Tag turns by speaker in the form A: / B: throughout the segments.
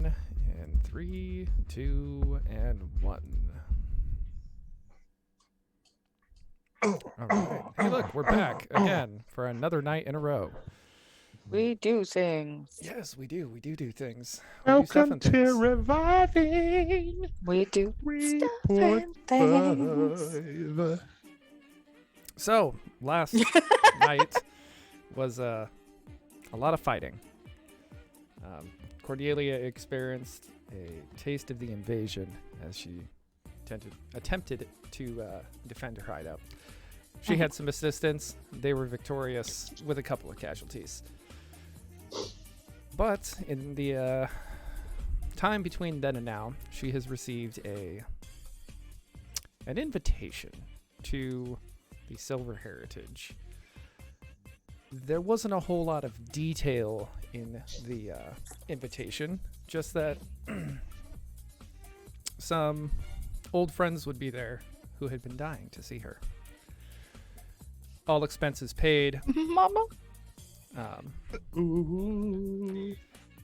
A: In 3, 2, and 1. All right. Hey, look, we're back again for another night in a row.
B: We do things.
A: Yes, we do. We do things. We do stuff
C: Welcome
A: and
C: to
A: things.
C: Reviving
B: We do
C: Report
B: stuff and things.
C: 5.
A: So, last night was a lot of fighting. Cordelia experienced a taste of the invasion as she attempted to defend her hideout. She had some assistance. They were victorious with a couple of casualties. But in the time between then and now, she has received an invitation to the Silver Heritage. There wasn't a whole lot of detail in the invitation, just that some old friends would be there who had been dying to see her. All expenses paid.
B: Mama.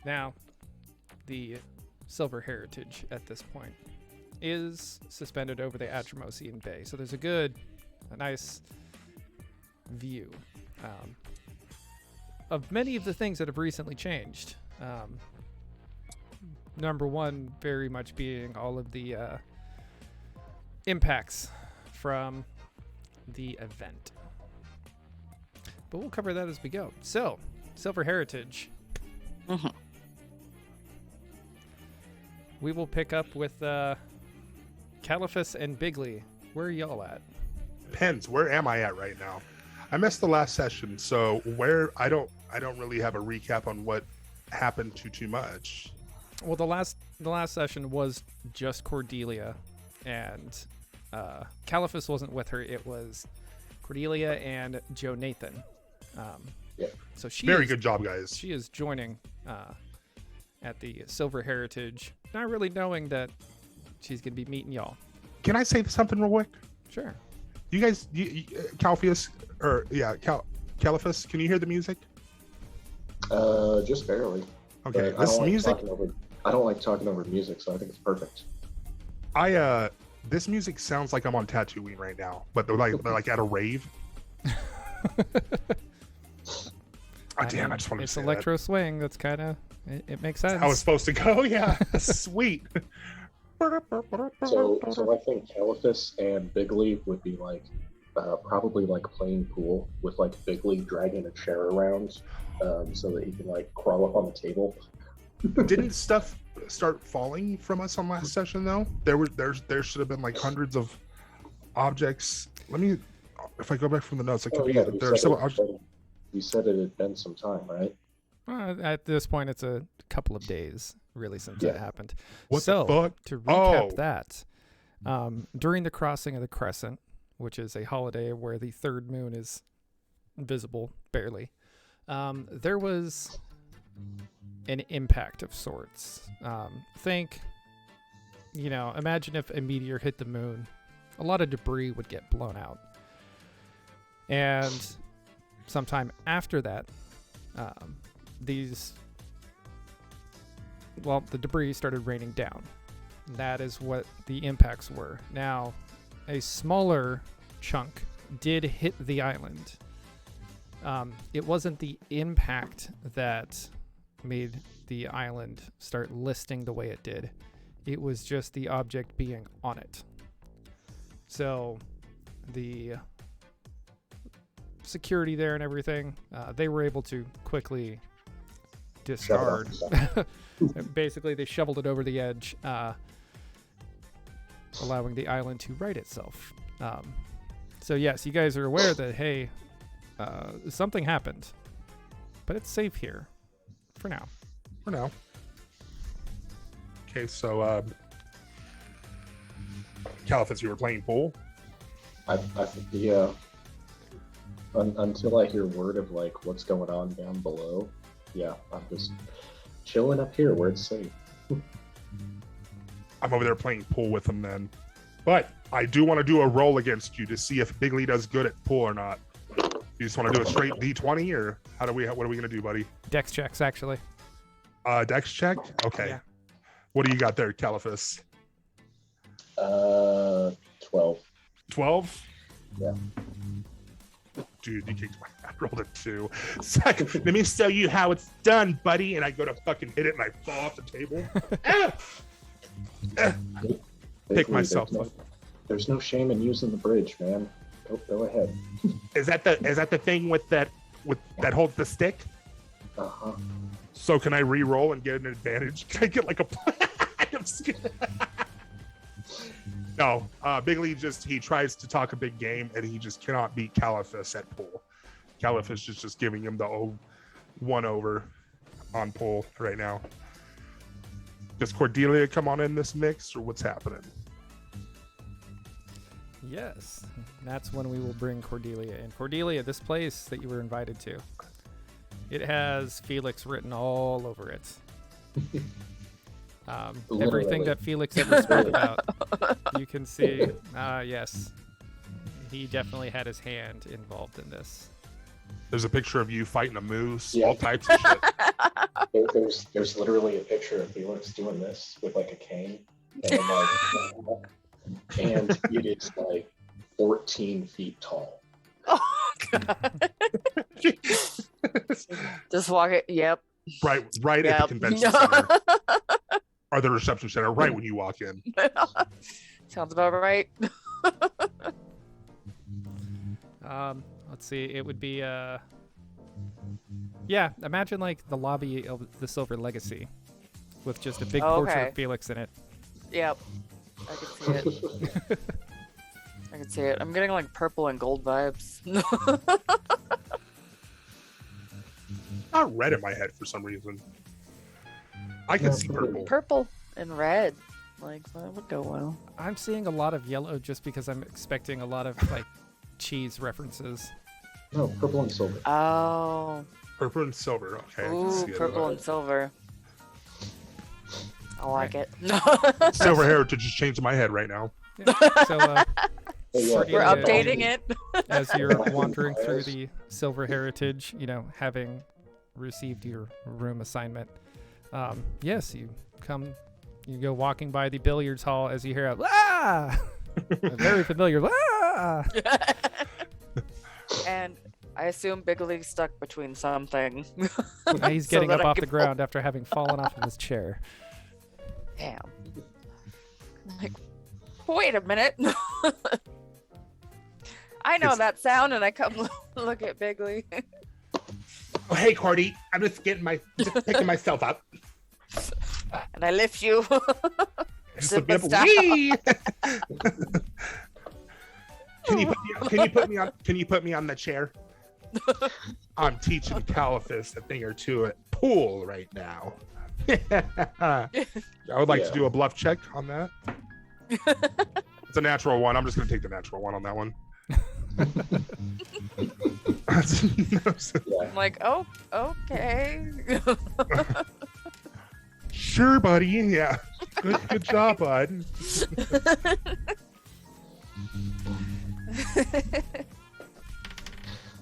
A: Now, the Silver Heritage at this point is suspended over the Atremosian Bay, so there's a nice view of many of the things that have recently changed. Number one, very much being all of the impacts from the event. But we'll cover that as we go. So, Silver Heritage.
B: Mhm.
A: We will pick up with Caliphus and Bigley. Where are y'all at?
C: Depends. Where am I at right now? I missed the last session, so I don't really have a recap on what happened too much.
A: Well, the last session was just Cordelia, and Caliphus wasn't with her. It was Cordelia and Joe Nathan. So she
C: Very good job, guys.
A: She is joining at the Silver Heritage, not really knowing that she's gonna be meeting y'all.
C: Can I say something real quick?
A: Sure.
C: You guys, Caliphus, can you hear the music?
D: Just barely.
C: Okay,
D: But
C: this music,
D: I don't like talking over music, so I think it's perfect.
C: this music sounds like I'm on Tatooine right now, but they're like at a rave. Oh, damn, I just wanted to
A: It's
C: say
A: electro swing. That's kind of it makes sense.
C: that. How it's supposed to go, yeah. Sweet.
D: So I think Caliphus and Bigley would be like probably like playing pool with like Bigley dragging a chair around so that he can like crawl up on the table.
C: Didn't stuff start falling from us on last session though? There should have been like hundreds of objects. Let me, if I go back from the notes, it could be there are still objects.
D: You said it had been some time, right?
A: At this point, it's a couple of days, really, since it happened.
C: What
A: so,
C: the fuck?
A: to recap that, during the crossing of the Crescent, which is a holiday where the third moon is visible, barely, there was an impact of sorts. Imagine if a meteor hit the moon, a lot of debris would get blown out. And sometime after that, the debris started raining down. That is what the impacts were. Now, a smaller chunk did hit the island. It wasn't the impact that made the island start listing the way it did. It was just the object being on it. So, the security there and everything, they were able to quickly discard. Basically, they shoveled it over the edge, allowing the island to right itself. So yes, you guys are aware that, hey, something happened, but it's safe here for now.
C: For now. Okay, so Caliphus, you were playing pool?
D: Yeah. Until I hear word of like what's going on down below, yeah, I'm just chilling up here where it's safe.
C: I'm over there playing pool with them then. But I do want to do a roll against you to see if Bigley does good at pool or not. You just want to do a straight D20, or what are we gonna do, buddy?
A: Dex checks, actually.
C: Dex check? Okay.
A: Yeah.
C: What do you got there, Caliphus?
D: 12.
C: 12?
D: Yeah.
C: Dude, you kicked my I rolled a 2. Let me show you how it's done, buddy. And I go to fucking hit it and I fall off the table. Ah! Ah! Pick
D: Basically,
C: myself
D: there's
C: up.
D: there's no shame in using the bridge, man. Go ahead.
C: Is that the thing with that holds the stick?
D: Uh-huh.
C: So can I re-roll and get an advantage? Can I get like a? I'm just kidding. No, Bigley he tries to talk a big game and he just cannot beat Caliphus at pool. Caliphus is just giving him the 1 over on pool right now. Does Cordelia come on in this mix or what's happening?
A: Yes, that's when we will bring Cordelia in. Cordelia, this place that you were invited to, it has Felix written all over it. Everything
D: Literally.
A: that Felix ever spoke about, you can see. Yes, he definitely had his hand involved in this.
C: There's a picture of you fighting a moose,
D: Yeah.
C: all types of shit.
D: There's literally a picture of Felix doing this with like a cane, and and it is like 14 feet tall.
B: Oh god. Just walk it. Yep.
C: right at the
B: Yep.
C: convention center or the reception center, right when you walk in.
B: Sounds about right.
A: Let's see. It would be yeah. Imagine like the lobby of the Silver Legacy, with just a big portrait
B: Okay.
A: of Felix in it.
B: Yep. I can see it. I can see it. I'm getting like purple and gold vibes.
C: Not red in my head for some reason. I can see purple.
B: Purple and red. Like that would go well.
A: I'm seeing a lot of yellow just because I'm expecting a lot of like cheese references.
D: No, purple and silver.
B: Oh.
C: Purple and silver. Okay. I can
B: Ooh,
C: see it.
B: purple and silver. I like it.
C: Silver heritage is changed in my head right now.
A: Yeah. So
D: Oh, yeah.
B: We're
A: Yeah.
B: updating it.
A: as you're wandering through the Silver Heritage, having received your room assignment, yes, you go walking by the billiards hall as you hear a very familiar
B: And I assume Bigley's stuck between something.
A: He's
B: So
A: getting
B: that
A: up
B: I
A: off the
B: can-
A: ground after having fallen off of his chair.
B: Damn. Like, wait a minute. I know
C: It's-
B: that sound, and I come look at Bigley.
C: Oh, hey, Cordy. I'm just picking myself up.
B: And I lift you.
C: Just a
B: Zip
C: bit
B: it
C: of
B: down.
C: wee. Can you put me on the chair? I'm teaching Caliphus a thing or two at pool right now. I would like to
D: Yeah.
C: do a bluff check on that. It's a natural one. I'm just going to take the natural one on that one.
B: I'm like, oh, okay.
C: Sure, buddy. Yeah. Good job, bud.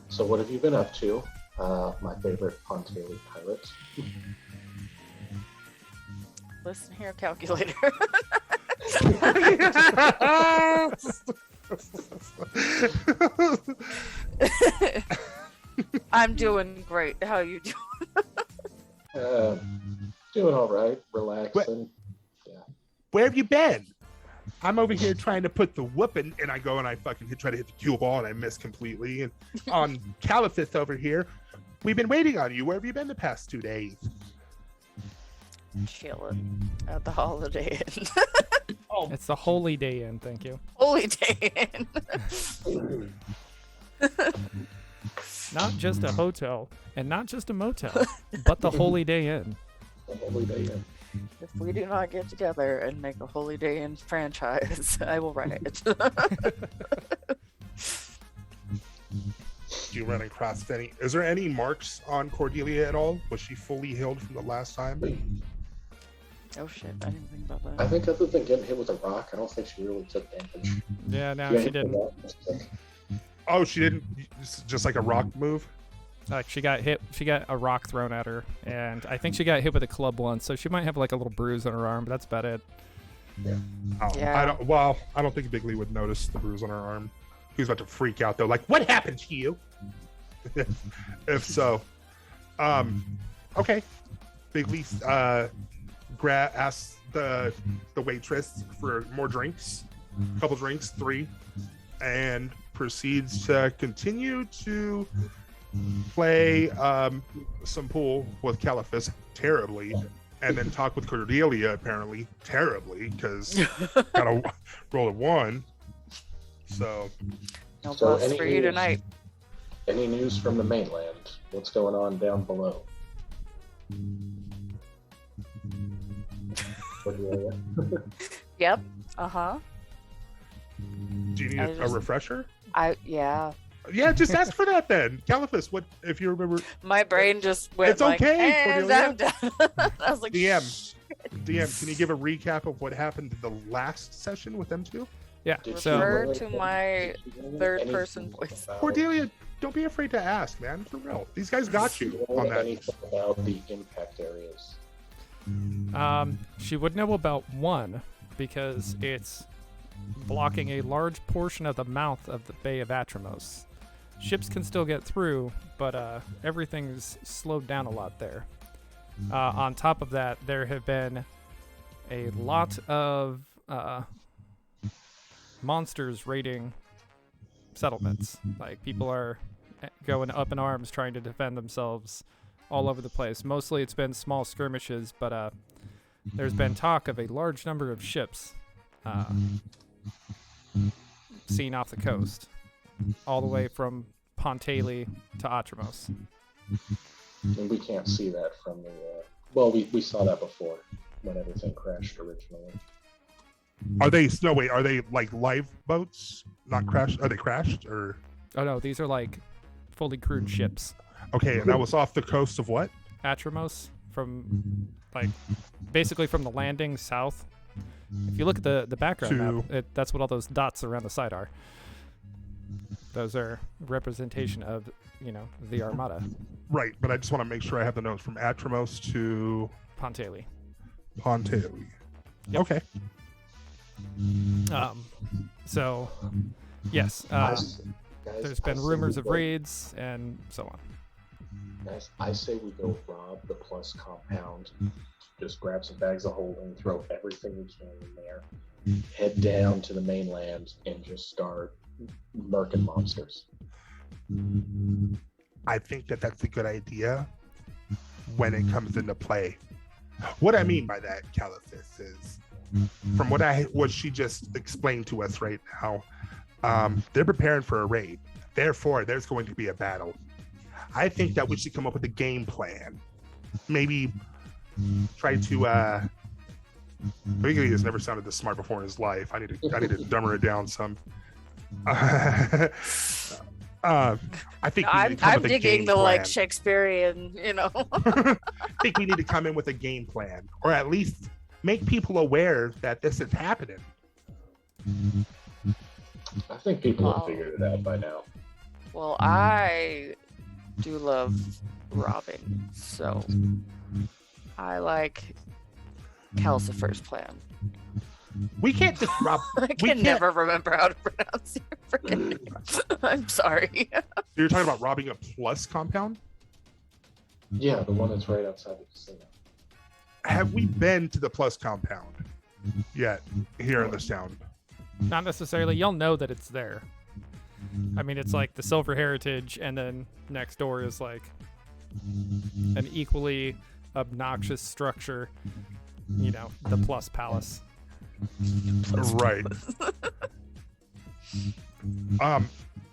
D: So what have you been up to? My favorite Pontaili pilot.
B: Listen here, calculator. I'm doing great. How you doing?
D: Doing all right, relaxing.
C: Where have you been? I'm over here trying to put the whooping, and I go and I fucking try to hit the cue ball, and I miss completely. And on Caliphus over here, we've been waiting on you. Where have you been the past 2 days?
B: Chilling at the Holiday Inn.
A: It's the Holy Day Inn, thank you.
B: Holiday Inn.
A: Not just a hotel, and not just a motel, but the Holy Day Inn.
D: The Holy Day Inn.
B: If we do not get together and make a Holiday Inn franchise, I will write it.
C: Do you run across any? Is there any marks on Cordelia at all? Was she fully healed from the last time?
B: Oh shit, I didn't think about
D: I
B: that.
D: think other than getting hit with a rock, I don't think she really took damage.
A: Yeah, no,
D: Yeah,
A: she didn't.
C: Oh, she didn't. Just like a rock move.
A: Like she got a rock thrown at her, and I think she got hit with a club once, so she might have like a little bruise on her arm, but that's about it.
C: Oh,
B: Yeah.
C: I don't think Bigley would notice the bruise on her arm. He was about to freak out though, like, what happened to you? If so, okay. Bigley asks the waitress for more drinks, a couple drinks, 3, and proceeds to continue to play some pool with Caliphus terribly, and then talk with Cordelia apparently terribly because gotta roll a 1. So
B: No
D: So
B: bluffs
D: any
B: for you
D: news?
B: tonight.
D: Any news from the mainland? What's going on down below? Cordelia?
B: Yep. Uh-huh.
C: do you need
B: I
C: a
B: just-
C: refresher?
B: Yeah.
C: Yeah, just ask for that then. Caliphus, what if you remember?
B: My brain just went
C: It's
B: like,
C: okay,
B: and
C: Cordelia.
B: I'm done. I was like,
C: DM, can you give a recap of what happened in the last session with them two?
A: Yeah.
D: Did
A: So
B: Refer
D: she-
B: to my
D: did she learn
B: third
D: anything
B: person voice.
D: about-
C: Cordelia, don't be afraid to ask, man. For real, these guys got
D: did she
C: you
D: learn
C: on that.
D: anything about the impact areas?
A: she would know about one because it's blocking a large portion of the mouth of the Bay of Atramos. Ships can still get through, but everything's slowed down a lot there. On top of that, there have been a lot of monsters raiding settlements. Like, people are going up in arms trying to defend themselves all over the place. Mostly it's been small skirmishes, but there's been talk of a large number of ships seen off the coast, all the way from Pontaili to Atramos.
D: And we can't see that from the. Well, we saw that before when everything crashed originally.
C: Are they no wait? Are they like live boats? Not crashed? Are they crashed or?
A: Oh no, these are like fully crewed ships.
C: Okay, and that was off the coast of what?
A: Atramos, from like basically from the landing south. If you look at the background map, that's what all those dots around the side are. Those are representation of, the Armada.
C: Right, but I just want to make sure I have the notes from Atramos to
A: Pontaili.
C: Pontaili.
A: Yep.
C: Okay.
A: So, yes,
D: Guys,
A: there's been
D: I say
A: rumors
D: we
A: of
D: go-
A: raids and so on.
D: Guys, I say we go rob the Plus compound. Just grab some bags of holding, throw everything we can in there, head down to the mainland, and just start murking monsters.
C: I think that that's a good idea when it comes into play. What I mean by that, Caliphus, is from what she just explained to us right now, they're preparing for a raid. Therefore, there's going to be a battle. I think that we should come up with a game plan. Maybe try to. Bigley has never sounded this smart before in his life. I need to dumber it down some. I think we need to come
B: I'm
C: with a
B: digging
C: game
B: the
C: plan.
B: Shakespearean,
C: I think we need to come in with a game plan, or at least make people aware that this is happening.
D: I think people have
B: Wow.
D: figured it out by now.
B: Well, I do love robbing, so I like Calcifer's plan.
C: We can't just rob.
B: I
C: We
B: can
C: can't-
B: never remember how to pronounce your freaking name. I'm sorry.
C: You're talking about robbing a plus compound.
D: Yeah, the one that's right outside the casino.
C: Have we been to the plus compound yet here in this town?
A: Not necessarily. You'll know that it's there. I mean, it's like the Silver Heritage, and then next door is like an equally obnoxious structure. The Plus Palace.
C: Right.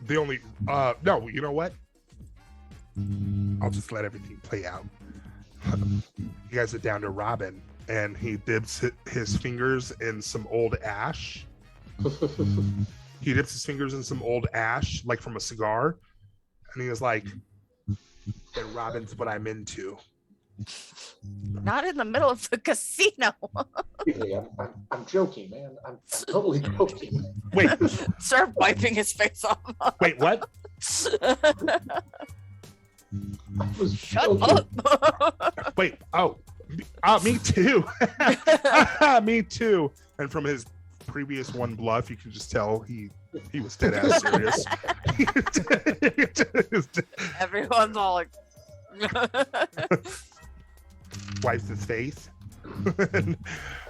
C: The only no, you know what? I'll just let everything play out. You guys are down to Robin, and he dips his fingers in some old ash. He dips his fingers in some old ash, like from a cigar, and he was like, "And Robin's what I'm into."
B: Not in the middle of the casino.
D: Really, I'm joking, man. I'm totally joking.
C: Wait,
B: Start wiping his face off.
C: wait, what?
D: I was
B: Shut
D: joking.
B: up!
C: Wait. Oh, me too. Me too. And from his previous one bluff, you can just tell he was dead ass serious.
B: Everyone's all like.
C: Wipes his face.
D: I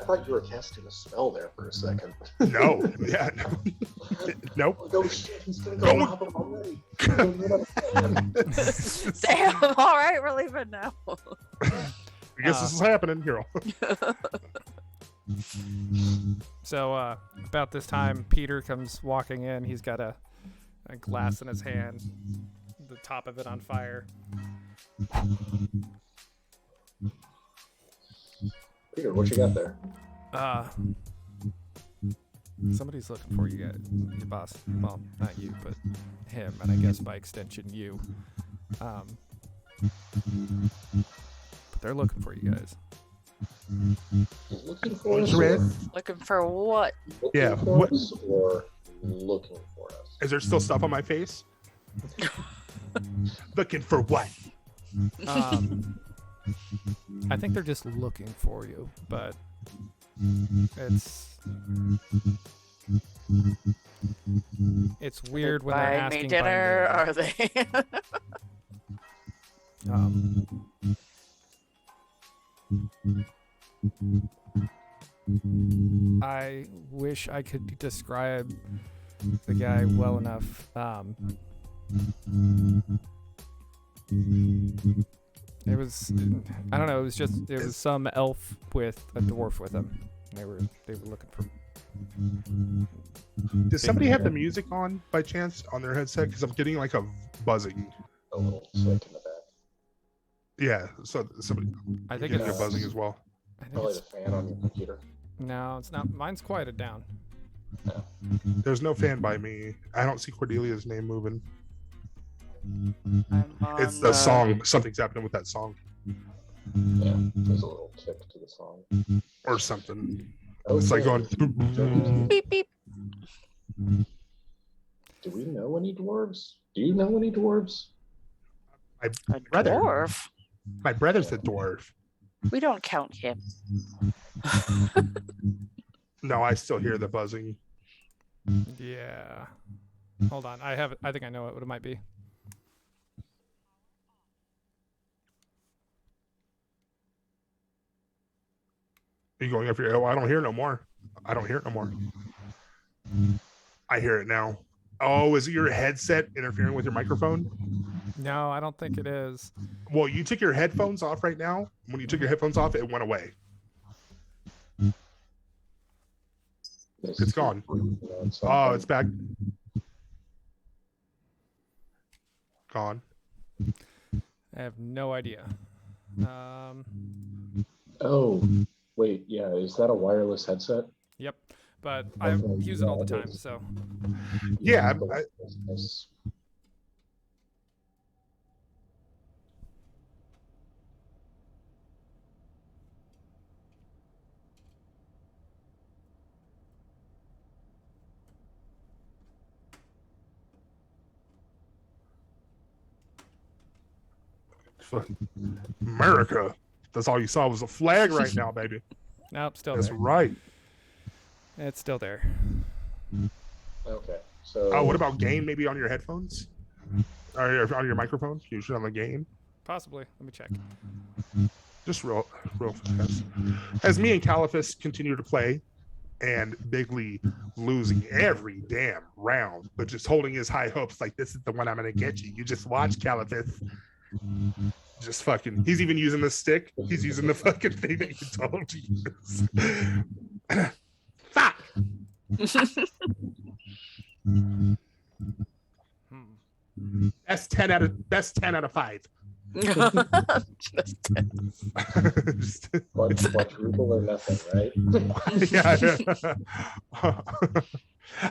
D: thought you were casting a spell there for a second.
C: No. Yeah. No. Nope.
D: Oh, no shit, he's gonna
C: Go.
D: go rob him already.
B: Damn! All right, we're leaving now.
C: I guess this is happening here.
A: So about this time, Peter comes walking in. He's got a glass in his hand, the top of it on fire.
D: Peter, what you got there?
A: Somebody's looking for you guys, your boss. Well, not you, but him, and I guess by extension you. But they're looking for you guys.
D: Looking for us?
B: Looking for what?
D: Looking
C: Yeah,
D: for
C: what-
D: us or looking for us?
C: Is there still stuff on my face? Looking for what?
A: I think they're just looking for you, but it's weird when they're
B: Buy
A: asking
B: me
A: by
B: dinner?
A: name.
B: Are they?
A: I wish I could describe the guy well enough. It was, I don't know. It was some elf with a dwarf with him. They were looking for.
C: Does somebody have the music on by chance on their headset? Because I'm getting like a buzzing.
D: A little sick in the back.
C: Yeah, so somebody
A: I think
C: getting a
A: it's
C: buzzing as well.
A: I think
D: Probably
A: it's,
D: the fan on your computer.
A: no, it's not. Mine's quieted down.
C: There's no fan by me. I don't see Cordelia's name moving.
B: I'm on,
C: It's the song. Something's happening with that song
D: Yeah, there's a little tick to the song.
C: or something.
D: Okay.
C: It's like going.
B: Beep beep.
D: Do we know any dwarves? Do you know any dwarves?
B: A
C: Brother.
B: dwarf.
C: My brother's a dwarf.
B: We don't count him.
C: No, I still hear the buzzing.
A: Yeah. Hold on. I have it. I think I know what it might be.
C: Are you going up here? Oh, I don't hear no more. I don't hear it no more. I hear it now. Oh, is it your headset interfering with your microphone?
A: No, I don't think it is.
C: Well, you took your headphones off right now. When you took your headphones off, it went away. It's gone. Oh, it's back. Gone.
A: I have no idea.
D: Oh, wait, yeah. Is that a wireless headset?
A: Yep. But I use it all the time, so.
C: Yeah,
D: Nice.
C: America. That's all you saw was a flag right now, baby.
A: Nope, still
C: That's
A: there.
C: right.
A: It's still there.
D: Okay, so.
C: Oh, what about gain maybe on your headphones? Or on your microphone? Can you shoot on the gain?
A: Possibly. Let me check.
C: Just real fast. As me and Caliphus continue to play, and Bigley losing every damn round, but just holding his high hopes like this is the one I'm gonna get you. You just watch Caliphus. Just fucking. He's even using the stick. He's using the fucking thing that you told him to use. Fuck. That's 10 out of 5. Just-
D: Quadruple or nothing, right?
C: yeah.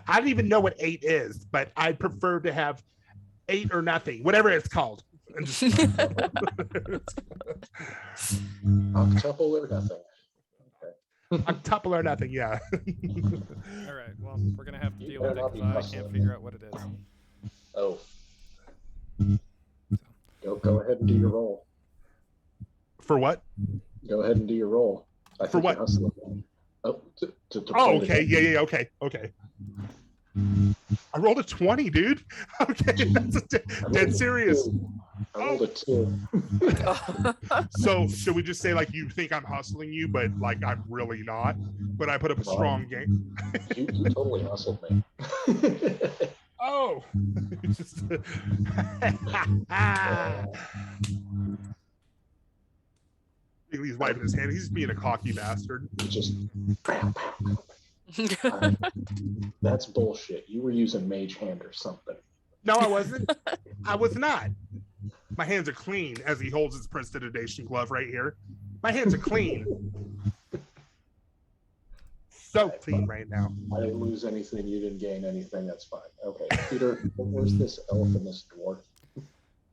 C: I don't even know what 8 is, but I prefer to have 8 or nothing, whatever it's called. And just-
D: Octuple or nothing.
C: Octuple or nothing, yeah.
A: All right. Well, we're going to have to
D: You
A: deal with
D: better
A: it
D: not
A: because
D: be
A: I can't
D: hustling.
A: figure out what it is.
D: Oh. Go go ahead and do your roll.
C: For what?
D: Go ahead and do your roll. I
C: For
D: think
C: what?
D: you're hustling. Oh, to
C: Oh,
D: play the
C: okay.
D: game.
C: Yeah. Okay. I rolled a 20, dude. Okay, that's dead serious.
D: I rolled a 2.
C: So should we just say like you think I'm hustling you, but like I'm really not? But I put up a strong game.
D: You totally hustled me.
C: Oh. Just- He's wiping his hand. He's being a cocky bastard.
D: Just that's bullshit. You were using mage hand or something.
C: No, I wasn't. I was not. My hands are clean as he holds his prestidigitation glove right here. My hands are clean. So clean right now.
D: I didn't lose anything. You didn't gain anything. That's fine. Okay, Peter, where's this elf and this dwarf?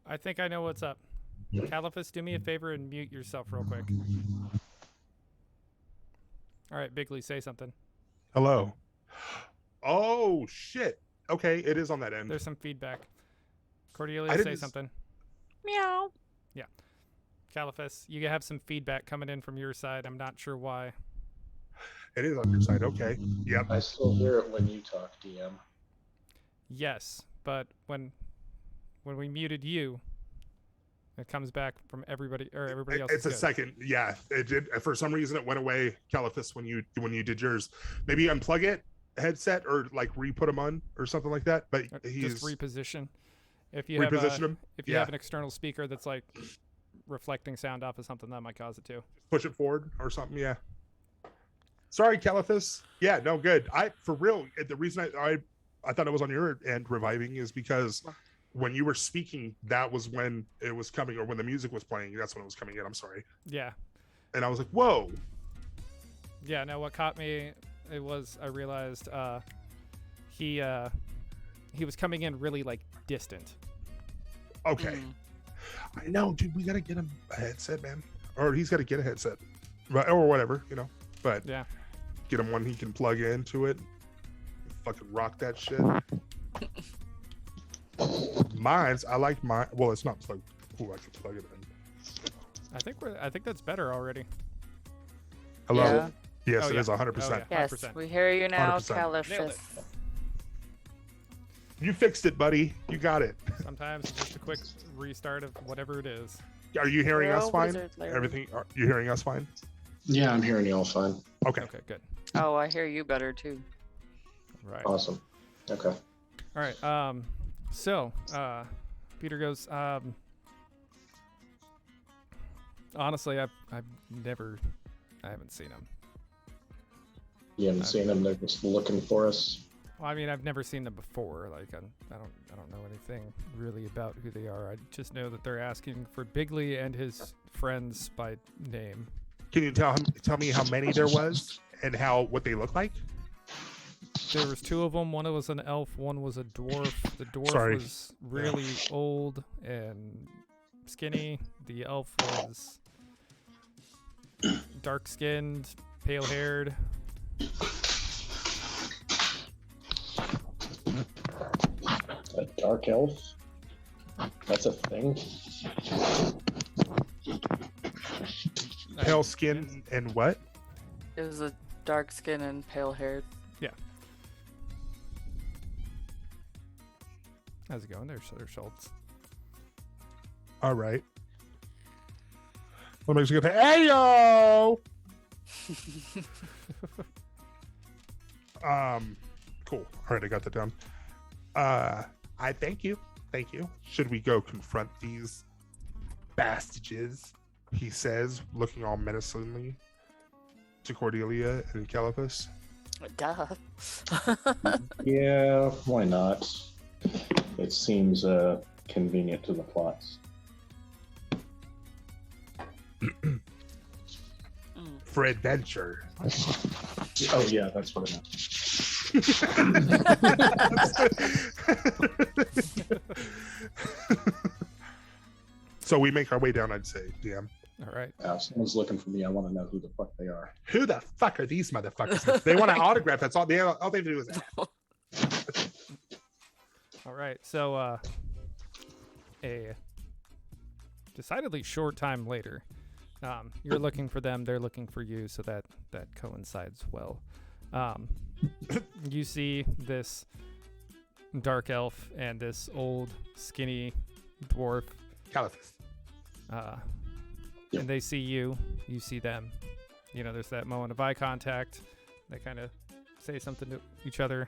A: I think I know what's up. Caliphus, do me a favor and mute yourself real quick. All right, Bigley, say something.
C: Hello. Oh shit. Okay, it is on that end.
A: There's some feedback.
C: I
A: Cordelia,
C: didn't
A: say
C: s-
A: something.
B: Meow.
A: Caliphus, you have some feedback coming in from your side. I'm not sure why.
C: It is on your side. Okay. Yep.
D: I still hear it when you talk, DM.
A: Yes, but when we muted you, it comes back from everybody or everybody else.
C: It's
A: is
C: a
A: good.
C: second. Yeah, it did. For some reason, it went away, Caliphus, when you did yours. Maybe unplug it, headset, or like re-put them on or something like that. But he's
A: Just reposition. If you have
C: reposition him.
A: if you
C: Yeah.
A: have an external speaker that's like reflecting sound off of something, that might cause it too.
C: Push it forward or something. Yeah. Sorry, Caliphus. Yeah, no, good. For real, the reason I thought it was on your end reviving is because when you were speaking, that was when it was coming, or when the music was playing, that's when it was coming in. I'm sorry.
A: Yeah.
C: And I was like, whoa.
A: Yeah, no, what caught me I realized he was coming in really like distant.
C: Okay.
B: Mm.
C: I know, dude. We gotta get him a headset, man, or he's gotta get a headset, right, or whatever, But
A: Yeah.
C: get him one he can plug into it. Fucking rock that shit. I like mine. Well, it's not plugged. Ooh, I can plug it in.
A: I think that's better already.
C: Hello.
B: Yeah.
C: Yes,
A: Oh,
C: it
A: yeah.
C: is 100%.
A: Oh, yeah.
B: Yes,
A: 100%.
B: we hear you now,
C: 100%.
A: Nailed it.
B: Caliphus.
C: You fixed it, buddy. You got it.
A: Sometimes it's just a quick restart of whatever it is.
C: Are you hearing us
B: Well,
C: fine?
B: wizard Larry.
C: Everything? Are you hearing us fine?
D: Yeah, I'm hearing you all fine.
C: Okay.
A: Okay, good.
B: Oh, I hear you better too.
A: Right.
D: Awesome. Okay.
A: All right. So, Peter goes, honestly, I haven't seen him.
D: You haven't seen them. They're just looking for us.
A: Well, I mean, I've never seen them before. Like, I don't know anything really about who they are. I just know that they're asking for Bigley and his friends by name.
C: Can you tell me how many there was and what they look like?
A: There was two of them. One was an elf. One was a dwarf. The dwarf
C: Sorry.
A: was really old and skinny. The elf was dark-skinned, pale-haired.
D: A dark elf? That's a thing?
C: Pale skin and what?
B: It was a dark skin and pale haired.
A: How's it going there, Schultz?
C: All right. What makes you go, hey yo? Cool. All right, I got that down. I thank you. Thank you. Should we go confront these bastages? He says, looking all menacingly to Cordelia and Caliphus.
B: Duh.
D: Yeah, why not? It seems convenient to the plots.
C: For adventure.
D: Oh yeah, that's what I meant.
C: So we make our way down, I'd say, DM.
A: All right.
D: If someone's looking for me, I want to know who the fuck they are.
C: Who the fuck are these motherfuckers? They want an autograph. That's all they have to do is ask.
A: All right. So, a decidedly short time later. You're looking for them, they're looking for you, so that coincides well. You see this dark elf and this old skinny dwarf,
C: Caliphus.
A: and they see you, you see them. You know, there's that moment of eye contact. They kind of say something to each other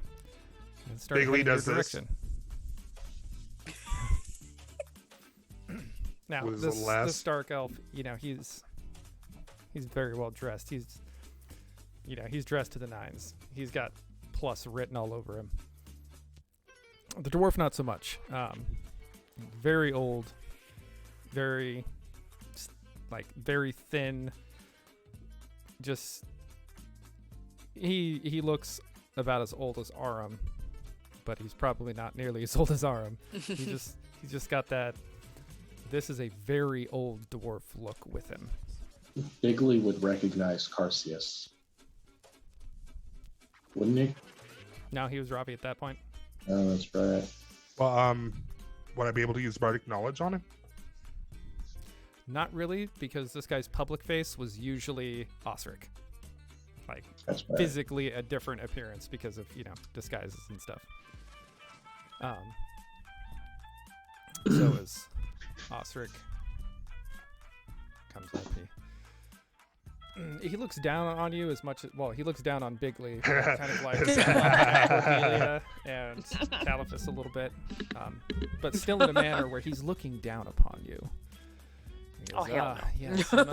A: and start
C: Bigly
A: heading your
C: does this.
A: direction. Now,
C: With his
A: this
C: little ass.
A: dark elf, you know, he's very well dressed. He's dressed to the nines. He's got plus written all over him. The dwarf, not so much. Very old, very thin. Just he looks about as old as Aram, but he's probably not nearly as old as Aram. He's just got that. This is a very old dwarf look with him.
D: Bigly would recognize Carcius. Wouldn't he?
A: Now he was Robbie at that point.
D: Oh, that's right.
C: Well, would I be able to use bardic knowledge on him?
A: Not really, because this guy's public face was usually Osric. Like,
D: That's right.
A: physically a different appearance because of, you know, disguises and stuff. So is Osric. Comes up. He looks down on you as much as, well, he looks down on Bigly, kind of like Cordelia and Caliphus a little bit, but still in a manner where he's looking down upon you. He
B: Oh, hell no.
A: yes, you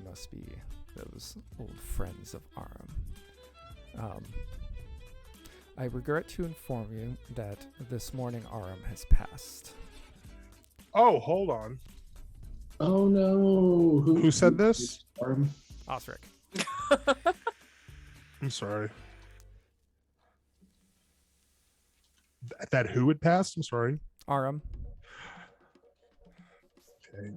A: must be those old friends of Aram. I regret to inform you that this morning Aram has passed.
C: Oh, hold on.
D: Oh no!
C: Who said this?
A: Osric.
C: I'm sorry. That who had passed? I'm sorry.
A: Aram.
C: Okay.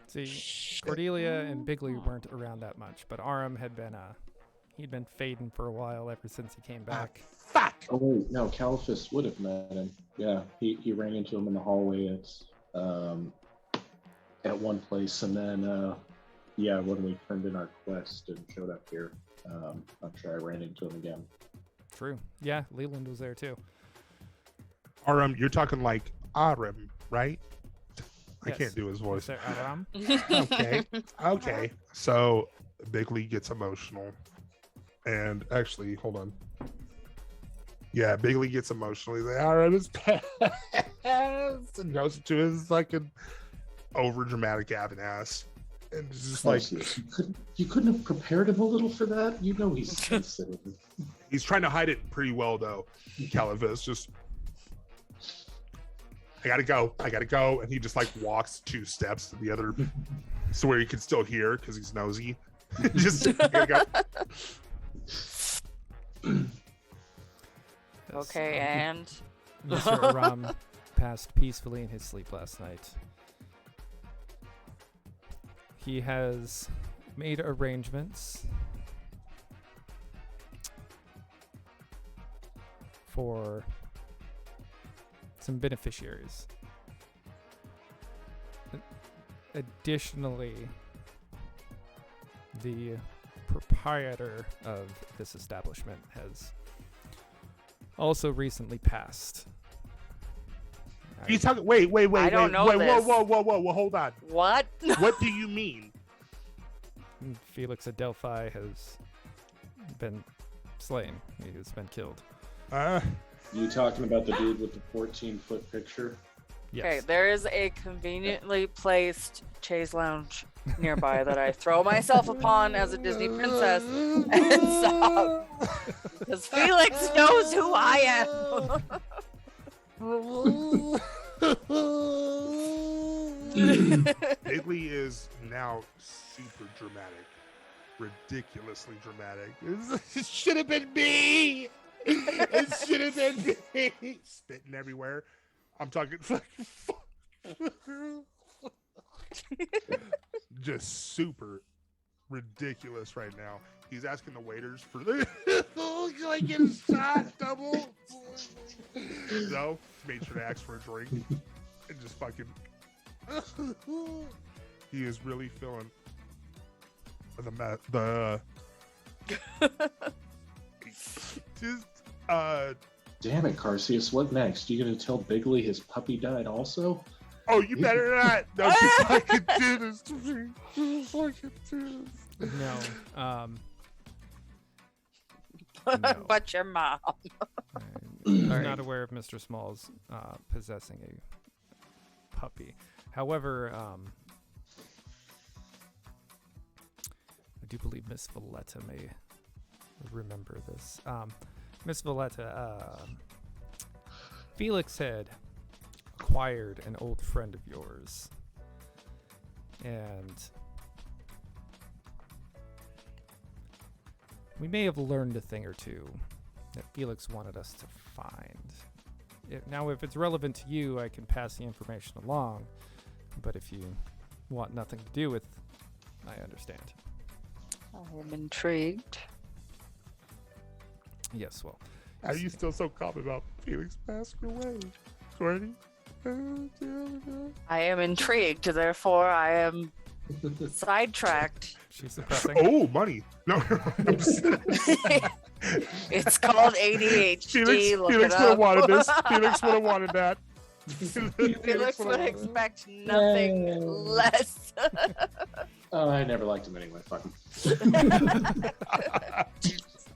A: See, Cordelia and Bigly weren't around that much, but Aram had been he'd been fading for a while ever since he came back.
C: Fuck.
D: Oh wait, no, Caliphus would have met him. Yeah, he ran into him in the hallway at one place, and then when we turned in our quest and showed up here, I'm sure I ran into him again.
A: True. Yeah, Leland was there too.
C: Aram, you're talking like Aram, right? I
A: Yes.
C: can't do his voice.
A: Was there Aram?
C: Okay. Okay. So Bigly gets emotional. And actually, hold on. Yeah, Bigly gets emotional. He's like, Aram is passed. And goes to his fucking over dramatic Avon ass. And it's just like
D: you couldn't have prepared him a little for that. You know he's sensitive.
C: he's trying to hide it pretty well though. Caliphus just I gotta go, and he just like walks 2 steps to the other, so where you can still hear because he's nosy. Just I gotta go.
A: Yes,
B: Okay, and
A: Mr. Aram passed peacefully in his sleep last night. He has made arrangements for some beneficiaries. Additionally, the proprietor of this establishment has also recently passed.
C: You talking? Wait.
B: I don't know
C: wait,
B: this.
C: Whoa! Hold on.
B: what?
C: What do you mean?
A: Felix Adelphi has been slain. He has been killed.
D: You talking about the dude with the 14-foot picture?
A: Yes.
B: Okay, there is a conveniently placed chaise lounge nearby that I throw myself upon as a Disney princess and sob. Because Felix knows who I am.
C: Bigly is now super dramatic, ridiculously dramatic. It should have been me. It should have been me. Spitting everywhere. I'm talking just super ridiculous right now. He's asking the waiters for the can I get a shot double? No, made sure to ask for a drink and just fucking. He is really feeling the just
D: Damn it, Carcius. What next? You gonna tell Bigley his puppy died also?
C: Oh, you better not. No, you fucking do this to me. You fucking do this.
A: No. No.
B: But your mom.
A: I'm not aware of Mr. Smalls possessing a puppy. However, I do believe Miss Valletta may remember this. Miss Valletta, Felix had acquired an old friend of yours, and we may have learned a thing or two that Felix wanted us to find. Now, if it's relevant to you, I can pass the information along, but if you want nothing to do with, I understand.
B: I'm intrigued.
A: Yes, well.
C: How are you still so calm about Felix passing away, Courtney?
B: I am intrigued, therefore I am sidetracked.
A: She's suppressing.
C: Oh, money. No.
B: It's called ADHD.
C: Felix
B: Look
C: would
B: it
C: have
B: up.
C: wanted this. Felix would have wanted that.
B: Felix would expect nothing less.
D: Oh, I never liked him anyway. Fuck him.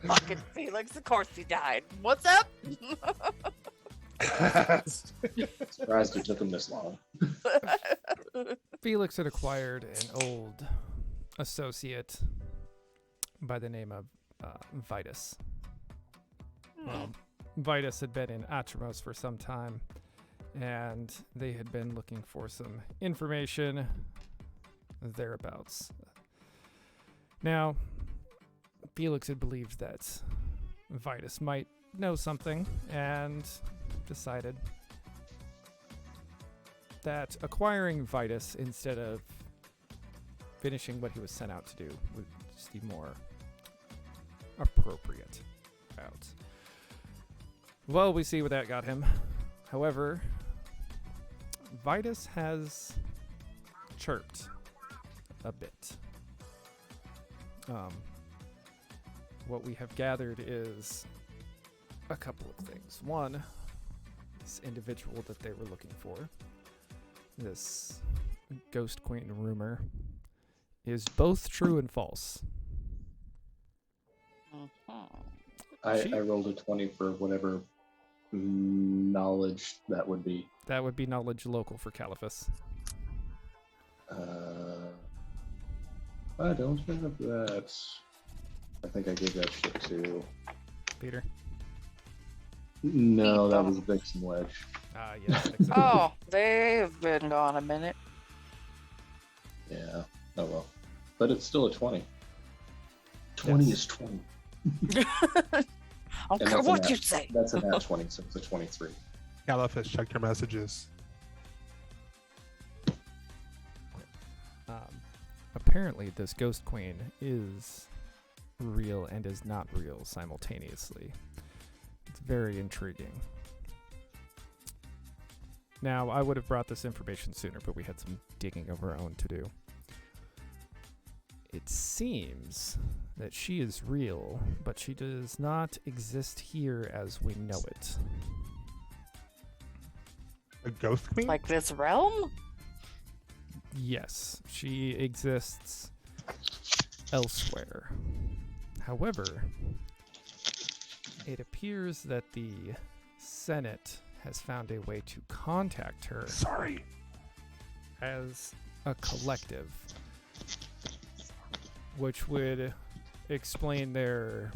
B: Fucking Felix, of course he died. What's up?
D: Surprised it took him this long.
A: Felix had acquired an old associate by the name of Vitus. Vitus had been in Atramos for some time, and they had been looking for some information thereabouts. Now, Felix had believed that Vitus might know something, and decided that acquiring Vitus instead of finishing what he was sent out to do was just the more appropriate route. Well, we see what that got him. However, Vitus has chirped a bit. What we have gathered is a couple of things. One, this individual that they were looking for, this Ghost Queen rumor, is both true and false.
D: I rolled a 20 for whatever knowledge that would be.
A: That would be knowledge local for Caliphus.
D: I don't have that. I think I gave that shit to
A: Peter?
D: No, that was Vixen Wedge.
A: Yes.
B: Oh, they've been gone a minute.
D: Yeah. Oh well. But it's still a 20. 20
A: Yes.
D: is 20.
B: I don't care
D: that's a
B: what
D: nat-
B: you say.
D: That's a nat 20, so it's a 23.
C: Caliphus, check your messages.
A: Apparently, this Ghost Queen is real and is not real simultaneously. It's very intriguing. Now, I would have brought this information sooner, but we had some digging of our own to do. It seems that she is real, but she does not exist here as we know it.
C: A ghost queen?
B: Like this realm?
A: Yes, she exists elsewhere. However, it appears that the Senate has found a way to contact her
C: Sorry.
A: as a collective, which would explain their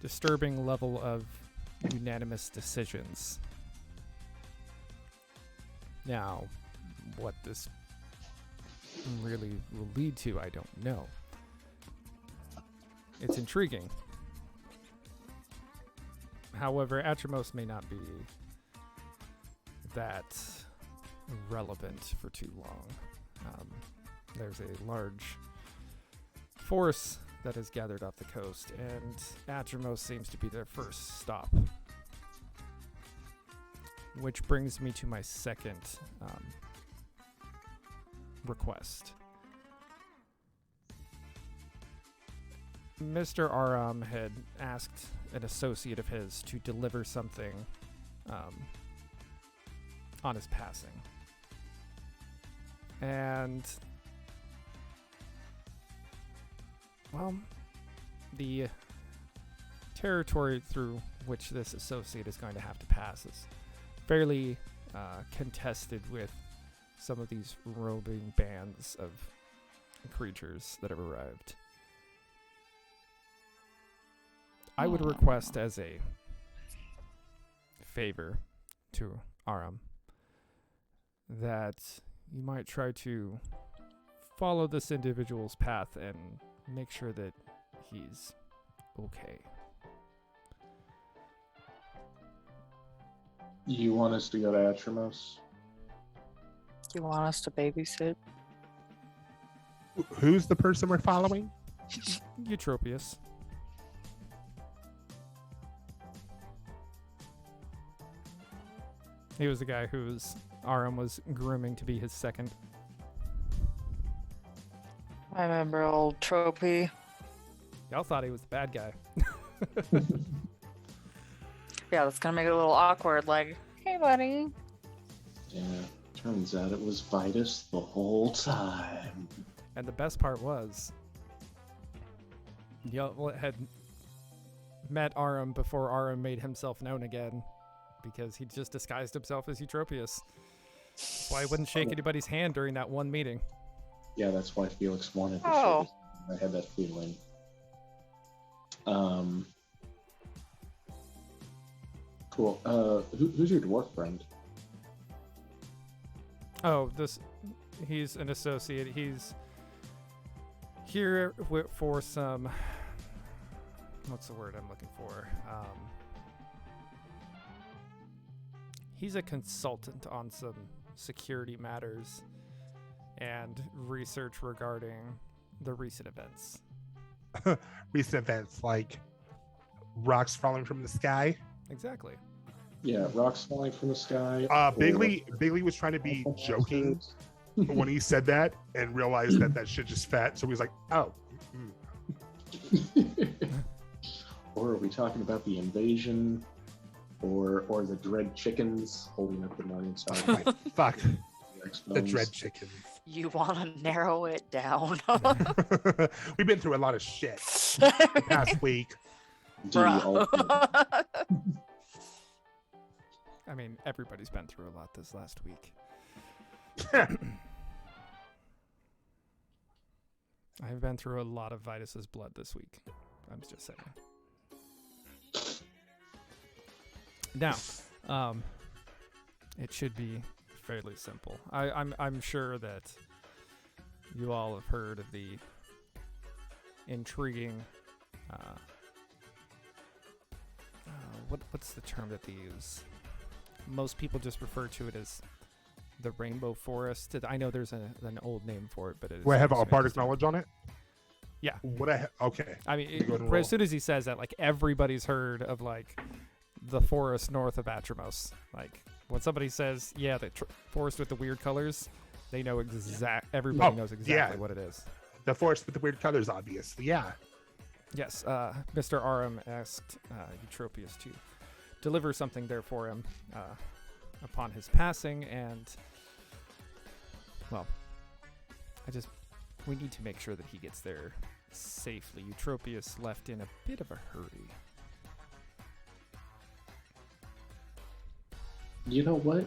A: disturbing level of unanimous decisions. Now, what this really will lead to, I don't know. It's intriguing. However, Atramos may not be that relevant for too long. There's a large force that has gathered off the coast, and Atramos seems to be their first stop. Which brings me to my second request. Mr. Aram had asked an associate of his to deliver something on his passing. And, well, the territory through which this associate is going to have to pass is fairly contested with some of these roving bands of creatures that have arrived. I would request as a favor to Aram that you might try to follow this individual's path and make sure that he's okay.
D: You want us to go to Atramos?
B: Do you want us to babysit?
C: Who's the person we're following?
A: Eutropius. He was the guy whose Aram was grooming to be his second.
B: I remember old Tropy.
A: Y'all thought he was the bad guy.
B: Yeah, that's gonna make it a little awkward. Like, hey, buddy.
D: Yeah, turns out it was Vitus the whole time.
A: And the best part was, y'all had met Aram before Aram made himself known again, because he just disguised himself as Eutropius. That's why he wouldn't shake anybody's hand during that one meeting.
D: Yeah, that's why Felix wanted to
B: Oh.
D: show this. I had that feeling. Cool. Who's your dwarf friend?
A: Oh, he's an associate. He's here for some, what's the word I'm looking for? He's a consultant on some security matters and research regarding the recent events.
C: Recent events like rocks falling from the sky.
A: Exactly.
D: Yeah, rocks falling from the sky.
C: Bigley was trying to be joking when he said that and realized that shit just fat. So he's like, oh.
D: Or are we talking about the invasion? Or the dread chickens holding up the Morning Star?
C: Fuck. The dread chickens.
B: You want to narrow it down?
C: We've been through a lot of shit the past week.
B: Bruh.
A: I mean, everybody's been through a lot this last week. I've been through a lot of Vitus's blood this week. I'm just saying. Now, it should be fairly simple. I'm sure that you all have heard of the intriguing. What's the term that they use? Most people just refer to it as the Rainbow Forest. I know there's an old name for it, but it is.
C: Do I have a
A: it's
C: bardic
A: interesting.
C: knowledge on it?
A: Yeah.
C: Okay.
A: I mean,
C: Go ahead and roll.
A: as soon as he says that, like, everybody's heard of, like, the forest north of Atramos. Like, when somebody says, yeah, the forest with the weird colors, they know everybody knows exactly what it is.
C: The forest with the weird colors, obviously. Yeah.
A: Yes, Mr. Aram asked Eutropius to deliver something there for him upon his passing, and, well, we need to make sure that he gets there safely. Eutropius left in a bit of a hurry.
D: You know what?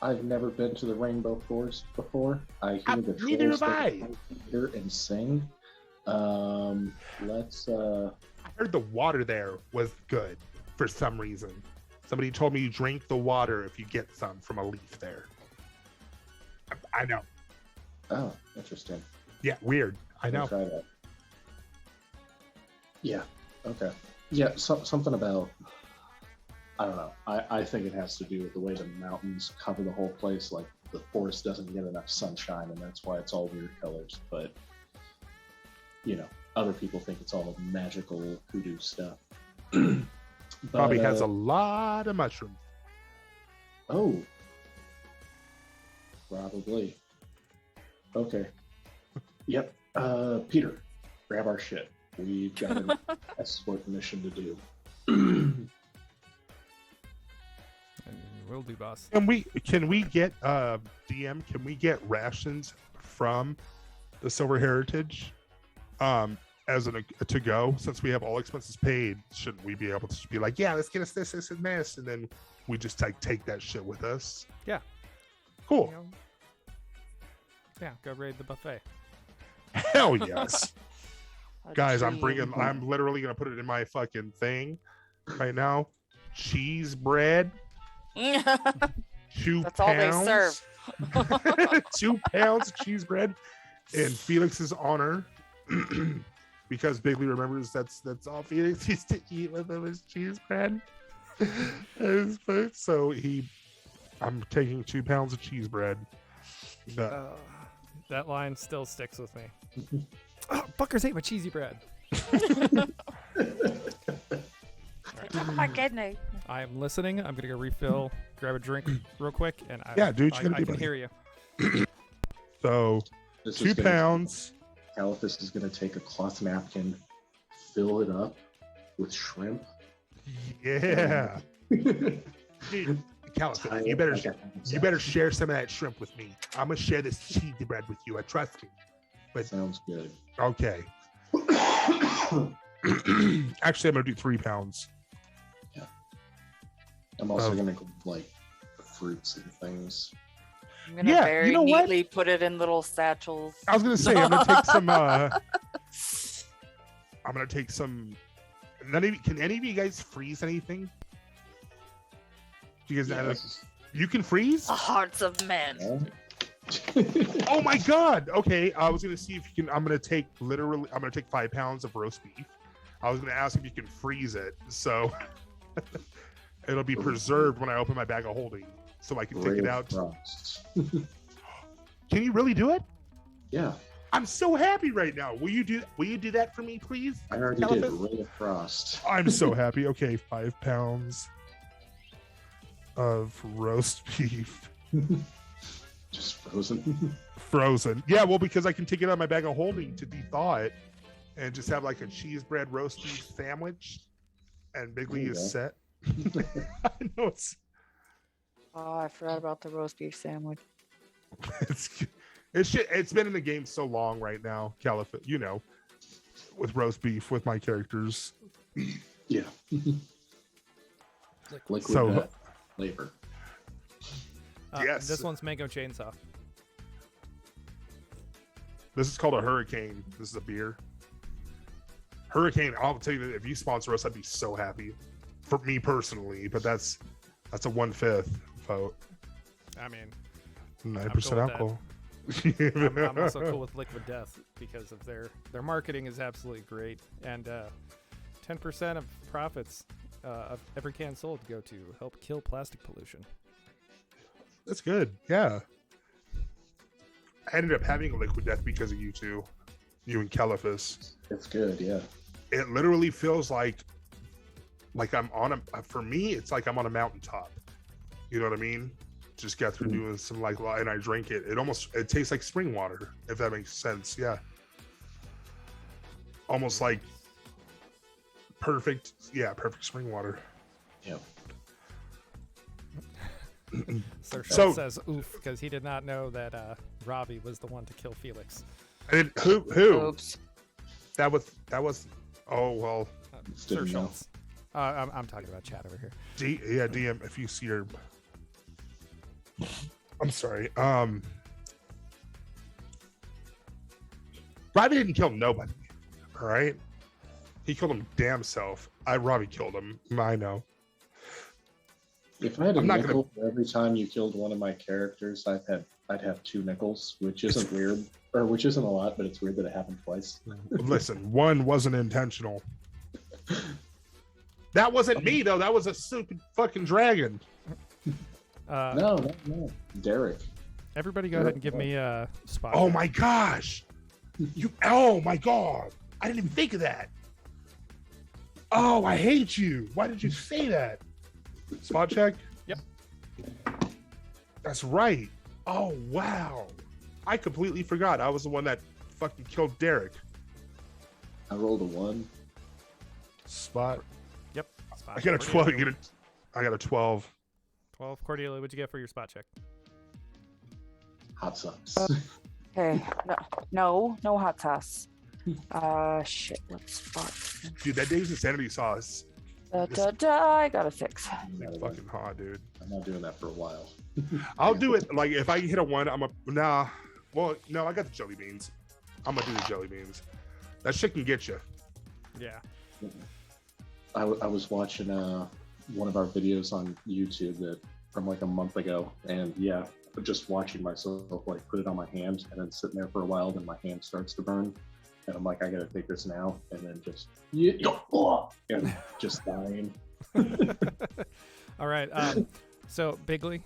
D: I've never been to the Rainbow Forest before. I hear the
C: neither
D: trolls
C: have I.
D: that come here and sing. Let's
C: I heard the water there was good for some reason. Somebody told me you drink the water if you get some from a leaf there. I know.
D: Oh, interesting.
C: Yeah, weird. I know.
D: I'll try that. Yeah. Okay. Yeah. Something about. I don't know. I think it has to do with the way the mountains cover the whole place. Like the forest doesn't get enough sunshine, and that's why it's all weird colors. But other people think it's all magical hoodoo stuff.
C: Bobby has a
D: uh,
C: lot of mushrooms.
D: Oh, probably. Okay. Yep. Peter, grab our shit. We've got an escort mission to do.
A: And will do, boss.
C: Can we get DM? Can we get rations from the Silver Heritage, as a to go? Since we have all expenses paid, shouldn't we be able to just be like, yeah, let's get us this, and this, and then we just take that shit with us?
A: Yeah.
C: Cool.
A: You know? Yeah, go raid the buffet.
C: Hell yes.
B: A
C: Guys, I'm
B: dream.
C: literally gonna put it in my fucking thing right now. Cheese bread, 2
B: That's all they
C: pounds.
B: serve.
C: 2 pounds of cheese bread in Felix's honor. Because Bigley remembers that's all Felix used to eat with him is cheese bread. His food. So I'm taking 2 pounds of cheese bread.
A: That line still sticks with me. Oh, fuckers ate my cheesy bread.
B: Oh my goodness.
A: I am listening. I'm gonna go refill, grab a drink real quick, and
C: Yeah, dude, you gotta
A: I
C: do
A: can
C: buddy.
A: hear you.
C: So
D: This
C: 2
D: is gonna-
C: pounds.
D: Caliphus is going to take a cloth napkin, fill it up with shrimp.
C: Yeah. Dude, Caliphus,
D: tie
C: you
D: it
C: better
D: like a
C: you better share some of that shrimp with me. I'm gonna share this cheesy bread with you. I trust me.
D: Sounds good.
C: Okay. Actually, I'm gonna do 3 pounds.
D: I'm also
C: Oh.
D: going to go like fruits and things.
B: I'm gonna
C: Yeah,
B: very
C: you know what?
B: neatly put it in little satchels.
C: I was gonna say I'm gonna take some. I'm gonna take some. Can any of you guys freeze anything? Do you guys know?
D: Yes.
C: You can freeze?
B: The hearts of men.
D: Yeah.
C: Oh my god! Okay, I was gonna see if you can. I'm gonna take 5 pounds of roast beef. I was gonna ask if you can freeze it, so it'll be preserved when I open my bag of holding, so I can take it
D: Ray
C: out.
D: Frost.
C: Can you really do it?
D: Yeah,
C: I'm so happy right now. Will you do that for me, please?
D: I already did. Ray of Frost.
C: I'm so happy. Okay, 5 pounds of roast beef.
D: Just frozen.
C: Frozen. Yeah, well, because I can take it out of my bag of holding to thaw it and just have like a cheese bread roast beef sandwich. And Bigley
D: There you
C: is
D: go.
C: set. I know it's
B: Oh, I forgot about the roast beef sandwich.
C: it's been in the game so long right now, Caliphate, with roast beef with my characters.
D: Yeah. Liquid
C: So-
D: flavor.
C: Yes.
A: This one's mango chainsaw.
C: This is called a hurricane. This is a beer. Hurricane, I'll tell you that if you sponsor us, I'd be so happy. For me personally, but that's a 1/5 vote.
A: I mean,
C: 9% alcohol.
A: I'm also cool with Liquid Death because of their marketing is absolutely great, and 10% of profits of every can sold go to help kill plastic pollution.
C: That's good. Yeah. I ended up having a Liquid Death because of you two, you and Caliphus.
D: It's good, yeah.
C: It literally feels like I'm on for me, it's like I'm on a mountaintop. You know what I mean? Just got through doing some and I drank it. It tastes like spring water, if that makes sense. Yeah. Almost like perfect spring water.
D: Yeah.
A: Sir
C: So-
A: Schultz says oof because he did not know that Robbie was the one to kill Felix.
C: And who?
B: Oops.
C: That was. Oh well.
A: Sir
D: Didn't know.
A: Schultz. I'm talking about chat over here.
C: DM. If you see your. I'm sorry. Robbie didn't kill nobody. All right. He killed him damn self. Robbie killed him. I know.
D: If I had a
C: I'm not
D: nickel for every time you killed one of my characters, I'd have 2 nickels, which isn't weird, or which isn't a lot, but it's weird that it happened twice.
C: Listen, one wasn't intentional. That wasn't me though. That was a stupid fucking dragon.
D: No. Derek.
A: Everybody go ahead and give me a spot.
C: Oh
A: check.
C: my gosh. Oh my god! I didn't even think of that. Oh, I hate you. Why did you say that? Spot check?
A: Yep.
C: That's right. Oh, wow. I completely forgot. I was the one that fucking killed Derek.
D: I rolled a 1.
C: Spot.
A: Yep. Spot
C: I got a
A: check.
C: 12. I got a 12.
A: 12. Cordelia, what'd you get for your spot check?
D: Hot sauce.
B: Okay. No hot sauce. Shit. What's spot?
C: Dude, that Dave's Insanity sauce
B: I got a 6.
C: is fucking hot, dude.
D: I'm not doing that for a while.
C: I'll do it. Like, if I hit a 1, nah. Well, no, I got the jelly beans. I'm gonna do the jelly beans. That shit can get you.
A: Yeah.
D: I was watching one of our videos on YouTube that from like a month ago, and yeah, just watching myself like put it on my hand and then sitting there for a while, then my hand starts to burn, and I'm like, I gotta take this now, and then just and just dying.
A: All right. So, Bigley,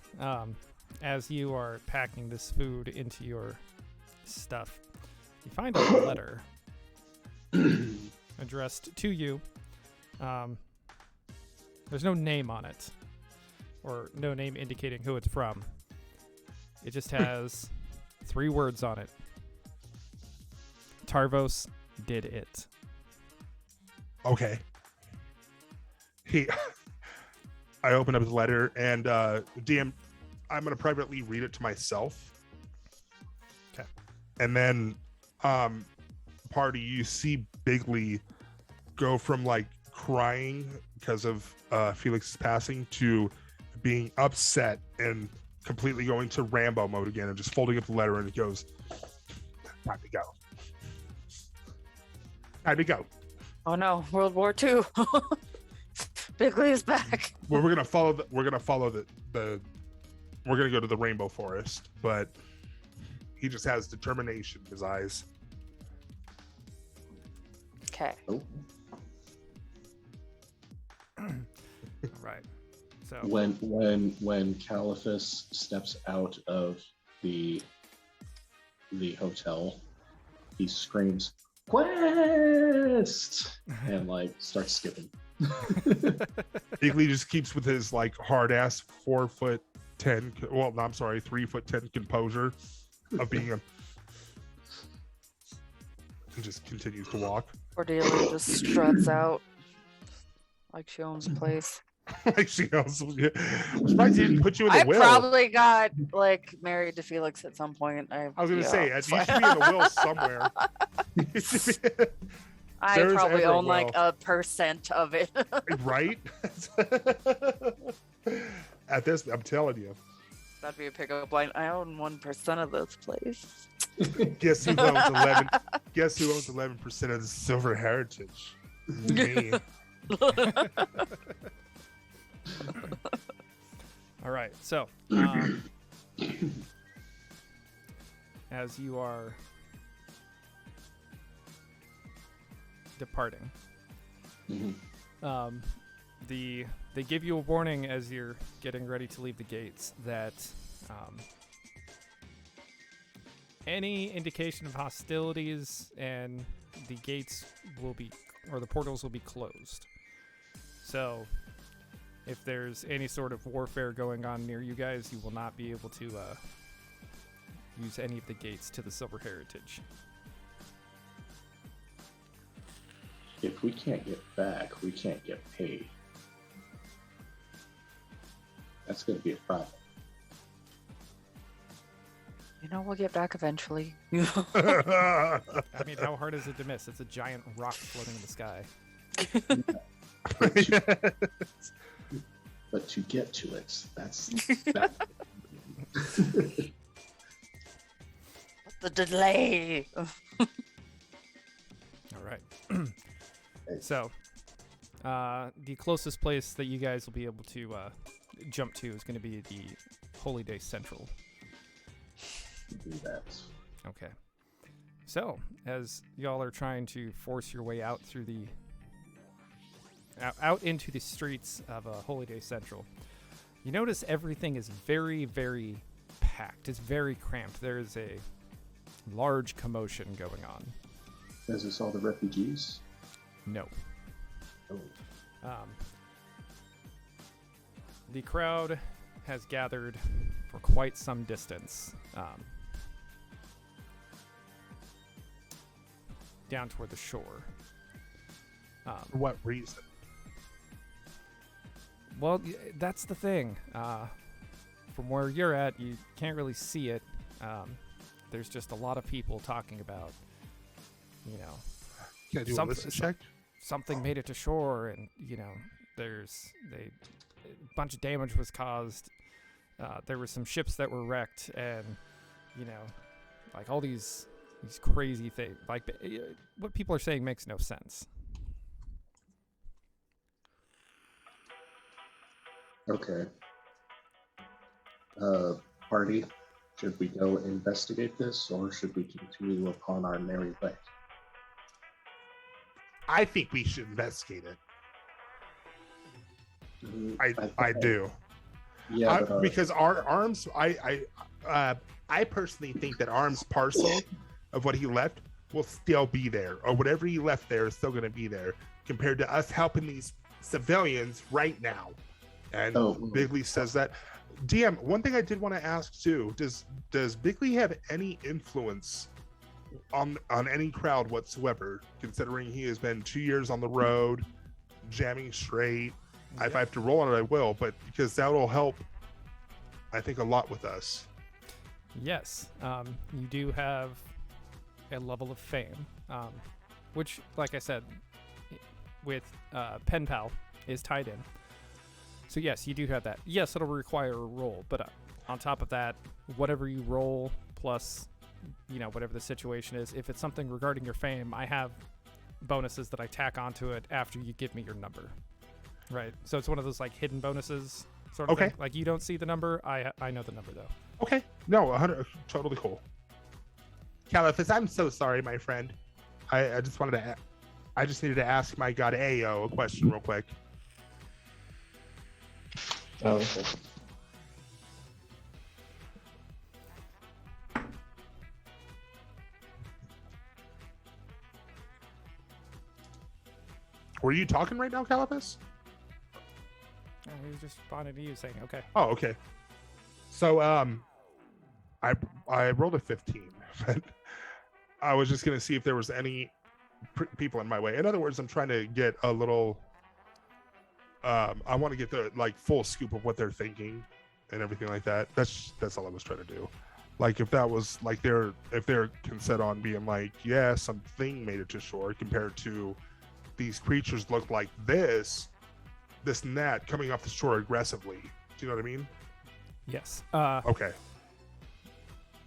A: as you are packing this food into your stuff, you find a letter addressed to you. There's no name on it, or no name indicating who it's from. It just has 3 words on it. Tarvos did it.
C: Okay. I open up the letter and DM, I'm gonna privately read it to myself.
A: Okay.
C: And then party, you see Bigley go from like crying because of Felix's passing to being upset and completely going to Rambo mode again and just folding up the letter, and it goes, time to go. Time to go.
B: Oh no, World War II. Bigley is back.
C: Well, we're gonna follow the we're gonna go to the Rainbow Forest, but he just has determination in his eyes.
B: Okay.
D: Oh.
A: Right. So
D: When Caliphus steps out of the hotel, he screams, "Quest!" and like starts skipping.
C: Bigley just keeps with his like hard ass 4'10", well, no, I'm sorry, 3'10" composure of being a. He just continues to walk.
B: Cordelia just struts out like she owns the place.
C: Like she also, I'm surprised he didn't put you in the
B: I
C: will.
B: probably got like married to Felix at some point.
C: I was gonna say, it should be in the will somewhere.
B: I
C: There's
B: probably
C: ever a
B: own like
C: will.
B: 1% of it.
C: Right? At this, I'm telling you.
B: That'd be a pickup line. I own 1% of this place.
C: Guess who owns 11? Guess who owns 11% of the Silver Heritage? Me.
A: all right. So as you are departing,
D: Mhm.
A: they give you a warning as you're getting ready to leave the gates that any indication of hostilities and the gates will be, or the portals will be closed. So if there's any sort of warfare going on near you guys, you will not be able to use any of the gates to the Silver Heritage.
D: If we can't get back, we can't get paid. That's going to be a problem.
B: You know, we'll get back eventually.
A: I mean, how hard is it to miss? It's a giant rock floating in the sky.
D: But to get to it, that's
B: The delay.
A: All right. So, the closest place that you guys will be able to jump to is going to be the Holy Day Central.
D: do that.
A: Okay. So, as y'all are trying to force your way out through the out into the streets of Holy Day Central, you notice everything is very, very packed. It's very cramped. There is large commotion going on.
D: Is this all the refugees?
A: No.
D: Oh.
A: The crowd has gathered for quite some distance down toward the shore.
C: For what reason?
A: Well, that's the thing. From where you're at, you can't really see it. There's just a lot of people talking about,
C: Can I do a listen check?
A: something made it to shore, and there's a bunch of damage was caused. There were some ships that were wrecked, and like all these crazy things. Like what people are saying makes no sense.
D: Okay. Party, should we go investigate this, or should we continue upon our merry way?
C: I think we should investigate it.
D: Mm,
C: I do.
D: Yeah,
C: Because our arms, I personally think that Arm's parcel of what he left will still be there, or whatever he left there is still going to be there, compared to us helping these civilians right now. And Bigley says that. DM, one thing I did want to ask too: Does Bigley have any influence on any crowd whatsoever? Considering he has been 2 years on the road, jamming straight.
A: Yep.
C: If I have to roll on it, I will, but because that will help, I think, a lot with us.
A: Yes, you do have a level of fame, which, like I said, with Pen Pal is tied in. So yes, you do have that. Yes, it'll require a roll, but on top of that, whatever you roll plus, whatever the situation is, if it's something regarding your fame, I have bonuses that I tack onto it after you give me your number. Right. So it's one of those like hidden bonuses sort of thing. Like you don't see the number, I know the number though.
C: Okay. No, 100, totally cool. Caliphus, I'm so sorry, my friend. I just wanted to. I just needed to ask my god Ayo a question real quick.
D: Oh, okay.
C: Were you talking right now, Caliphus?
A: He was just responding to you saying, okay.
C: Oh, okay. So, I rolled a 15, but I was just gonna see if there was any people in my way. In other words, I'm trying to get a little. I want to get the full scoop of what they're thinking and everything like that. That's all I was trying to do. Like if that was like if they're set on being like, yeah, something made it to shore compared to these creatures look like this and that coming off the shore aggressively. Do you know what I mean?
A: Yes.
C: Okay.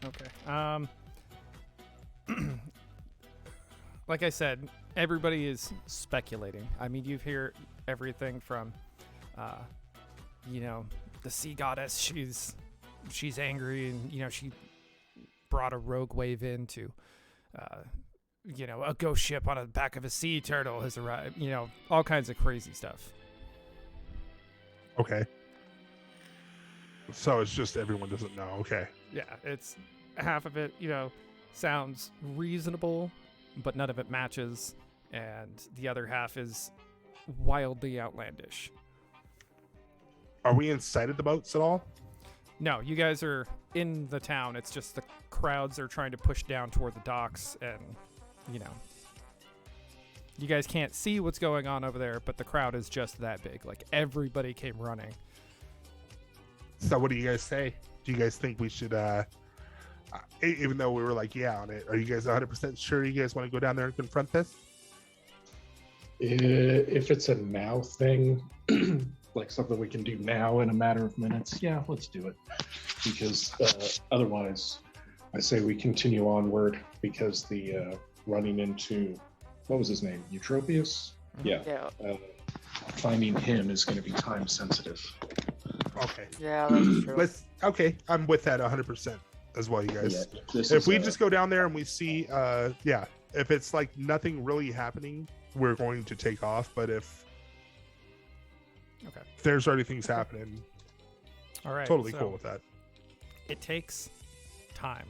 A: Okay. Like I said, everybody is speculating. I mean, you hear everything from, the sea goddess. She's angry, and she brought a rogue wave in to, a ghost ship on the back of a sea turtle has arrived. All kinds of crazy stuff.
C: Okay. So it's just everyone doesn't know. Okay.
A: Yeah, it's half of it, sounds reasonable, but none of it matches, and the other half is wildly outlandish.
C: Are we inside of the boats at all?
A: No, you guys are in the town. It's just the crowds are trying to push down toward the docks, and you guys can't see what's going on over there, but the crowd is just that big. Like everybody came running.
C: So what do you guys say? Do you guys think we should, even though we were like, yeah, on it, are you guys 100% sure you guys want to go down there and confront this?
E: If it's a now thing, like something we can do now in a matter of minutes, yeah, let's do it. Because otherwise, I say we continue onward, because the running into, what was his name? Eutropius? Yeah. Finding him is going to be time sensitive.
C: Okay.
B: Yeah, that's true.
C: Okay, I'm with that 100% as well, you guys.
D: Yeah,
C: if we just go down there and we see, if it's like nothing really happening, we're going to take off. But if there's already things happening,
A: all right,
C: totally
A: so
C: cool with that.
A: It takes time.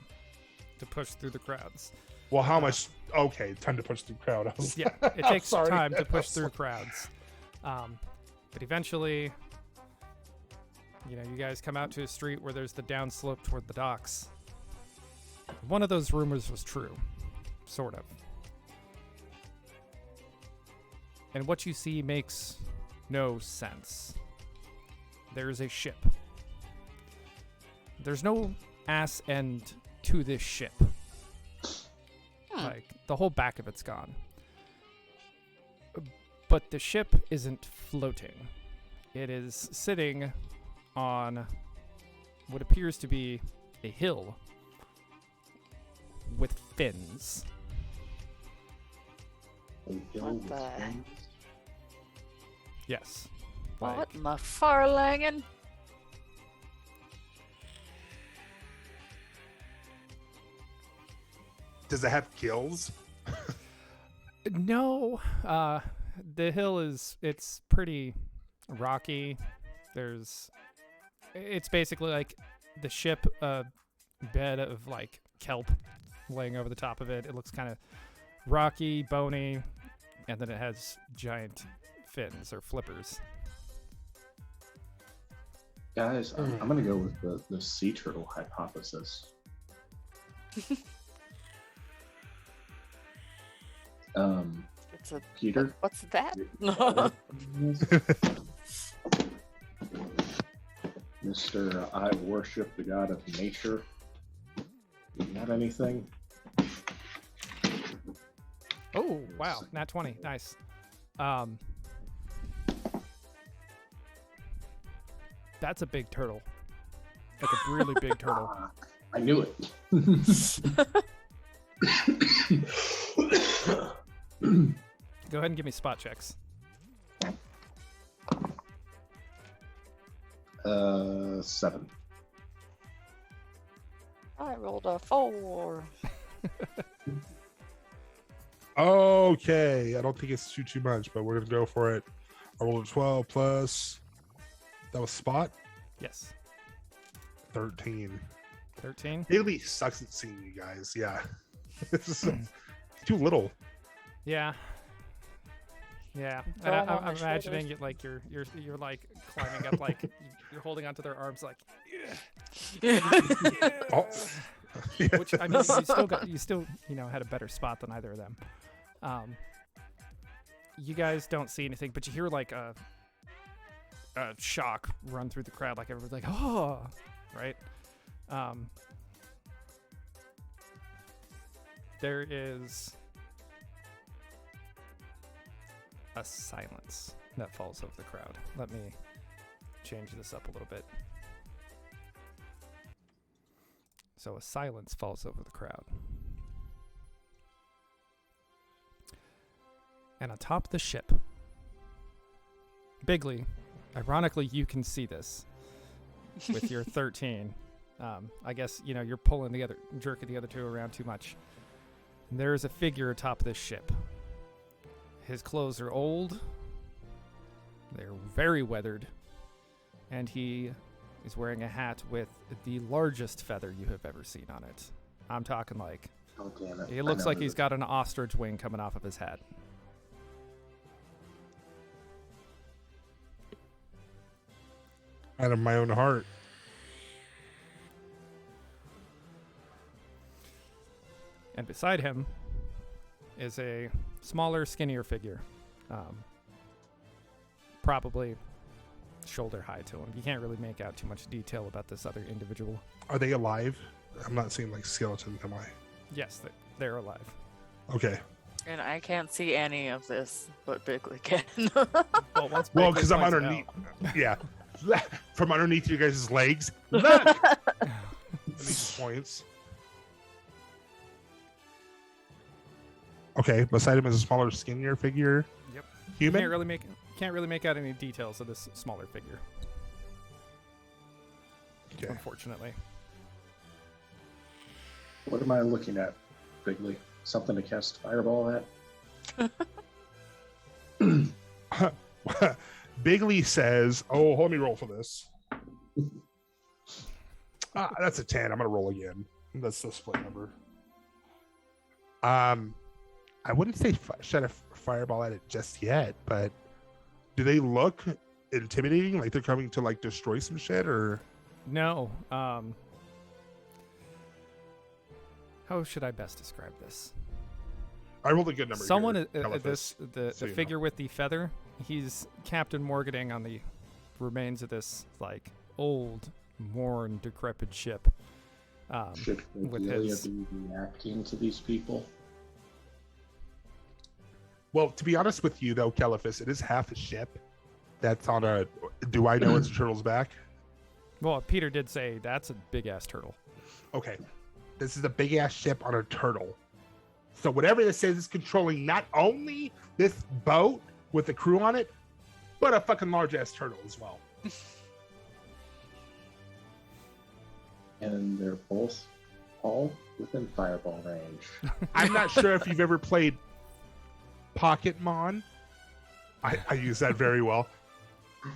A: to push through the crowds.
C: Well, how much? Okay, time to push through crowd.
A: Yeah, it
C: I'm
A: takes
C: sorry.
A: time to push
C: I'm
A: through
C: sorry.
A: crowds. But eventually, you guys come out to a street where there's the downslope toward the docks. One of those rumors was true, sort of. And what you see makes no sense. There's a ship. There's no ass end to this ship. Like, the whole back of it's gone. But the ship isn't floating. It is sitting on what appears to be a hill with fins.
B: What the?
A: Yes.
B: What
A: Like,
B: in the farlangen?
C: Does it have gills?
A: no, the hill it's pretty rocky. It's basically like the ship, bed of like kelp laying over the top of it. It looks kind of rocky, bony, and then it has giant fins or flippers.
D: Guys, I'm gonna go with the sea turtle hypothesis.
B: It's a
D: Peter,
B: what's that?
D: Mr. I worship the god of nature. You got anything?
A: Oh, wow. Nat 20. Nice. That's a big turtle. Like a really big turtle.
D: I knew it.
A: Go ahead and give me spot checks.
D: 7.
B: I rolled a 4.
C: Okay, I don't think it's too much, but we're gonna go for it. I rolled a 12 plus. That was spot
A: Yes.
C: 13.
A: 13.
C: Haley sucks at seeing you guys. Yeah, it's too little.
A: Yeah. Yeah.
B: Throw
A: And
B: 'em on
A: I'm
B: my
A: imagining
B: shoulders.
A: it like you're like climbing up, like you're holding onto their arms, like,
C: Oh. Yeah.
A: which I mean, you still had a better spot than either of them. You guys don't see anything, but you hear like a shock run through the crowd, like everyone's like, oh, right. There is a silence that falls over the crowd. Let me change this up a little bit. So a silence falls over the crowd. And on top of the ship, Bigley, ironically, you can see this with your 13. I guess, you're jerking the other two around too much. And there is a figure atop this ship. His clothes are old. They're very weathered. And he is wearing a hat with the largest feather you have ever seen on it. I'm talking like,
D: Oh, damn it.
A: it looks like he's got an ostrich wing coming off of his head.
C: Out of my own heart.
A: And beside him is a smaller, skinnier figure. Probably shoulder high to him. You can't really make out too much detail about this other individual.
C: Are they alive? I'm not seeing like skeletons, am I?
A: Yes, they're alive.
C: Okay.
B: And I can't see any of this, but Bigley can.
A: Well, once
C: Well,
A: Bigley
C: because I'm
A: points it
C: underneath.
A: out-
C: Yeah. From underneath you guys' legs. Look! And he just points. Okay, beside him is a smaller, skinnier figure.
A: Yep.
C: Human?
A: Can't really make out any details of this smaller figure,
C: Okay.
A: unfortunately.
D: What am I looking at, Bigley? Something to cast fireball at?
C: Bigley says, "Oh, let me roll for this." That's a 10. I'm gonna roll again. That's the split number. I wouldn't say shed a fireball at it just yet, but do they look intimidating? Like they're coming to like destroy some shit, or
A: No. How should I best describe this?
C: I rolled a good number.
A: Someone,
C: here,
A: the
C: so you know.
A: figure with the feather, he's Captain Morganing on the remains of this like old, worn, decrepit ship.
D: Should
A: with
D: Cordelia
A: his-
D: be reacting to these people?
C: Well, to be honest with you, though, Caliphus, it is half a ship that's on a. Do I know it's a turtle's back?
A: Well, Peter did say that's a big ass turtle.
C: Okay, this is a big ass ship on a turtle. So whatever this is controlling not only this boat with the crew on it, but a fucking large ass turtle as well.
D: And they're both all within fireball range.
C: I'm not sure if you've ever played Pocket Mon. I use that very well.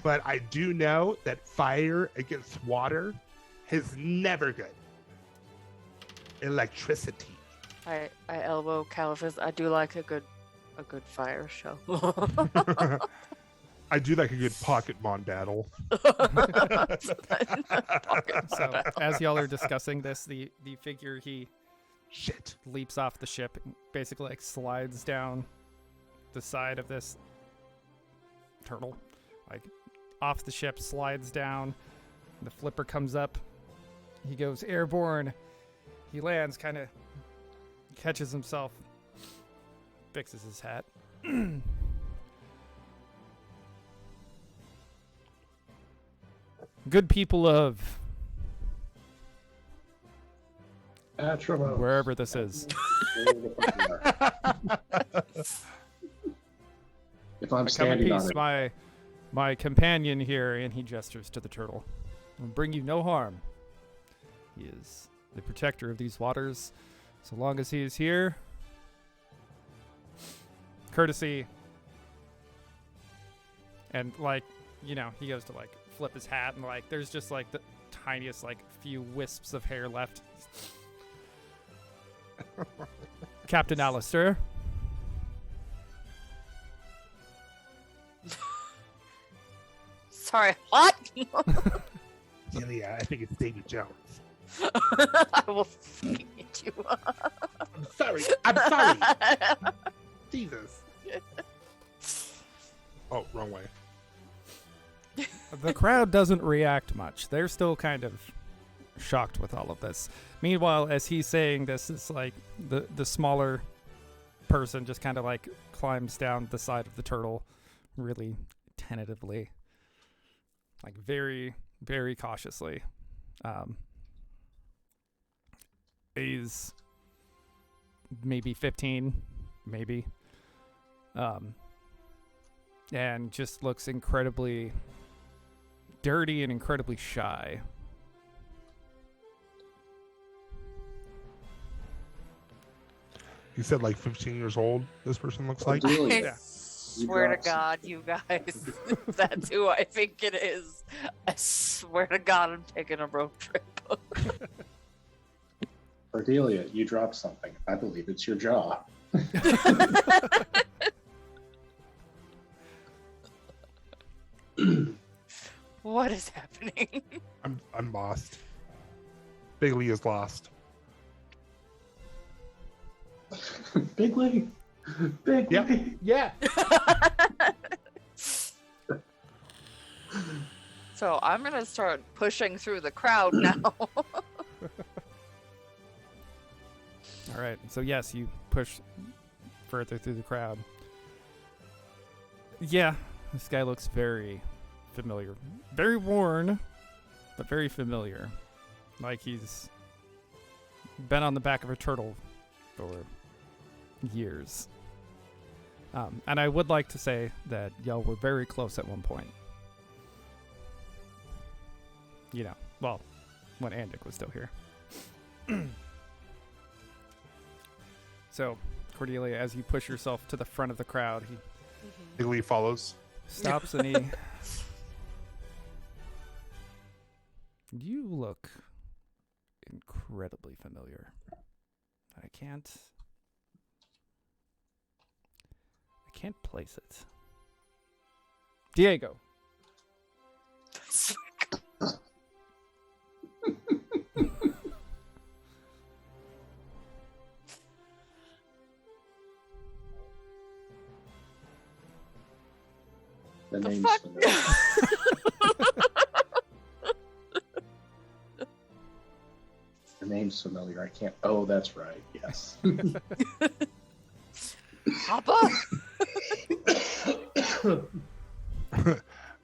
C: But I do know that fire against water is never good. Electricity.
B: I elbow Caliphus. I do like a good fire show.
C: I do like a good Pocket Mon battle.
A: So as y'all are discussing this, the figure he
C: Shit.
A: leaps off the ship, and basically like slides down the side of this turtle, like off the ship, slides down. The flipper comes up. He goes airborne. He lands, kind of catches himself, fixes his hat. Good people of
E: Atropos.
A: wherever this is.
D: If I'm
A: I come in
D: standing on
A: peace,
D: it,
A: my companion here, and he gestures to the turtle, will bring you no harm. He is the protector of these waters. So long as he is here, courtesy. And like, you know, he goes to like flip his hat, and like there's just like the tiniest like few wisps of hair left. Captain Alistair.
B: Sorry, what?
C: Yeah, I think it's David Jones.
B: I will feed you.
C: I'm sorry. I'm sorry. Jesus. Oh, wrong way.
A: The crowd doesn't react much. They're still kind of shocked with all of this. Meanwhile, as he's saying this, it's like the smaller person just kind of like climbs down the side of the turtle really tentatively, like very, very cautiously. He's maybe 15, maybe. And just looks incredibly dirty and incredibly shy.
C: You said like 15 years old, this person looks like?
D: Cordelia,
B: I
A: Yeah.
B: swear to
D: dropped
B: God, you guys, that's who I think it is. I swear to God, I'm taking a road trip.
D: Cordelia, you dropped something. I believe it's your jaw.
B: What is happening?
C: I'm lost. Big Lee is lost.
D: Bigly, Bigly.
C: Yep. Yeah.
B: So I'm gonna start pushing through the crowd now.
A: All right. So yes, you push further through the crowd. Yeah, this guy looks very familiar. Very worn, but very familiar. Like he's been on the back of a turtle for years. And I would like to say that y'all were very close at one point. You know, well, when Andic was still here. So, Cordelia, as you push yourself to the front of the crowd, he
C: Big Lee follows.
A: stops and he... You look incredibly familiar. I can't can't place it. Diego.
D: The
B: The
D: name's
B: fuck?
D: familiar. The name's familiar. I can't. Oh, that's right. Yes.
B: Papa?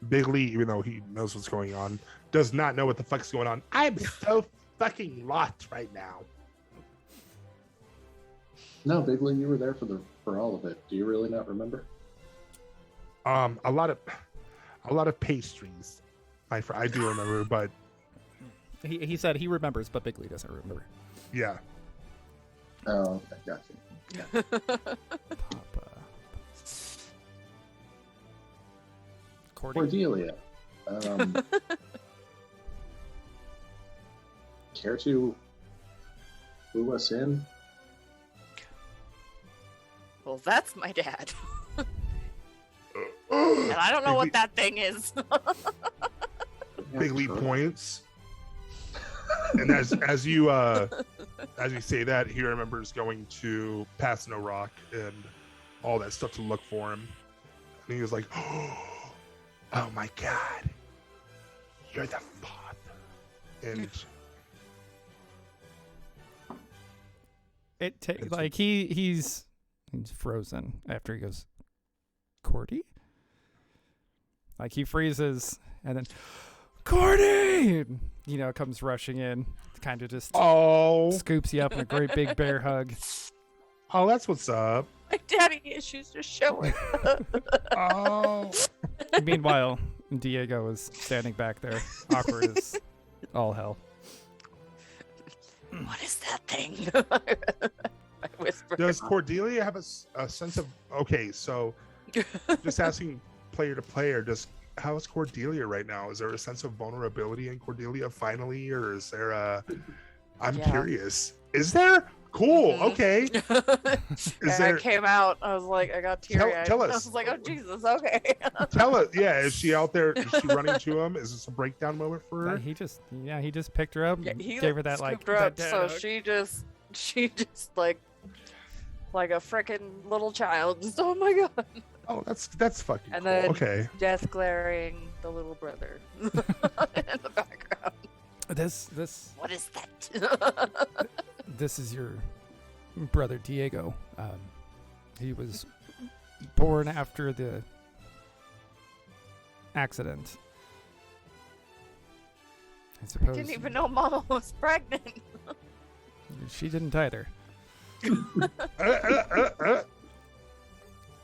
C: Big Lee, even though he knows what's going on, does not know what the fuck's going on. I'm so fucking lost right now.
D: No, Bigley, you were there for all of it. Do you really not remember?
C: A lot of pastries. I do remember, but
A: He said he remembers, but Bigley doesn't remember.
C: yeah.
D: Oh, okay, got you.
A: Papa. Cordy.
D: Cordelia. Care to clue us in?
B: Well, that's my dad. And I don't know what that thing is.
C: Big Lee points, and as you say that, he remembers going to Pass No Rock and all that stuff to look for him, and he was like, "Oh my God, you're the father!" And
A: It takes like he's frozen after he goes, Cordy? Like he freezes and then Cordy, you know, comes rushing in, kind of just scoops you up in a great big bear hug.
C: oh, that's what's up.
B: My daddy issues are showing.
C: Oh,
A: Meanwhile, Diego is standing back there, awkward as all hell.
B: What is that thing? I whisper.
C: does Cordelia have a sense of okay? So, just asking player to player, how is Cordelia right now? Is there a sense of vulnerability in Cordelia finally, or is there a? I'm
B: Yeah.
C: curious. Is there? Cool.
B: Mhm.
C: Okay. Is
B: I
C: there?
B: came out. I was like, I got teary eyed.
C: tell
B: I
C: us.
B: was like, oh Jesus, okay.
C: Tell us. Yeah. Is she out there? Is she running to him? Is this a breakdown moment for her?
A: He just picked her up,
B: Yeah,
A: and
B: he
A: gave her that like
B: scooped her up,
A: that
B: so
A: hug.
B: she just like a frickin' little child. Just oh my god.
C: Oh, that's fucking
B: And
C: cool.
B: then-
C: Okay.
B: Death glaring the little brother in the background.
A: This
B: What is that?
A: this is your brother Diego. He was born after the accident. I suppose
B: Didn't even know Mama was pregnant.
A: she didn't either.
D: I'm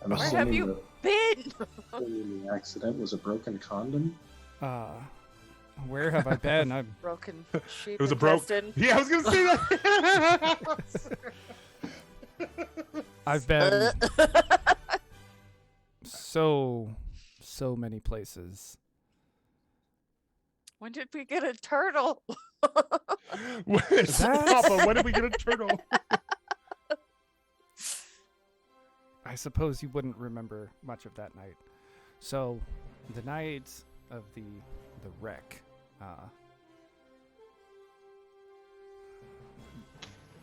B: Where have
D: assuming
B: you been?
D: the accident was a broken condom.
A: Where have I been? I'm
B: Broken sheep.
C: It was a broke.
B: intestine.
C: Yeah, I was gonna say that.
A: I've been so many places.
B: When did we get a turtle?
C: Papa, when did we get a turtle?
A: I suppose you wouldn't remember much of that night. So, the night of the wreck,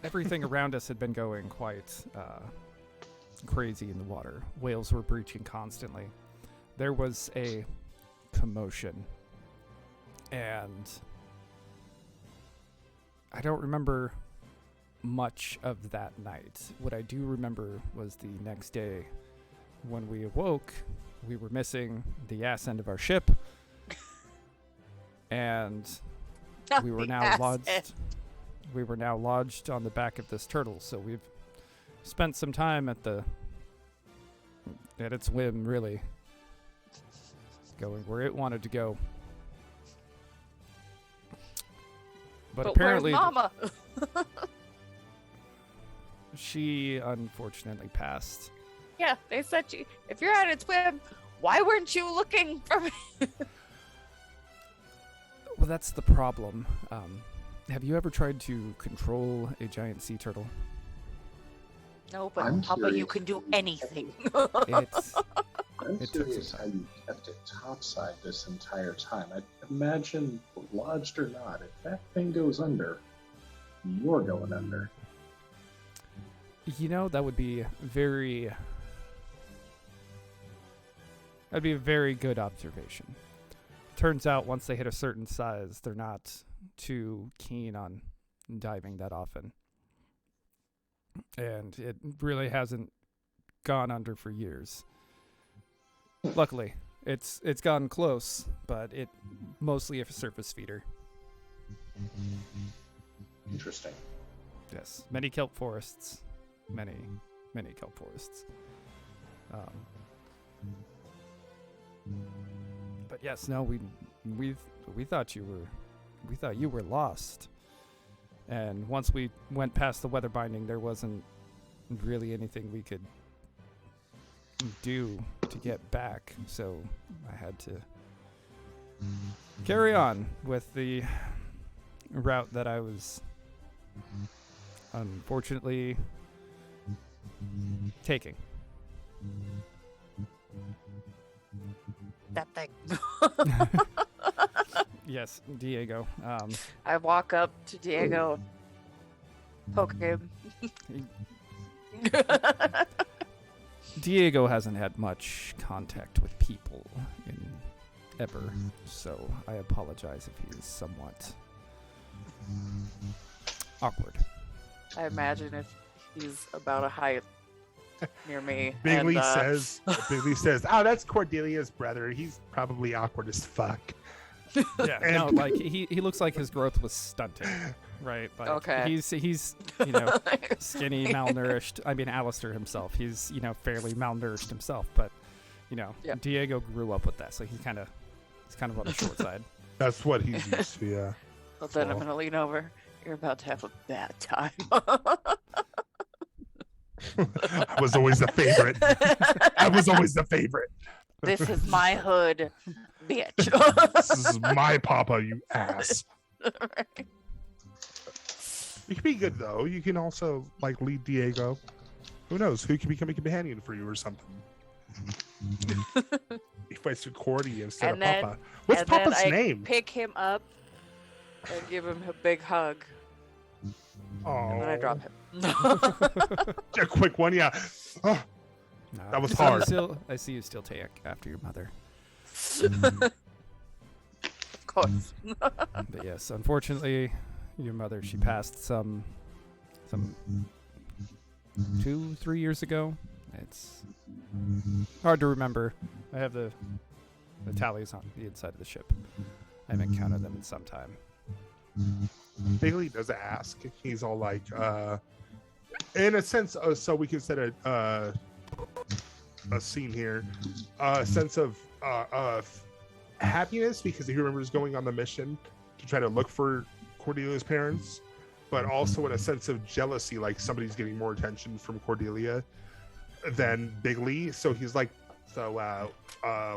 A: everything around us had been going quite crazy in the water. Whales were breaching constantly. There was a commotion, and I don't remember much of that night. What I do remember was the next day when we awoke, we were missing the ass end of our ship, and we were
B: The
A: now
B: ass
A: lodged.
B: end.
A: We were now lodged on the back of this turtle, so we've spent some time at its whim, really, going where it wanted to go. But apparently,
B: where's Mama?
A: she unfortunately passed.
B: Yeah, they said if you're at its whim, why weren't you looking for me?
A: Well, that's the problem. Have you ever tried to control a giant sea turtle?
B: No, but
D: I'm
B: Papa, you
D: curious.
B: can do anything.
A: It's
D: I'm
A: It took
D: curious
A: some
D: how you kept it topside this entire time. I imagine, lodged or not, if that thing goes under, you're going under.
A: that would be that'd be a very good observation. Turns out once they hit a certain size, they're not too keen on diving that often. And it really hasn't gone under for years. Luckily, it's gotten close, but it mostly a surface feeder.
D: Interesting.
A: Yes, many kelp forests, many kelp forests. But yes, no, we thought you were lost, and once we went past the weather binding, there wasn't really anything we could do to get back. So I had to carry on with the route that I was unfortunately taking.
B: That thing.
A: Yes, Diego.
B: I walk up to Diego, poke him.
A: Diego hasn't had much contact with people ever, so I apologize if he is somewhat awkward.
B: I imagine if he's about a height near me.
C: Bigley
B: and,
C: says, "Oh, that's Cordelia's brother. He's probably awkward as fuck."
A: Yeah,
C: And-
A: no, like he looks like his growth was stunted, right? Like,
B: Okay.
A: He's skinny, malnourished. I mean, Alistair himself, he's fairly malnourished himself, but
B: Yeah.
A: Diego grew up with that, so he's kind of on the short side.
C: That's what he's used to. Yeah.
B: Well, then I'm
C: Well.
B: gonna lean over. You're about to have a bad time.
C: I was always the favorite. I was always the favorite.
B: This is my hood, bitch.
C: This is my papa, you ass.
B: Right.
C: You can be good though. You can also lead Diego. Who knows? Who can become a companion for you or something? He fights with Cordy instead
B: And
C: of
B: then-
C: Papa. What's
B: and then
C: Papa's
B: I
C: name?
B: Pick him up and give him a big hug.
C: Oh,
B: And then I drop him.
C: a quick one, yeah. Oh,
A: No,
C: That was
A: I see you
C: hard.
A: I see you still take after your mother.
B: Of course.
A: But yes, unfortunately, your mother, she passed some 2-3 years ago. It's hard to remember. I have the tallies on the inside of the ship. I haven't counted them in some time.
C: Bailey does ask. He's all like, in a sense, so we can set a scene here, a sense of happiness because he remembers going on the mission to try to look for Cordelia's parents, but also in a sense of jealousy, like somebody's getting more attention from Cordelia than Bigley. So he's like, so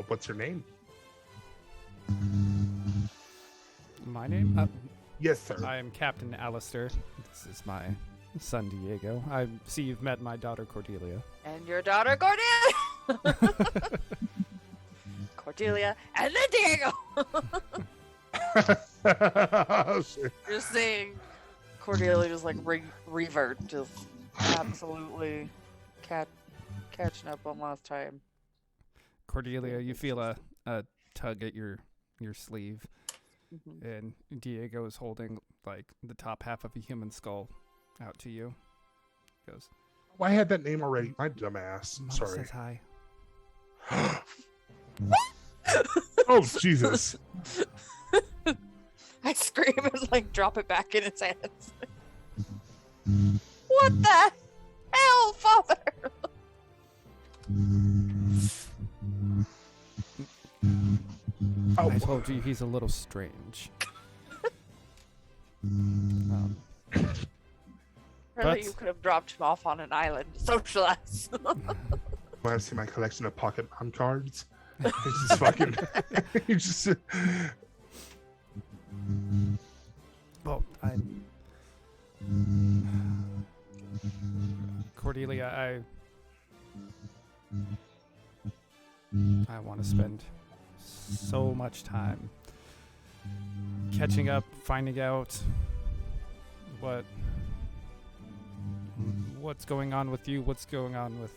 C: what's her name?
A: My name?
C: Yes, sir.
A: I am Captain Alistair. This is my son Diego. I see you've met my daughter Cordelia.
B: And your daughter, Cordelia. Cordelia, and then Diego. Just saying, Cordelia just revert, just absolutely catching up on last time.
A: Cordelia, you feel a tug at your sleeve,
B: Mhm.
A: and Diego is holding the top half of a human skull out to you. Goes,
C: Well, I had that name already. My dumbass.
A: Mom
C: Sorry.
A: says hi.
C: Oh, Jesus.
B: I scream and drop it back in his hands. What the hell, father?
C: Oh,
A: I told you he's a little strange. Um,
B: Really,
A: But-
B: you could have dropped him off on an island to socialize.
C: want to see my collection of pocket on cards? It's just fucking. It's just.
A: well, Cordelia, I want to spend so much time catching up, finding out what's going on with you, what's going on with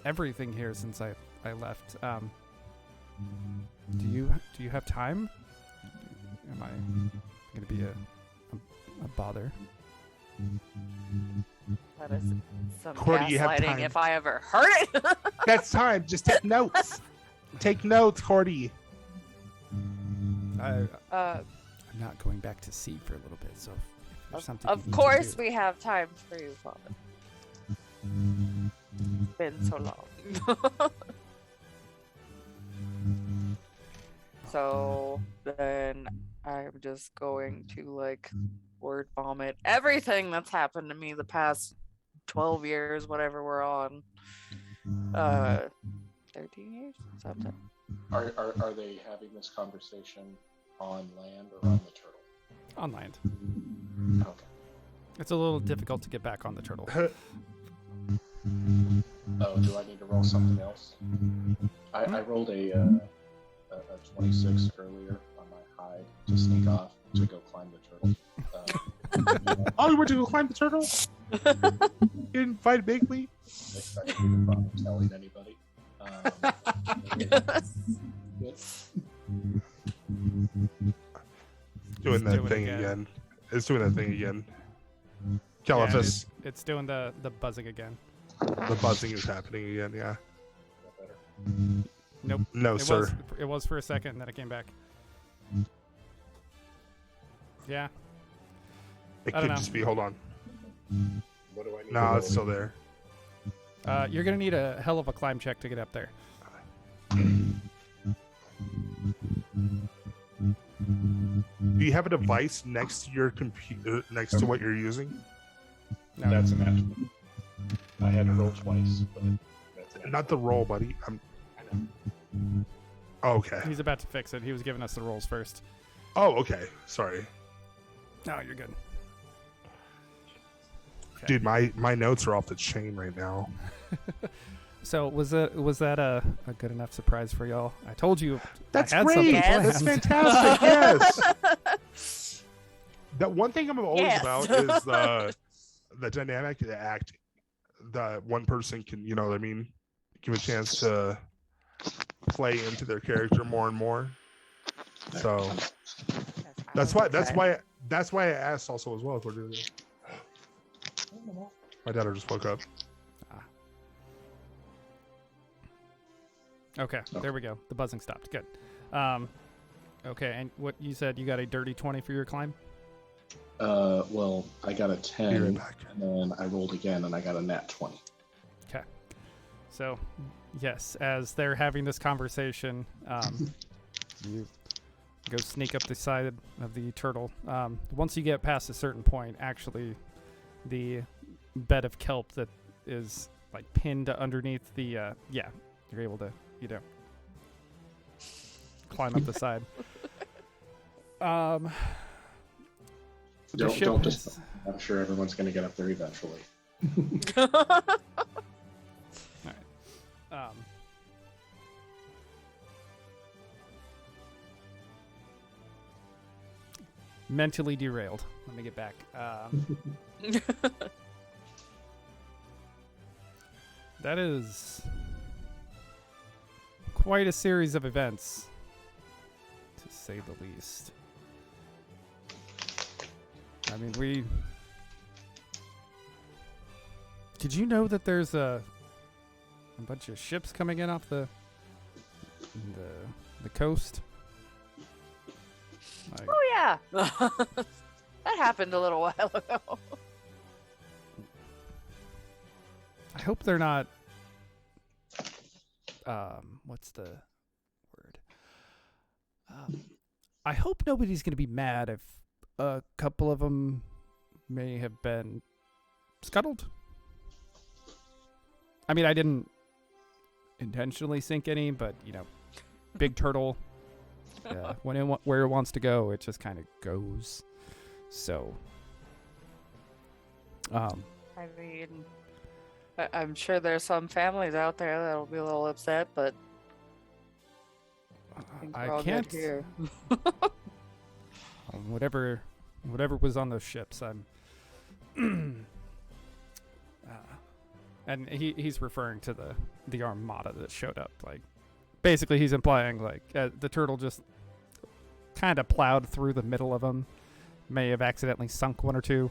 A: everything here since I left. Do you have time? Am I going to be a bother?
B: That is some
C: Cordy, you have
B: gaslighting
C: time.
B: if I ever heard it.
C: That's time. Just take notes. Take notes, Cordy.
A: I'm
B: uh,
A: not going back to sea for a little bit, so if there's something you
B: of
A: need to
B: course,
A: do-
B: we have time for you, Father. It's been so long. So then I'm just going to like word vomit everything that's happened to me the past 12 years, whatever we're on. 13 years? Something.
D: Are they having this conversation on land or on the turtle?
A: on land.
D: Okay.
A: It's a little difficult to get back on the turtle.
D: Oh, do I need to roll something else? I rolled a 26 earlier on my hide to sneak off to go climb the turtle.
C: Oh, you went to go climb the turtle? You didn't fight Bigly?
D: Expecting from telling anybody.
C: Doing that
A: doing it
C: thing
A: again.
C: again. It's doing that thing again.
A: Yeah,
C: Caliphus,
A: it's doing the buzzing again.
C: the buzzing is happening again, yeah.
A: Nope.
C: No,
A: It
C: sir.
A: was for a second, and then it came back. Yeah.
C: It
A: I don't
C: could
A: know.
C: just be, hold on.
E: What do I need?
C: No,
E: to
C: it's
E: roll?
C: still there.
A: You're gonna need a hell of a climb check to get up there.
C: Do you have a device next to your computer, next to what you're using?
A: No.
E: That's a natural. I had to roll twice, but that's a
C: Not the roll, buddy. Oh, okay.
A: He's about to fix it. He was giving us the rolls first.
C: Oh, okay. Sorry.
A: No, you're good. Okay.
C: Dude, my notes are off the chain right now.
A: So was that a good enough surprise for y'all? I told you.
C: That's
A: I had
C: great.
A: something
B: Yes.
C: That's
A: planned.
C: fantastic. Yes. That one thing I'm always
B: Yes.
C: about is the dynamic, the act. That one person can, you know what I mean, give a chance to play into their character more and more. So that's why I asked also as well. Cordelia. My daughter just woke up.
A: Okay, there we go. The buzzing stopped. Good. Okay, and what you said, you got a dirty 20 for your climb?
D: Well, I got a
C: Be
D: 10,
C: right back.
D: and then I rolled again, and I got a nat 20.
A: Okay. So, yes, as they're having this conversation, you go sneak up the side of the turtle. Once you get past a certain point, actually, the bed of kelp that is like pinned underneath the you're able to climb up the side. The ship
D: Don't
A: is-
D: just. I'm sure everyone's going to get up there eventually.
A: um, mentally derailed. Let me get back. That is quite a series of events, to say the least. I mean, did you know that there's a bunch of ships coming in off the coast? Like,
B: Oh yeah. That happened a little while ago.
A: I hope they're not. What's the word? I hope nobody's gonna be mad if a couple of them may have been scuttled. I mean, I didn't intentionally sink any, but big turtle. Where it wants to go, it just kind of goes. So,
B: I mean, I'm sure there's some families out there that'll be a little upset, but I think we're
A: I
B: all
A: can't.
B: good here.
A: Whatever was on those ships, I'm. And he's referring to the armada that showed up. Like, basically, he's implying like the turtle just kind of plowed through the middle of them, may have accidentally sunk one or two.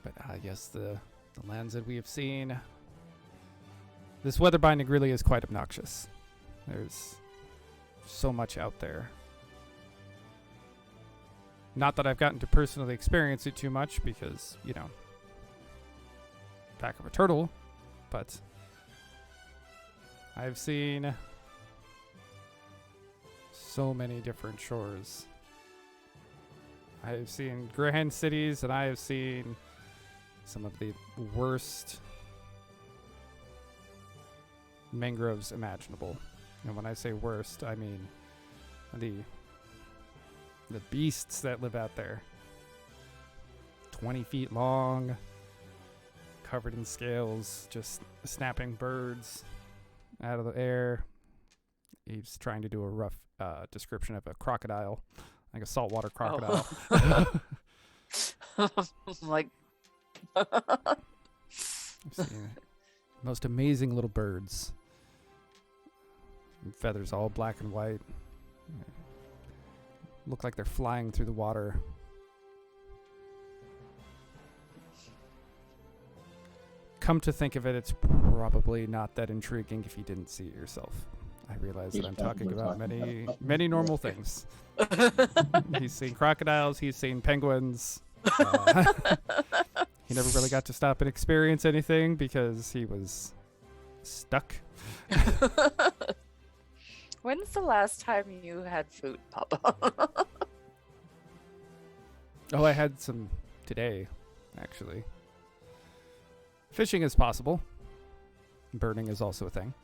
A: But yes, the lands that we have seen. This weather binding really is quite obnoxious. There's so much out there. Not that I've gotten to personally experience it too much because, back of a turtle, but I've seen so many different shores. I've seen grand cities, and I have seen some of the worst mangroves imaginable. And when I say worst, I mean the beasts that live out there. 20 feet long, covered in scales, just snapping birds out of the air. He's trying to do a rough description of a crocodile, like a saltwater crocodile.
B: Like,
A: I've seen most amazing little birds. And feathers all black and white. Look like they're flying through the water. Come to think of it, it's probably not that intriguing if you didn't see it yourself. I realize that I'm talking about many normal things. He's seen crocodiles, he's seen penguins. He never really got to stop and experience anything because he was stuck.
B: when's the last time you had food, Papa?
A: Oh, I had some today, actually. Fishing is possible. Burning is also a thing.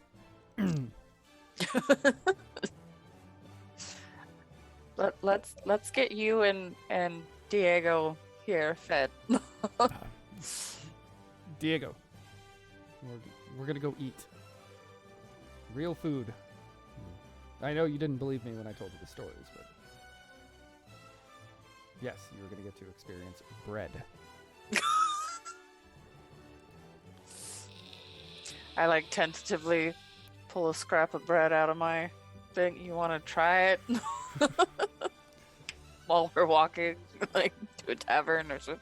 B: Let's get you and Diego here fed.
A: Diego, we're gonna go eat real food. I know you didn't believe me when I told you the stories, but yes, you were gonna get to experience bread.
B: I like tentatively pull a scrap of bread out of my thing. You want to try it? While we're walking, like, to a tavern or something.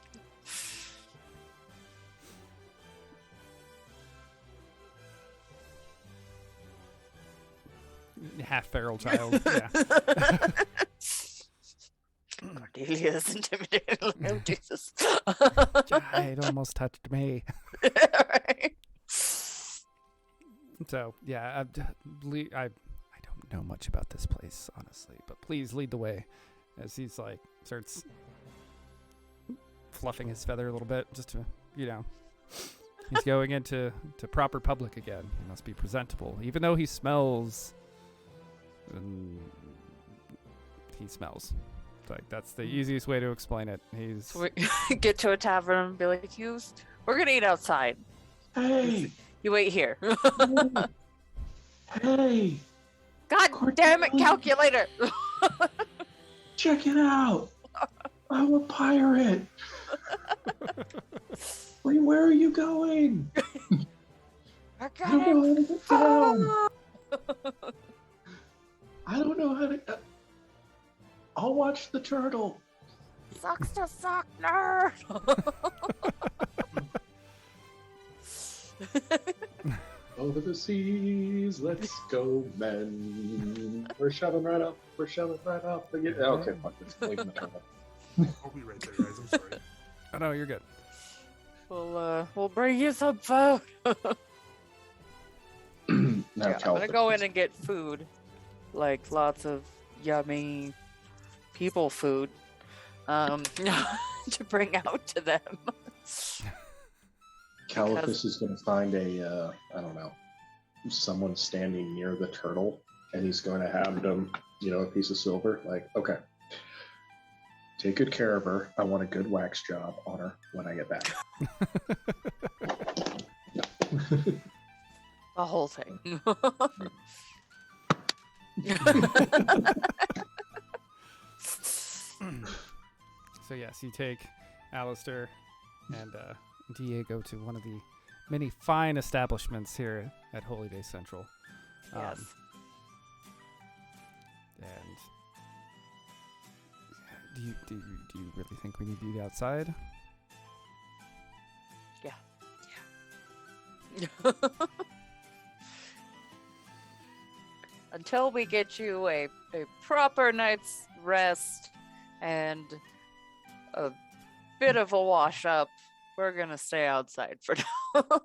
A: Half feral child. Yeah.
B: Cordelia is intimidated. Oh, Jesus.
A: It almost touched me.
B: Right.
A: So yeah, I don't know much about this place, honestly, but please lead the way. As he's like starts fluffing his feather a little bit, just to he's going into proper public again. He must be presentable, even though he smells. He smells. It's like that's the easiest way to explain it. He's
B: So we get to a tavern and be like, we're gonna eat outside.
E: Hey,
B: You wait here.
E: hey,
B: God damn it, calculator!
E: check it out. I'm a pirate. Wait, where are you going?
B: I
E: I
B: got
E: don't know how to get down.
B: it.
E: I don't know how to. I'll watch the turtle.
B: Sucks to suck, nerd.
E: Over the seas, let's go, men. We're shoving right up. We're shoving right up. Okay, fuck this. Leaving the turtle.
C: I'll be right there, guys. I'm sorry.
A: oh no, you're good.
B: We'll bring you some food.
E: Now,
B: Yeah, I'm gonna go in and get food, like lots of yummy people food, to bring out to them.
E: Caliphus is going to find a, I don't know, someone standing near the turtle, and he's going to hand him, a piece of silver. Like, okay,
D: Take good care of her. I want a good wax job on her when I get back.
B: The whole thing.
A: So yes, you take Alistair and Diego to one of the many fine establishments here at Holy Day Central.
B: Yes.
A: And do you really think we need to be outside?
B: Until we get you a proper night's rest and a bit of a wash up, we're gonna stay outside for now.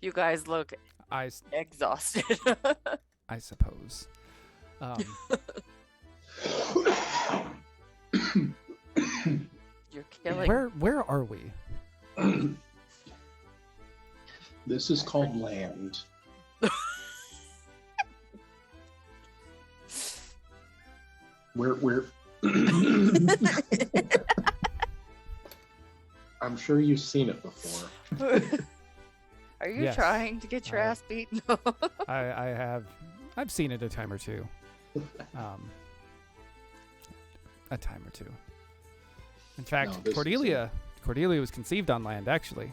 B: You guys look exhausted.
A: I suppose.
B: You're killing.
A: Where are we?
D: This is called land. We're I'm sure you've seen it before.
B: Are you
A: Yes.
B: trying to get your ass beaten?
A: I've seen it a time or two. A time or two. In fact,
D: No, this is
A: Cordelia was conceived on land, actually.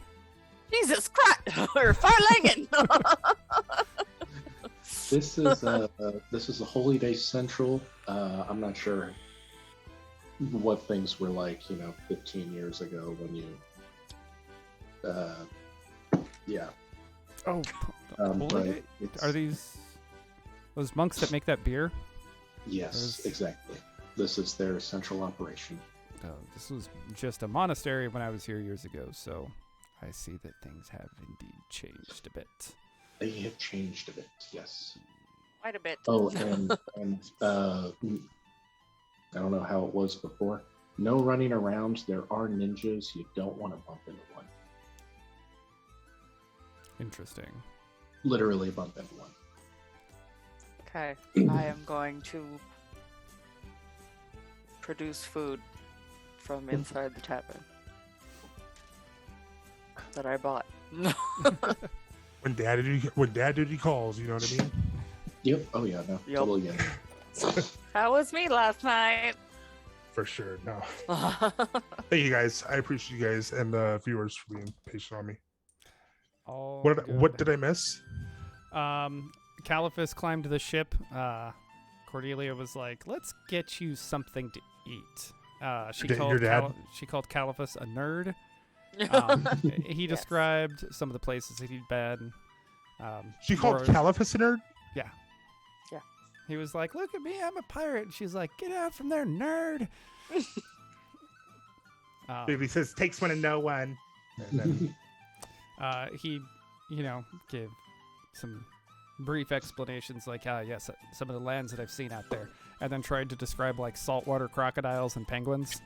B: Jesus Christ! We're far-legged.
D: This is a Holy Day Central. I'm not sure what things were like, 15 years ago when you, yeah.
A: Oh,
D: But
A: Holy Day?
D: it's-
A: Are these those monks that make that beer?
D: Yes,
A: those-
D: exactly. This is their central operation.
A: Oh, this was just a monastery when I was here years ago, so I see that things have indeed changed a bit.
D: They have changed a bit, yes.
B: Quite a bit.
D: Oh, and I don't know how it was before. No running around. There are ninjas. You don't want to bump into one.
A: Interesting.
D: Literally bump into one.
B: Okay, I am going to produce food from inside the tavern that I bought.
C: When dad duty calls, you know what I mean?
D: Yep. Oh yeah. No.
B: Yep.
D: Totally get it.
B: How was me last night?
C: For sure. No. Thank you guys. I appreciate you guys and the viewers for being patient on me.
A: All
C: What did I miss?
A: Caliphus climbed the ship. Cordelia was like, "Let's get you something to eat." She
C: Your
A: called
C: dad?
A: she called Caliphus a nerd. He
B: Yes.
A: described some of the places that he'd been.
C: She called
A: Boros-
C: Caliphus a nerd?
A: He was like, "Look at me, I'm a pirate." And she's like, "Get out from there, nerd."
C: Baby says, takes one and no one. And then,
A: He, give some brief explanations like, yes, some of the lands that I've seen out there, and then tried to describe like saltwater crocodiles and penguins.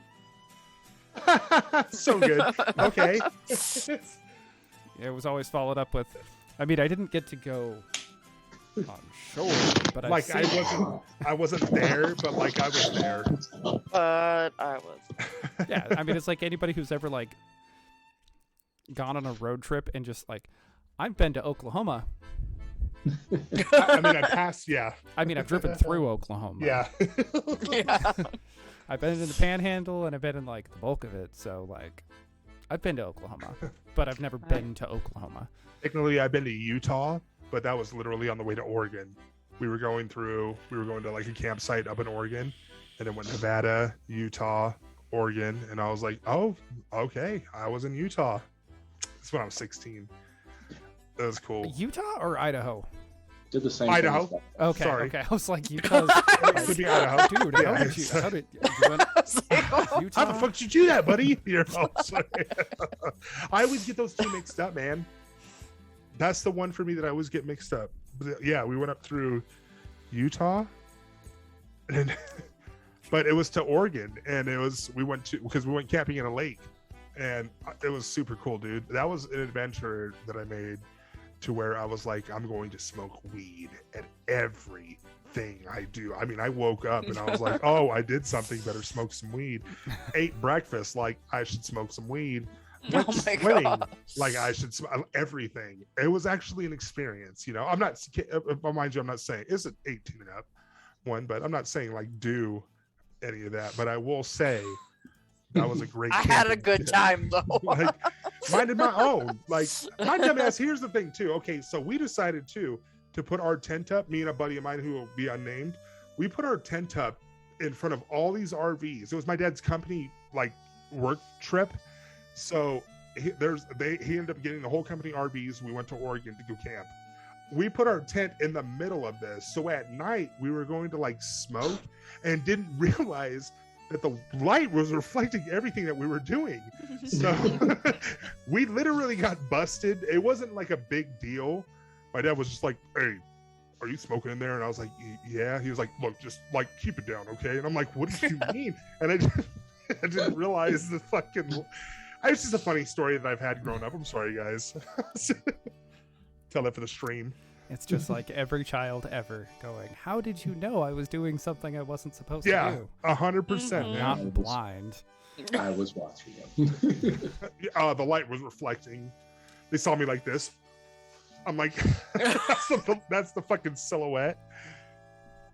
C: so good. Okay.
A: It was always followed up with, I didn't get to go on shore, but I've
C: Like
A: seen
C: I wasn't there, but like I was there.
B: But I was.
A: Yeah, it's like anybody who's ever like gone on a road trip and just like, I've been to Oklahoma.
C: I passed, yeah.
A: I've driven through Oklahoma.
C: Yeah.
B: Yeah.
A: I've been in the Panhandle and I've been in like the bulk of it. So like, I've been to Oklahoma, but I've never been to Oklahoma.
C: Technically I've been to Utah, but that was literally on the way to Oregon. We were going to like a campsite up in Oregon, and then went Nevada, Utah, Oregon, and I was like, oh, okay. I was in Utah. That's when I was 16. That was cool.
A: Utah or Idaho?
D: Did the same.
C: Idaho.
D: Thing
A: Okay,
C: Sorry.
A: okay. I was like, Utah's.
C: It could be Idaho.
A: Dude,
C: Yeah.
A: how did you went Utah?
C: How the fuck did you do that, buddy? I always get those two mixed up, man. That's the one for me that I always get mixed up. But yeah, we went up through Utah, and but it was to Oregon, and we went camping in a lake, and it was super cool, dude. That was an adventure that I made to where I was like, I'm going to smoke weed at every thing I do. I mean, I woke up and I was like, oh, I did something. Better smoke some weed. Ate breakfast like I should smoke some weed. Went
B: Oh my
C: swimming
B: God.
C: like I should everything. It was actually an experience. You know, I'm not. Mind you, I'm not saying it's an 18 and up one, but I'm not saying like do any of that. But I will say that was a great.
B: I had a
C: camping
B: good
C: trip.
B: time though.
C: Like minded my own. Like my dumbass. Here's the thing too. Okay, so we decided to put our tent up. Me and a buddy of mine who will be unnamed. We put our tent up in front of all these RVs. It was my dad's company like work trip. So he ended up getting the whole company RVs. We went to Oregon to go camp. We put our tent in the middle of this. So at night we were going to like smoke and didn't realize that the light was reflecting everything that we were doing. So we literally got busted. It wasn't like a big deal. My dad was just like, hey, are you smoking in there? And I was like, yeah. He was like, look, just like keep it down, okay? And I'm like, what do you mean? And I didn't realize the fucking... It's just a funny story that I've had growing up. I'm sorry, guys. Tell that for the stream.
A: It's just like every child ever going, how did you know I was doing something I wasn't supposed to
C: Yeah,
A: do?
C: 100%.
B: Mhm.
C: Man.
A: Not blind.
D: I was watching them.
C: The light was reflecting. They saw me like this. I'm like, that's the fucking silhouette.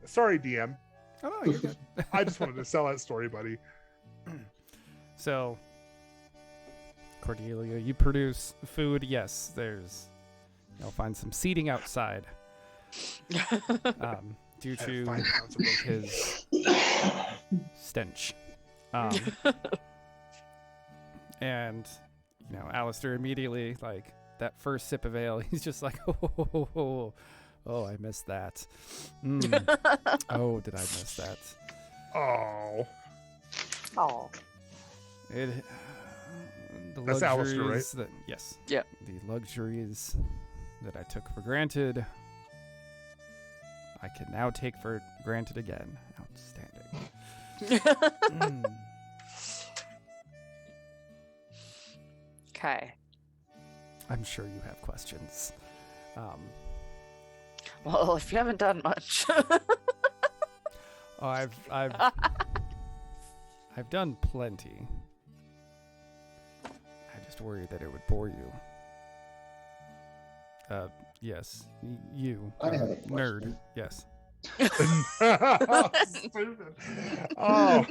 C: Sorry, DM.
A: Oh, no, you're good.
C: I just wanted to sell that story, buddy.
A: So, Cordelia, you produce food. Yes, you'll find some seating outside. Due
C: I had
A: to
C: 5 pounds of roast
A: his stench. And, Alistair immediately, like, that first sip of ale, he's just like, oh, I missed that. Oh, did I miss that?
C: Oh,
B: Oh.
A: The
C: That's Alistair, right?
A: luxuries yes.
B: Yeah.
A: The luxuries that I took for granted, I can now take for granted again. Outstanding.
B: Okay.
A: I'm sure you have questions.
B: Well, if you haven't done much.
A: I've done plenty. I just worried that it would bore you. Yes, you
D: I have a
A: nerd.
D: question.
A: Yes.
C: stupid. Oh.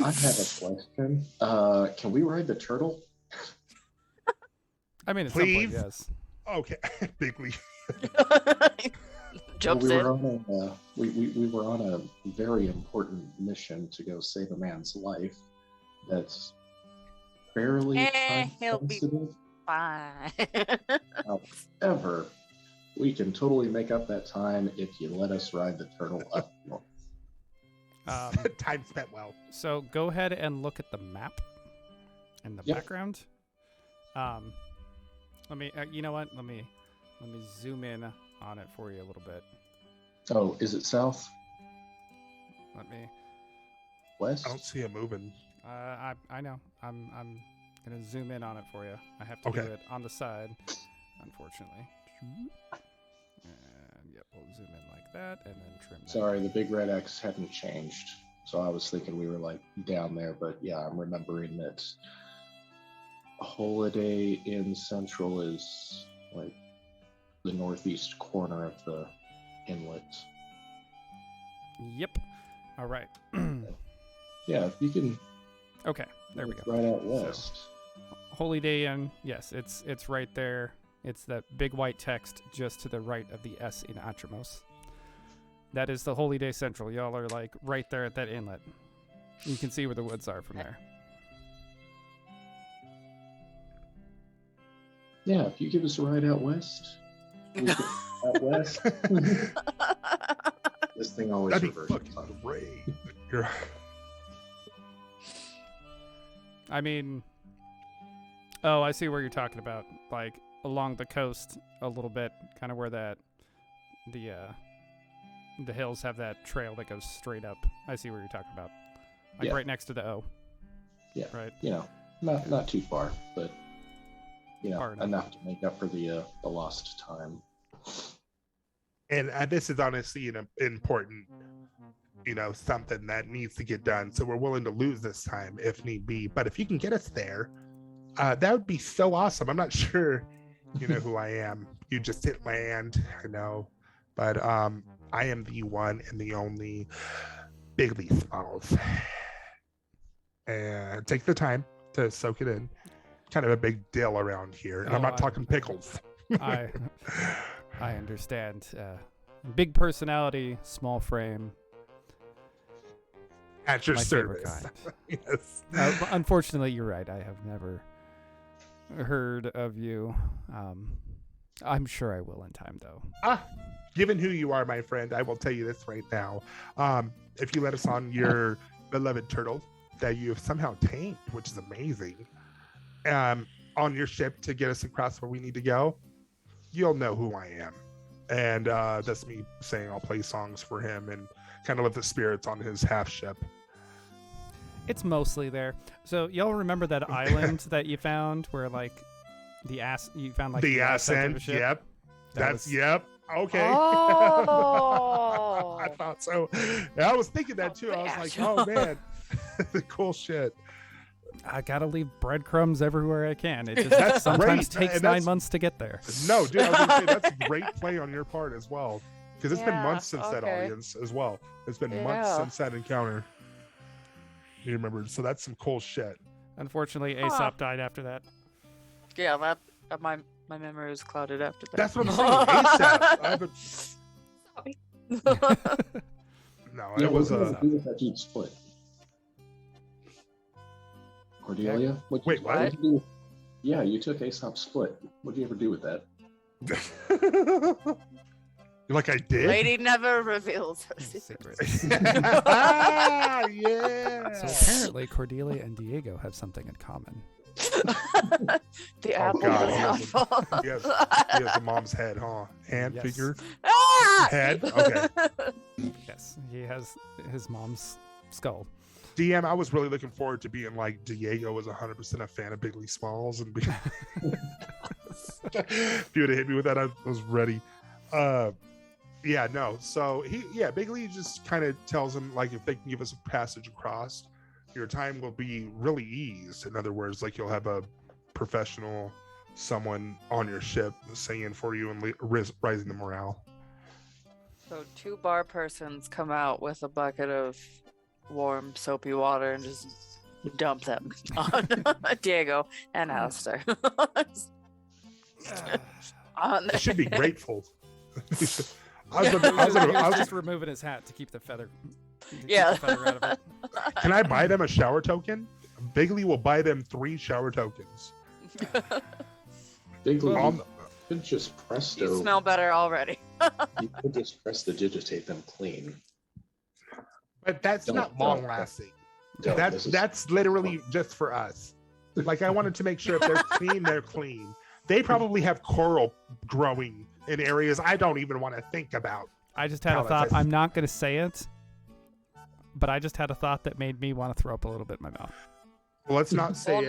D: I have a question. Can we ride the turtle?
A: I mean, at some point,
C: Please?
A: yes.
C: Okay, big league.
B: Jumps
D: we
B: in.
D: were on a we were on a very important mission to go save a man's life. That's fairly
B: He'll be
D: time-sensitive.
B: fine.
D: However, we can totally make up that time if you let us ride the turtle up north.
C: Time spent well.
A: So go ahead and look at the map in the
D: Yep.
A: background. Let me. You know what? Let me zoom in on it for you a little bit.
D: Oh, is it south?
A: Let me.
D: West?
C: I don't see him moving.
A: I know. I'm gonna zoom in on it for you. I have to do
C: Okay.
A: it on the side, unfortunately. And yep, we'll zoom in like that, and then trim. that.
D: Sorry, the big red X hadn't changed. So I was thinking we were like down there, but yeah, I'm remembering that Holiday Inn Central is like the northeast corner of the inlet.
A: Yep. All right.
D: Yeah, if you can
A: Okay. There we go.
D: right out west.
A: Holy Day Inn. Yes, it's right there. It's that big white text just to the right of the S in Atramos. That is the Holy Day Central. Y'all are like right there at that inlet. You can see where the woods are from there.
D: Yeah, if you give us a ride out west. we can- out west. This thing always
C: That'd be
D: reverses.
C: fucking great. You're-
A: I mean, oh, I see where you're talking about. Like along the coast a little bit, kind of where the hills have that trail that goes straight up. I see where you're talking about. Like
D: Yeah.
A: right next to the O.
D: Yeah.
A: Right.
D: You know, not too far, but you know,
A: Far enough.
D: enough to make up for the lost time.
C: And this is honestly an important, something that needs to get done. So we're willing to lose this time if need be. But if you can get us there, that would be so awesome. I'm not sure you know who I am. You just hit my hand, I know. But I am the one and the only Bigly Smalls. And take the time to soak it in. Kind of a big deal around here. And I'm not talking pickles.
A: I understand. Big personality, small frame.
C: At your
A: My favorite
C: service.
A: kind.
C: Yes.
A: Unfortunately, you're right. I have never heard of you. I'm sure I will in time, though.
C: Given who you are, my friend, I will tell you this right now. If you let us on your beloved turtle that you have somehow tamed, which is amazing, on your ship to get us across where we need to go, you'll know who I am. And that's me saying I'll play songs for him and kind of lift the spirits on his half ship.
A: It's mostly there. So y'all remember that island that you found where you found
C: the
A: ass end of
C: end.
A: a ship?
C: Yep.
A: Was-
C: Yep. Okay.
B: Oh.
C: I thought so. Yeah, I was thinking that too. I was like, oh man, cool shit.
A: I gotta leave breadcrumbs everywhere I can. It
C: That's
A: just sometimes
C: great,
A: takes
C: and
A: 9
C: that's-
A: months to get there.
C: No, dude, I was gonna say that's a great play on your part as well. Because it's been
B: Yeah,
C: months since that
B: okay.
C: audience as well. It's been months
B: Yeah.
C: since that encounter. You remember? So that's some cool shit.
A: Unfortunately,
B: Huh.
A: Aesop died after that.
B: Yeah, that my memory was clouded after that.
C: That's what I'm saying. ASAP. I haven't.
B: Sorry.
C: No,
D: Yeah,
C: it was
D: what did you do with that huge split? Cordelia?
C: Wait, what?
D: What'd you do? Yeah, you took Aesop's split. What'd you ever do with that?
C: You're like I did.
B: Lady never reveals her secret.
A: Secret.
C: Yeah.
A: So apparently, Cordelia and Diego have something in common.
B: The apple
C: God,
B: does
C: he
B: not
C: has
B: fall.
C: He has the mom's head, huh? Hand
A: Yes.
C: figure.
B: Ah!
C: Head? Okay.
A: Yes, he has his mom's skull.
C: DM, I was really looking forward to being like Diego was 100% a fan of Bigly Smalls, and if you would have hit me with that, I was ready. Yeah, no. So Bigly just kind of tells him like if they can give us a passage across, your time will be really eased. In other words, like you'll have a professional, someone on your ship singing for you and rising the morale.
B: So 2 bar persons come out with a bucket of warm soapy water and just dump them on Diego and Alistair. On
C: I should be grateful. I
A: He
C: was
A: was just removing his hat to keep the feather. to keep
B: Yeah.
A: the feather out of it.
C: Can I buy them a shower token? Bigly will buy them 3 shower tokens.
D: Bigly,
C: Um,
D: you could just presto.
B: You smell better already.
D: You could just press the digitate them clean.
C: But that's
D: Don't-
C: not long lasting.
D: No, this is-
C: That's literally just for us. Like I wanted to make sure if they're clean, they're clean. They probably have coral growing in areas I don't even want to think about.
A: I just had a
C: Palace,
A: thought.
C: I-
A: I'm not going to say it, but I just had a thought that made me want to throw up a little bit in my mouth.
C: Well, let's not say
B: Well,
C: it.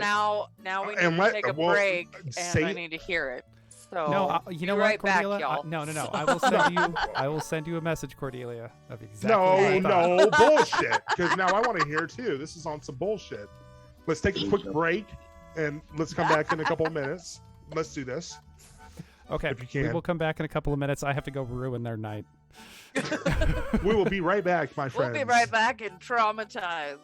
B: now we need
C: And
B: to take a
C: well,
B: break, and
C: say
B: I
C: it.
B: need to hear it. So
A: No, you know
B: be
A: what,
B: right back,
A: Cordelia?
B: y'all.
A: No. I will send you. I will send you a message, Cordelia, of exactly.
C: No,
A: what I thought.
C: no bullshit. Because now I want to hear too. This is on some bullshit. Let's take a quick break and let's come back in a couple of minutes. Let's do this.
A: Okay,
C: if you
A: we
C: can.
A: will come back in a couple of minutes. I have to go ruin their night.
C: We will be right back, my
B: We'll
C: friends.
B: be right back and traumatized.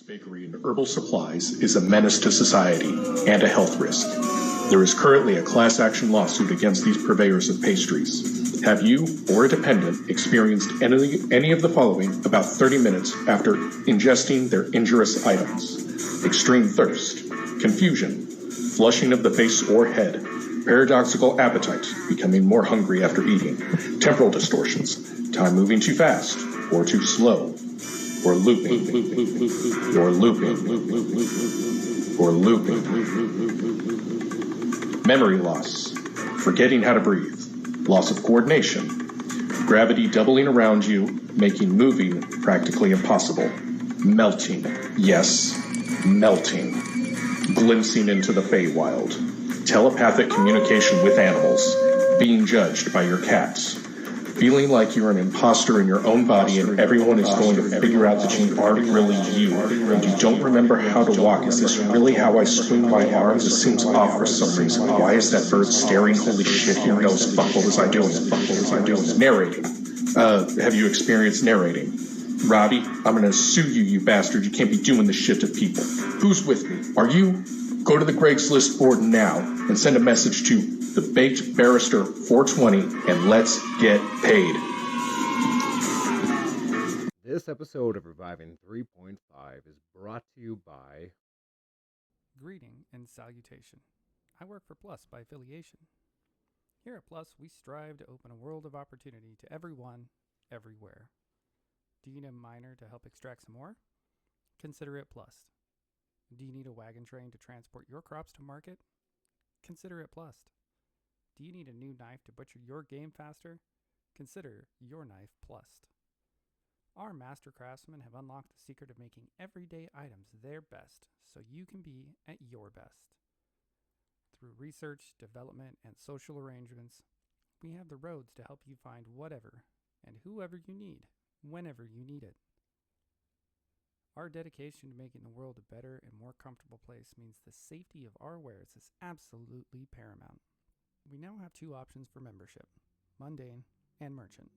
F: Bakery and herbal supplies is a menace to society and a health risk. There is currently a class action lawsuit against these purveyors of pastries. Have you or a dependent experienced any of the following about 30 minutes after ingesting their injurious items? Extreme thirst, confusion, flushing of the face or head, paradoxical appetite, becoming more hungry after eating, temporal distortions, time moving too fast or too slow, or looping, or looping, or looping. Memory loss, forgetting how to breathe, loss of coordination, gravity doubling around you, making moving practically impossible, melting, yes, melting, glimpsing into the Feywild, telepathic communication with animals, being judged by your cats, feeling like you're an imposter in your own body and everyone is going to figure out that you aren't really you, and you don't remember how to walk. Is this really how I swing my arms? It seems off for some reason. Why is that bird staring? Holy shit, here goes. Fuck, what was I doing? Narrating. Have you experienced narrating? Robbie, I'm gonna sue you, you bastard. You can't be doing this shit to people. Who's with me? Are you? Go to the Craigslist board now and send a message to the Baked Barrister 420 and let's get paid.
G: This episode of Reviving 3.5 is brought to you by...
A: Greeting and salutation. I work for Plus by affiliation. Here at Plus, we strive to open a world of opportunity to everyone, everywhere. Do you need a miner to help extract some ore? Consider it Plus. Do you need a wagon train to transport your crops to market? Consider it Plus. Do you need a new knife to butcher your game faster? Consider your knife Plus. Our master craftsmen have unlocked the secret of making everyday items their best so you can be at your best. Through research, development, and social arrangements, we have the roads to help you find whatever and whoever you need, whenever you need it. Our dedication to making the world a better and more comfortable place means the safety of our wares is absolutely paramount. We now have 2 options for membership, Mundane and Merchant.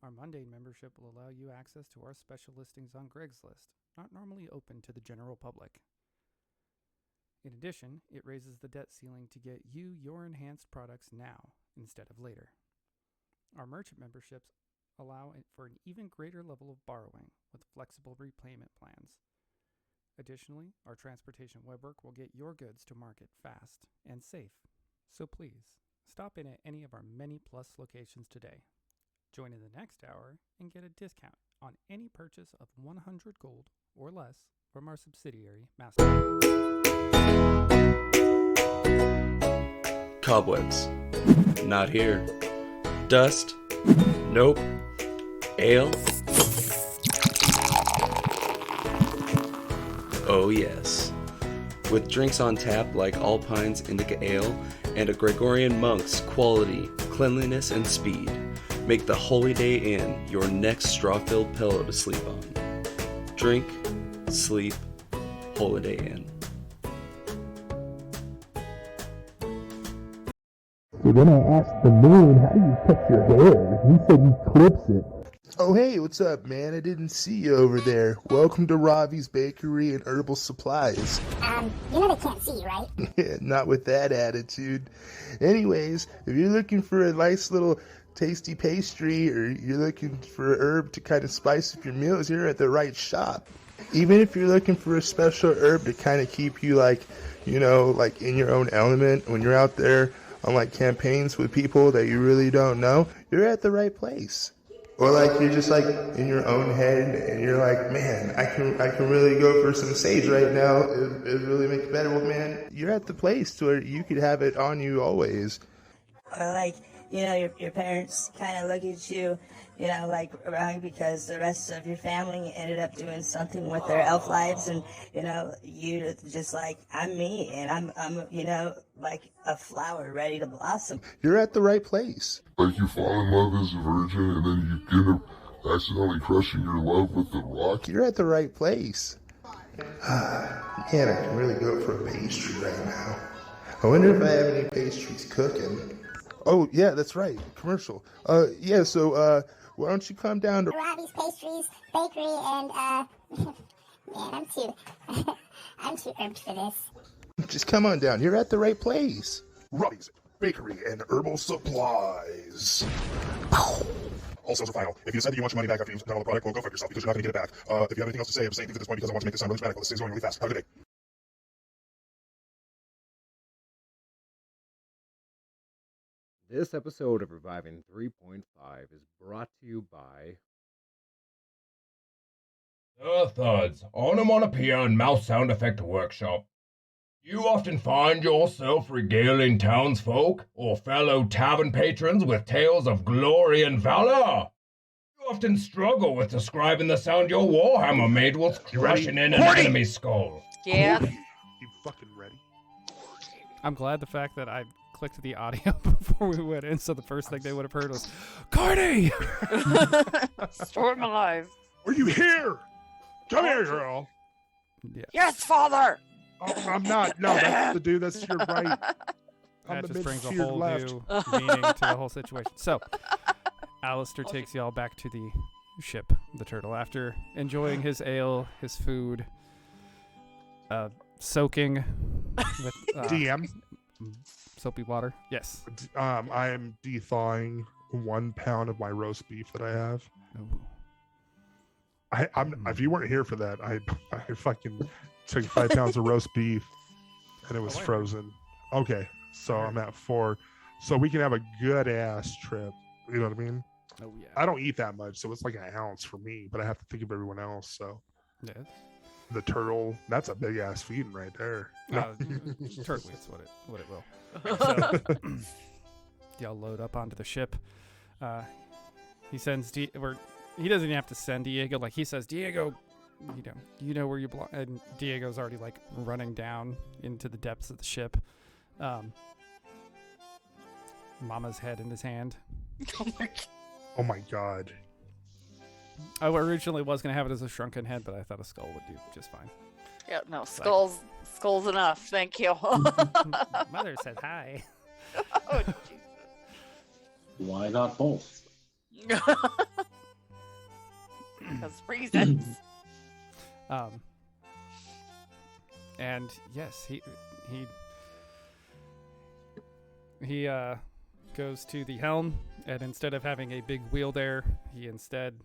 A: Our Mundane membership will allow you access to our special listings on Craigslist, not normally open to the general public. In addition, it raises the debt ceiling to get you your enhanced products now instead of later. Our Merchant memberships allow for an even greater level of borrowing with flexible repayment plans. Additionally, our transportation webwork will get your goods to market fast and safe. So please, stop in at any of our many Plus locations today. Join in the next hour and get a discount on any purchase of 100 gold or less from our subsidiary, Master.
H: Cobwebs. Not here. Dust. Nope. Ale. Oh yes. With drinks on tap like Alpine's Indica Ale and a Gregorian Monk's quality, cleanliness, and speed, make the Holiday Inn your next straw-filled pillow to sleep on. Drink, sleep, Holiday Inn.
I: So then I asked the moon, how do you cut your hair? He said he clips it.
C: Oh, hey, what's up, man? I didn't see you over there. Welcome to Ravi's Bakery and Herbal Supplies.
J: You know they can't see you, right?
C: Yeah, not with that attitude. Anyways, if you're looking for a nice little tasty pastry or you're looking for a herb to kind of spice up your meals, you're at the right shop. Even if you're looking for a special herb to kind of keep you like in your own element when you're out there on like campaigns with people that you really don't know, you're at the right place. Or like you're just like in your own head and you're like, man, I can really go for some sage right now. It really makes better. Well, man, you're at the place where you could have it on you always.
K: Or like, your parents kind of look at you, like wrong because the rest of your family ended up doing something with their elf lives, and you just like, I'm me, and I'm like a flower ready to blossom.
C: You're at the right place.
L: Like you fall in love as a virgin and then you end up accidentally crushing your love with the rock.
C: You're at the right place. Man, I can really go for a pastry right now. I wonder if I have any pastries cooking. Oh, yeah, that's right. Commercial. So why don't you come down to
J: Ravi's Pastries, Bakery, and, man, I'm too irked for this.
C: Just come on down. You're at the right place. Ravi's Bakery and Herbal Supplies. All sales are final. If you decide that you want your money back after you've done all the product, well, go fuck yourself because you're not going to get it back. If you have anything else to say, I'm saying things at this point because I want to make this sound really dramatic. This is going really fast. Have a good day.
G: This episode of Reviving 3.5 is brought to you by...
M: Thuds, Onomatopoeia and Mouse Sound Effect Workshop. You often find yourself regaling townsfolk or fellow tavern patrons with tales of glory and valor. You often struggle with describing the sound your warhammer made whilst crushing in an enemy skull.
B: Yeah.
C: You fucking ready?
A: I'm glad the fact that I clicked the audio before we went in, so the first thing they would have heard was, Cardi!
B: Storm alive.
C: Are you here? Come here, girl.
A: Yeah.
B: Yes, father.
C: Oh, I'm not. No, that's the dude. That's your right. I'm
A: That
C: the
A: just brings a
C: mid-tiered
A: whole
C: left.
A: new meaning to the whole situation. So, Alistair takes y'all back to the ship, the turtle, after enjoying his ale, his food, soaking with
C: DM.
A: soapy water. Yes.
C: I am thawing 1 pound of my roast beef that I have.
A: Ooh.
C: If you weren't here for that, I fucking took 5 pounds of roast beef, and it was frozen. Okay, so I'm at 4, so we can have a good ass trip. You know what I mean?
A: Oh yeah.
C: I don't eat that much, so it's like an ounce for me, but I have to think of everyone else. So
A: Yes.
C: the turtle, that's a big ass feeding right there.
A: Turtle is what it will. So, y'all load up onto the ship. He sends he doesn't even have to send Diego. Like, he says, Diego, you know where you belong. And Diego's already like running down into the depths of the ship. Mama's head in his hand.
C: Oh my god.
A: I originally was gonna have it as a shrunken head, but I thought a skull would do just fine.
B: Yeah, no, skulls enough. Thank you.
A: Mother said hi.
B: Oh, Jesus.
D: Why not both?
B: Because reasons.
A: And yes, he goes to the helm, and instead of having a big wheel there, he instead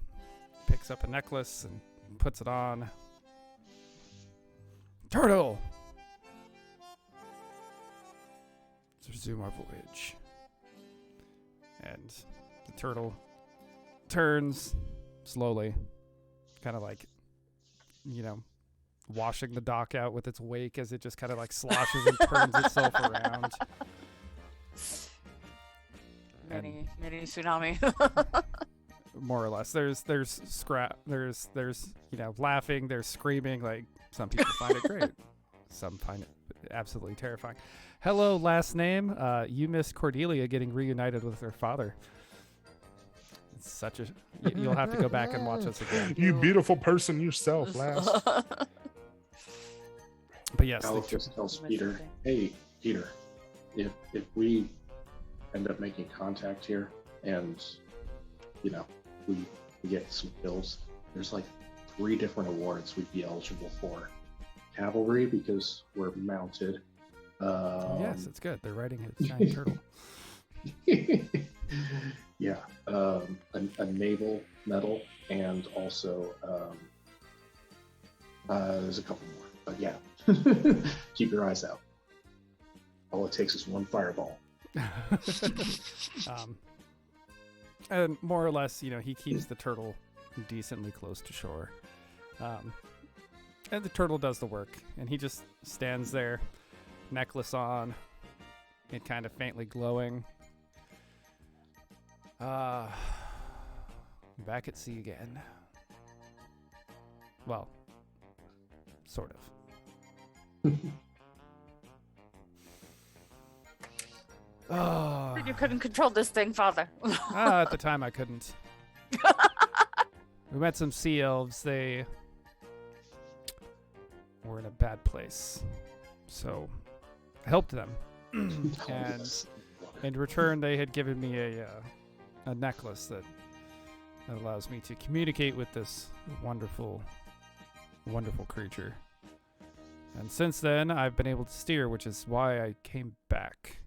A: picks up a necklace and puts it on. Turtle! Let's resume our voyage. And the turtle turns slowly, kind of like, washing the dock out with its wake as it just kind of like sloshes and turns itself around.
B: Mini tsunami.
A: More or less. There's laughing, there's screaming. Like, some people find it great. Some find it absolutely terrifying. Hello, last name. You missed Cordelia getting reunited with her father. It's such a... You'll have to go back and watch us again.
C: You beautiful person yourself, last.
A: But yes.
D: Alex just tells Peter, hey, Peter, if we end up making contact here and, we get some kills, there's like 3 different awards we'd be eligible for. Cavalry, because we're mounted.
A: Yes, it's good. They're riding a giant turtle.
D: Yeah. A naval medal, and also there's a couple more. But yeah, keep your eyes out. All it takes is one fireball.
A: And more or less, he keeps the turtle decently close to shore. And the turtle does the work, and he just stands there, necklace on, and kind of faintly glowing. Back at sea again. Well, sort of.
B: You couldn't control this thing, father.
A: At the time, I couldn't. We met some sea elves. They were in a bad place, so I helped them. And in return, they had given me a necklace that allows me to communicate with this wonderful, wonderful creature. And since then, I've been able to steer, which is why I came back.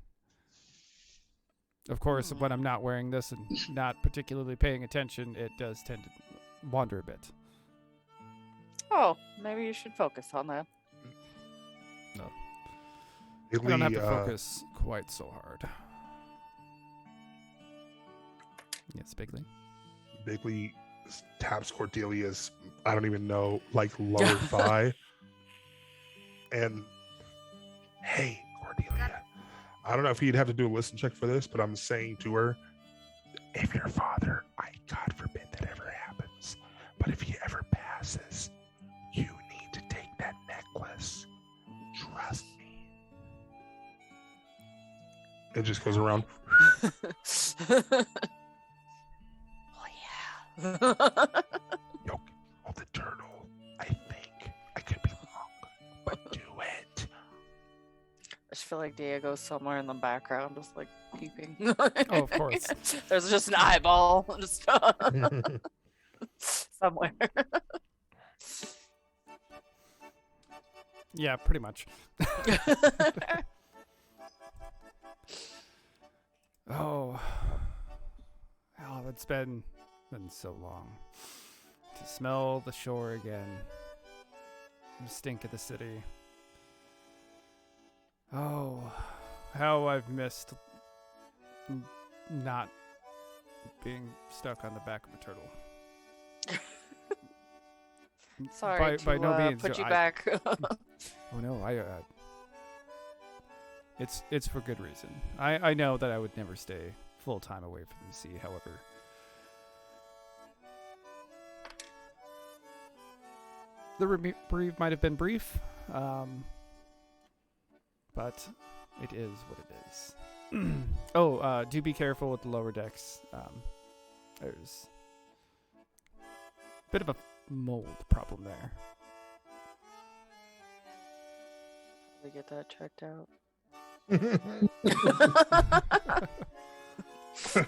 A: Of course, when I'm not wearing this and not particularly paying attention, it does tend to wander a bit.
B: Oh, maybe you should focus on that.
A: No.
C: Bigly,
A: I don't have to focus quite so hard. Yes, Bigly.
C: Bigly taps Cordelia's, I don't even know, like lower thigh. And, hey, Cordelia, I don't know if he'd have to do a listen check for this, but I'm saying to her, if your father, God forbid that ever happens, but if he ever passes, you need to take that necklace. Trust me. It just goes around.
B: Oh yeah.
C: Yo, oh, the turtle. I think I could be wrong, but do it.
B: I just feel like Diego's somewhere in the background, just like peeping.
A: Oh, of course.
B: There's just an eyeball just somewhere.
A: Yeah, pretty much. Oh, it's been so long. To smell the shore again. The stink of the city. Oh, how I've missed not being stuck on the back of a turtle.
B: Sorry
A: by no means.
B: put you back.
A: Oh no, it's for good reason. I know that I would never stay full time away from the sea. However, the reprieve might have been brief, but it is what it is. Do be careful with the lower decks. There's a bit of a mold problem there.
B: We get that checked out.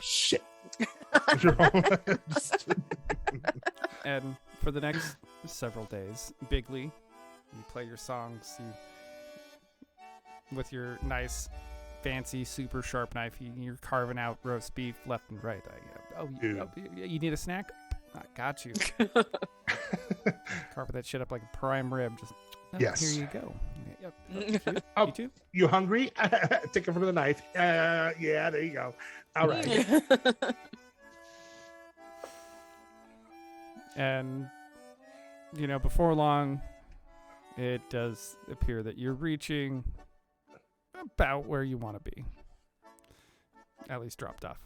C: Shit.
A: And for the next several days, Bigly, you play your songs. With your nice, fancy, super sharp knife, you're carving out roast beef left and right. You need a snack? I got you. Carve that shit up like a prime rib. Just
C: yes.
A: Here you go. Yep.
C: Oh,
A: you too?
C: You hungry? Take it from the knife. Yeah, there you go. All right.
A: And, before long, it does appear that you're reaching about where you want to be. At least dropped off.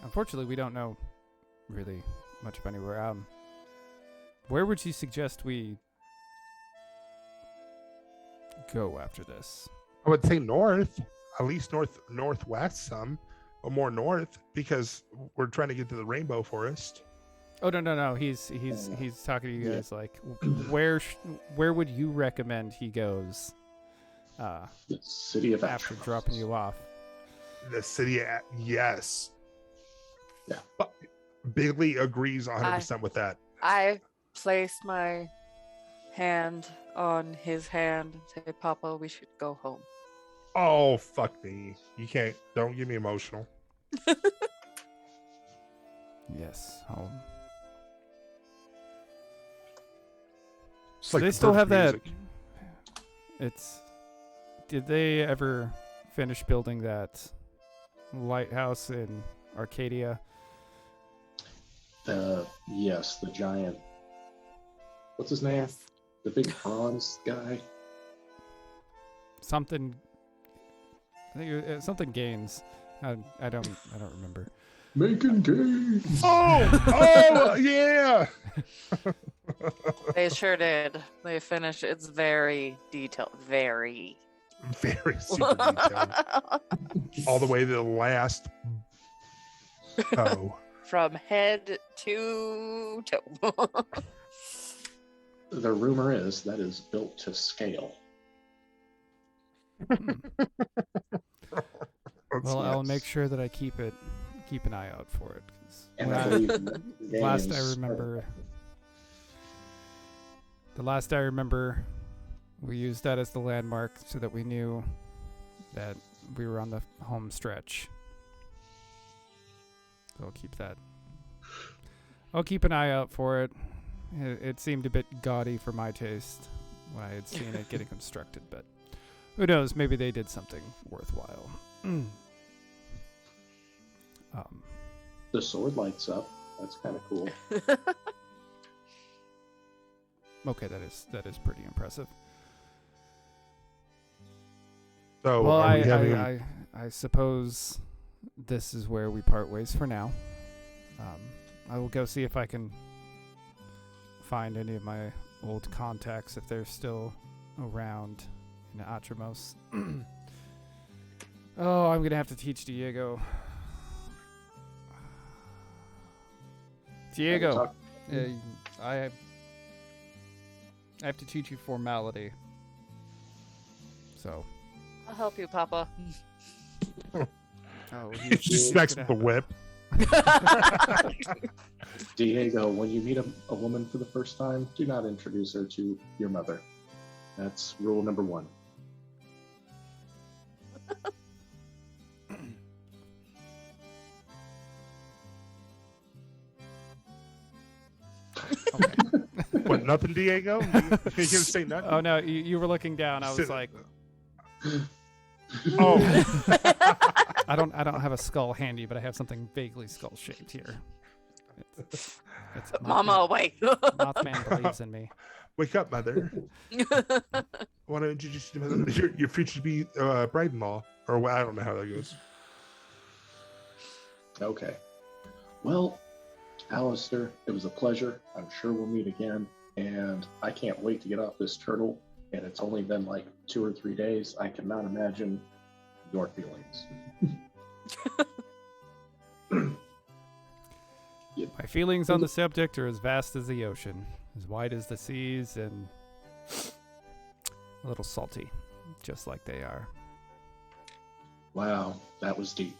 A: Unfortunately, we don't know really much of anywhere. Where would you suggest we go after this?
C: I would say north, at least northwest some, or more north, because we're trying to get to the rainbow forest.
A: Oh no! He's talking to you guys. Like, where would you recommend he goes?
D: The city of
A: after dropping you off.
C: The city, yes.
D: Yeah.
C: But Bigly agrees 100% with that.
B: I placed my hand on his hand and say, Papa, we should go home.
C: Oh, fuck me. You can't. Don't get me emotional.
A: Yes, home.
C: It's
A: So
C: like
A: they still have
C: music.
A: Did they ever finish building that lighthouse in Arcadia?
D: Yes, the giant. What's his name?
B: Yes.
D: The big bronze guy.
A: Something. I think it was something Gaines. I don't remember.
D: Making gains.
C: Oh, yeah.
B: They sure did. They finished. It's very detailed. Very
C: super detailed. All the way to the last toe.
B: From head to toe.
D: The rumor is that is built to scale.
A: Well, I'll make sure that I keep an eye out for it. 'Cause
D: And
A: when
D: I
A: I-
D: believe
A: last I
D: games
A: remember, we used that as the landmark so that we knew that we were on the home stretch. So I'll keep that. I'll keep an eye out for it. It seemed a bit gaudy for my taste when I had seen it getting constructed, but who knows? Maybe they did something worthwhile.
D: the sword lights up. That's kind of cool.
A: Okay, that is pretty impressive.
C: So
A: well,
C: are we having
A: I suppose this is where we part ways for now. I will go see if I can find any of my old contacts if they're still around in Atramos. Oh, I'm gonna have to teach Diego. Diego, I have to teach you formality. So.
B: I'll help you, Papa.
A: Oh,
C: She smacks with the whip.
D: Diego, when you meet a woman for the first time, do not introduce her to your mother. That's rule number 1.
C: What, nothing, Diego? You gonna say nothing?
A: Oh no, you were looking down. I was like,
C: oh.
A: I don't have a skull handy, but I have something vaguely skull shaped here. It's
B: Mama, awake.
A: Mothman believes in me.
C: Wake up, mother. Want to introduce you to your future to be bride-in-law, or I don't know how that goes.
D: Okay. Well, Alistair, it was a pleasure. I'm sure we'll meet again, and I can't wait to get off this turtle. And it's only been like 2 or 3 days. I cannot imagine your feelings.
A: My feelings on the subject are as vast as the ocean, as wide as the seas, and a little salty, just like they are.
D: Wow, that was deep.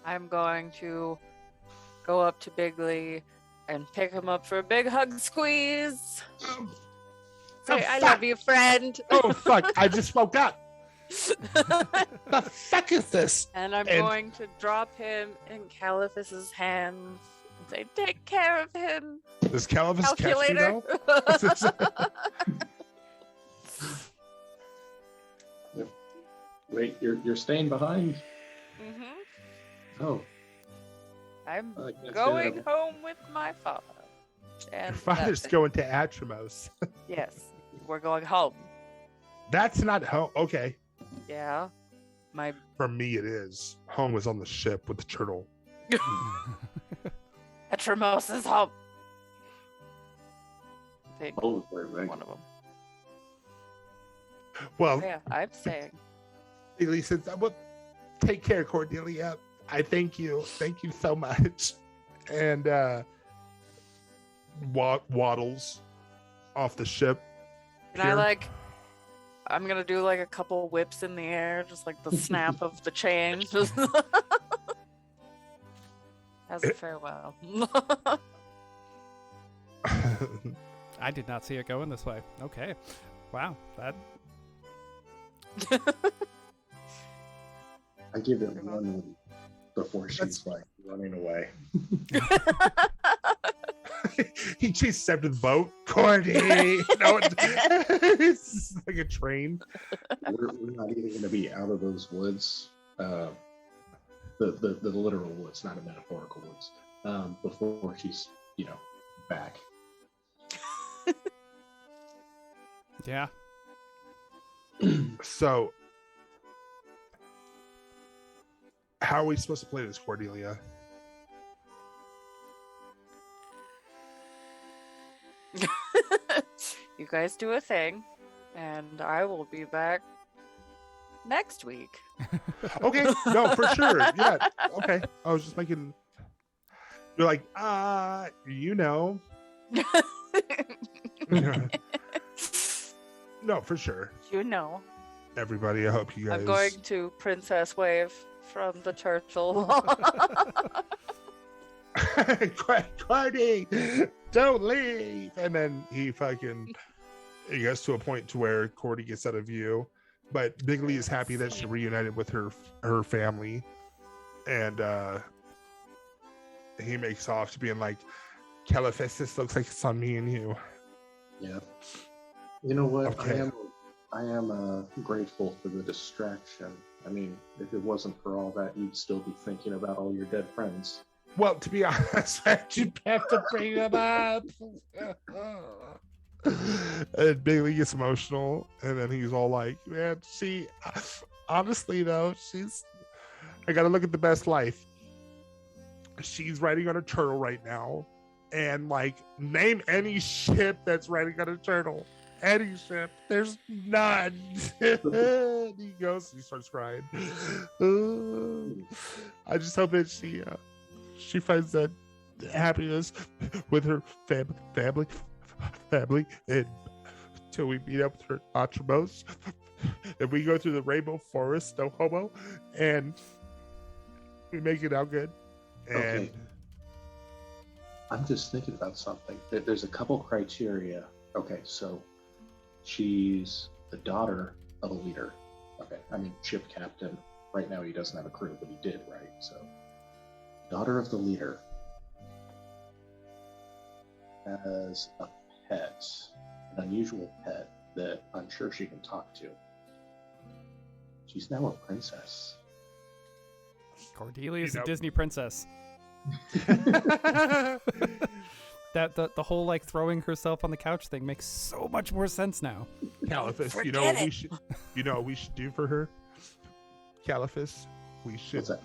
B: I'm going to go up to Bigley and pick him up for a big hug squeeze. Say, I love you, friend.
C: Oh, fuck. I just woke up. The fuck is this?
B: And I'm going to drop him in Caliphus's hands and say, take care of him.
C: Does Caliphus catch you,
B: Calculator.
C: though?
D: Wait, you're staying behind?
B: Mm-hmm.
D: Oh.
B: I'm
D: I can't say
B: going
D: that.
B: home with my father. And
C: Your father's
B: that's it.
C: going to Atramos.
B: Yes, we're going home.
C: That's not home. Okay.
B: Yeah. My
C: For me, it is. Home was on the ship with the turtle.
B: Atramos is home. I think
D: Oh, wait.
B: one of them.
C: Well,
B: Yeah, I'm saying.
C: Bailey says, well, take care, Cordelia. I thank you. Thank you so much. And waddles off the ship.
B: Can I like? I'm gonna do like a couple whips in the air, just like the snap of the chain, just as a farewell.
A: I did not see it going this way. Okay. Wow. That.
D: I give it one before she's like running away.
C: He chases after the boat. Cordy! No, it's like a train.
D: We're not even going to be out of those woods. The literal woods, not a metaphorical woods. Before she's, back.
A: Yeah.
C: So, how are we supposed to play this, Cordelia?
B: You guys do a thing, and I will be back next week.
C: Okay, no, for sure. Yeah, okay. I was just making. You're like, No, for sure.
B: You know.
C: Everybody, I hope you guys.
B: I'm going to Princess Wave from the turtle.
C: Cordy, don't leave. And then he gets to a point to where Cordy gets out of view, but Bigley is happy that she reunited with her family, and he makes off to being like, Caliphus, this looks like it's on me and you.
D: Yeah. You know what?
C: Okay.
D: I am grateful for the distraction. I mean, if it wasn't for all that, you'd still be thinking about all your dead friends.
C: Well, to be honest, you have to bring it up. And Bigley gets emotional, and then he's all like, man, honestly though, I gotta look at the best life. she's riding on a turtle right now, and like name any ship that's riding on a turtle. Any ship. There's none. And he goes. He starts crying. I just hope that she finds that happiness with her family, and until we meet up with her Atropos, and we go through the Rainbow Forest, no homo, and we make it out good. And
D: Okay. I'm just thinking about something. There's a couple criteria. Okay, so she's the daughter of a leader. Okay, I mean, ship captain. Right now he doesn't have a crew, but he did, right? So, daughter of the leader has a pet, an unusual pet that I'm sure she can talk to. She's now a princess.
A: Cordelia's
C: You know-
A: a Disney princess. That the whole like throwing herself on the couch thing makes so much more sense now.
C: Caliphus, you know what we should, what we should do for her? Caliphus, we should
D: What's that?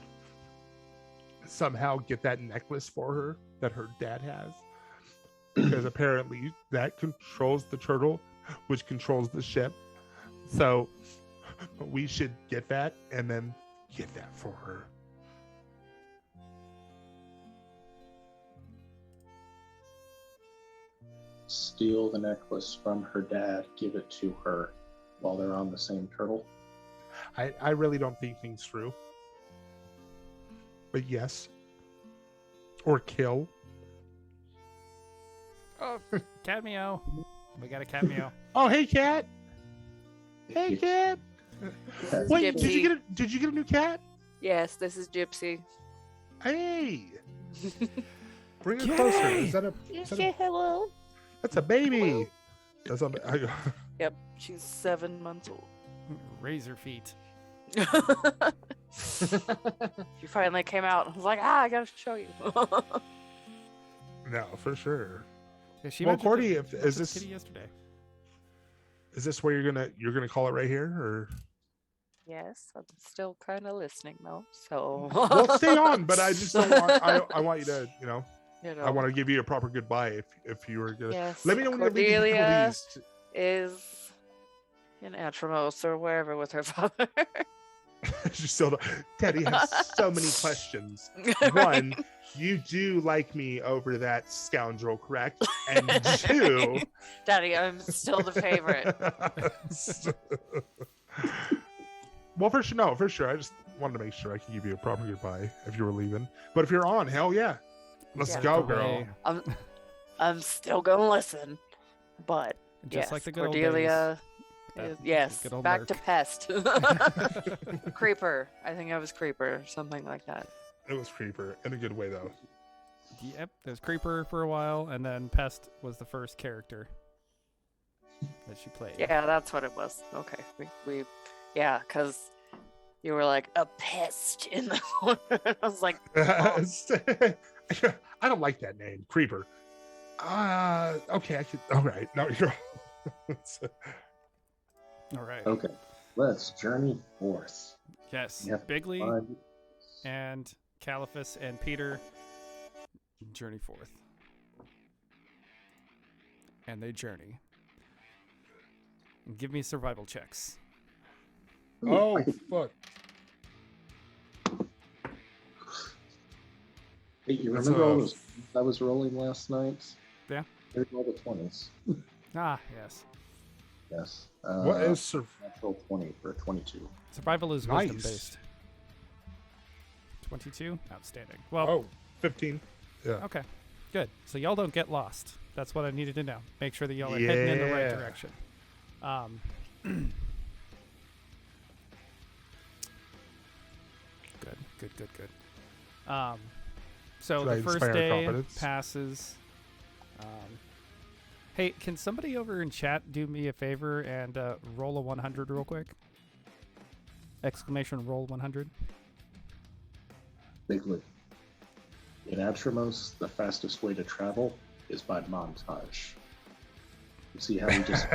C: somehow get that necklace for her that her dad has, because apparently that controls the turtle, which controls the ship. So we should get that and then get that for her.
D: Steal the necklace from her dad, give it to her while they're on the same turtle.
C: I really don't think things through. But yes. Or kill.
A: Oh, cameo. We got a cameo.
C: Oh, hey, cat. Hey, cat. Wait,
B: Gypsy.
C: did you get a new cat?
B: Yes, this is Gypsy.
C: Hey. Bring it closer. Is that a
B: hello.
C: That's a baby. That's a
B: Yep, she's 7 months old.
A: Razor feet.
B: She finally came out. I was like, I gotta show you.
C: No, for sure.
A: Yeah, she
C: Well,
A: mentioned
C: Cordy,
A: it-
C: if
A: mentioned
C: is this
A: Kitty yesterday.
C: is this where you're gonna call it right here, or
B: Yes, I'm still kind of listening though. So
C: well, stay on. But I just don't want. I want you to,
B: You
C: I want to give you a proper goodbye if you were gonna.
B: Yes,
C: Let me know when you're leaving
B: Cordelia
C: Please.
B: is in Atramos or wherever with her father.
C: She's still. Teddy has so many questions. One, you do like me over that scoundrel, correct? And two,
B: Daddy, I'm still the favorite.
C: well, for sure. I just wanted to make sure I can give you a proper goodbye if you were leaving. But if you're on, hell yeah, let's
B: Yeah.
C: go, girl.
B: I'm still gonna listen, but
A: Just
B: yes,
A: like the good old
B: Cordelia.
A: days.
B: Is, yes,
A: good old
B: back
A: Merc.
B: to pest. Creeper. I think I was Creeper, something like that.
C: It was Creeper in a good way though.
A: Yep, there's Creeper for a while, and then Pest was the first character that she played.
B: Yeah, that's what it was. Okay, we yeah, because you were like a pest in the corner. I was like, oh.
C: I don't like that name, Creeper. Okay, I could. All right, no, you're.
A: All right.
D: Okay, let's journey forth.
A: Yes,
D: We have to
A: Bigley
D: find-
A: and Caliphus and Peter journey forth. And they journey. And give me survival checks.
C: Oh fuck!
D: Hey, you
C: That's
D: remember all
C: a-
D: those I was rolling last night?
A: Yeah.
D: There's all the 20s.
A: Ah, yes.
D: Yes.
C: What is
D: natural 20 for 22?
A: Survival is
C: Nice.
A: wisdom based. 22? Outstanding. Well,
C: Oh, 15. Yeah.
A: okay. Good. So y'all don't get lost. That's what I needed to know. Make sure that y'all are heading in the right
C: Yeah.
A: direction. Good. So
C: Should I
A: the first
C: inspire
A: day
C: confidence?
A: passes. Hey, can somebody over in chat do me a favor and roll a 100 real quick? Exclamation roll 100.
D: Bigly. In Atramos, the fastest way to travel is by montage. You see how we just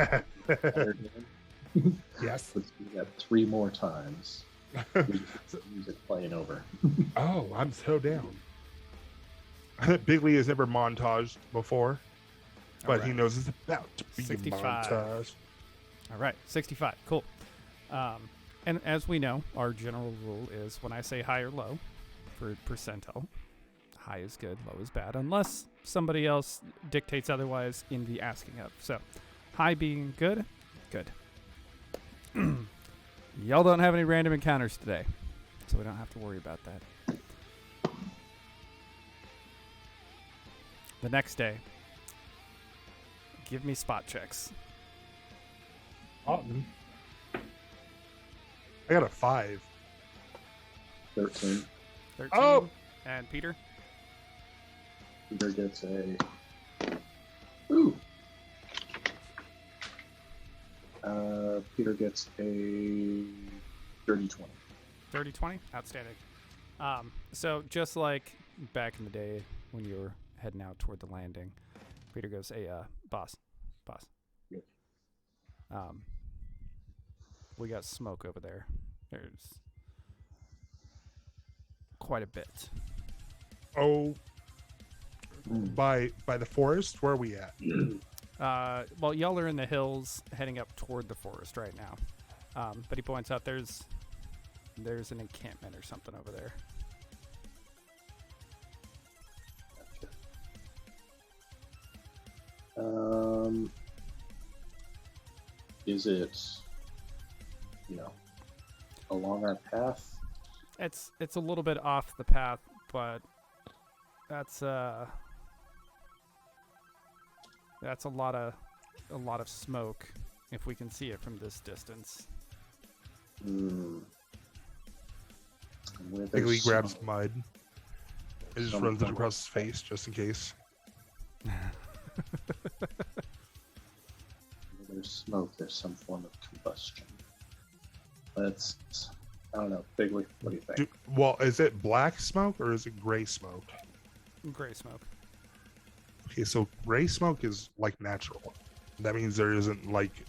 C: Yes.
D: Let's do that 3 more times. Music playing over.
C: Oh, I'm so down. Bigley has never montaged before, but he
A: Alright.
C: knows it's about to be
A: 65.
C: montage.
A: All right, 65. Cool. And as we know, our general rule is when I say high or low for percentile, high is good, low is bad, unless somebody else dictates otherwise in the asking of. So, high being good, good. Y'all don't have any random encounters today, so we don't have to worry about that. The next day, give me spot checks.
C: Cotton. I got a 5.
D: 13.
A: 13.
C: Oh!
A: And Peter?
D: Peter gets a. Ooh. Peter gets a dirty 20.
A: 30-20? Outstanding. So just like back in the day when you were heading out toward the landing, Peter goes, hey, boss.
D: Yeah.
A: We got smoke over there. There's quite a bit.
C: Oh, by the forest. Where are we at?
A: Well, y'all are in the hills heading up toward the forest right now. But he points out there's an encampment or something over there.
D: Is it, along our path?
A: It's a little bit off the path, but that's a lot of smoke if we can see it from this distance.
C: Bigley grabs mud. It just runs it across his face just in case.
D: Where there's smoke, there's some form of combustion. I don't know. Bigley, what do you think?
C: Well, is it black smoke or is it gray smoke?
A: Gray smoke.
C: Okay, so gray smoke is like natural. That means there isn't like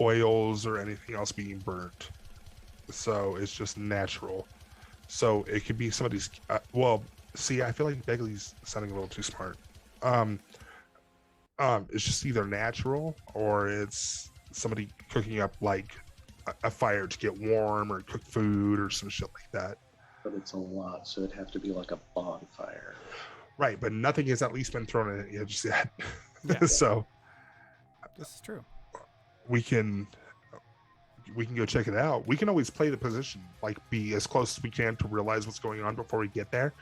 C: oils or anything else being burnt. So it's just natural. So it could be somebody's. See, I feel like Bigley's sounding a little too smart. It's just either natural or it's somebody cooking up like a fire to get warm or cook food or some shit like that.
D: But it's a lot, so it'd have to be like a bonfire.
C: Right, but nothing has at least been thrown in it yet just yet.
A: Yeah.
C: So
A: This is true.
C: we can go check it out. We can always play the position, like be as close as we can to realize what's going on before we get there.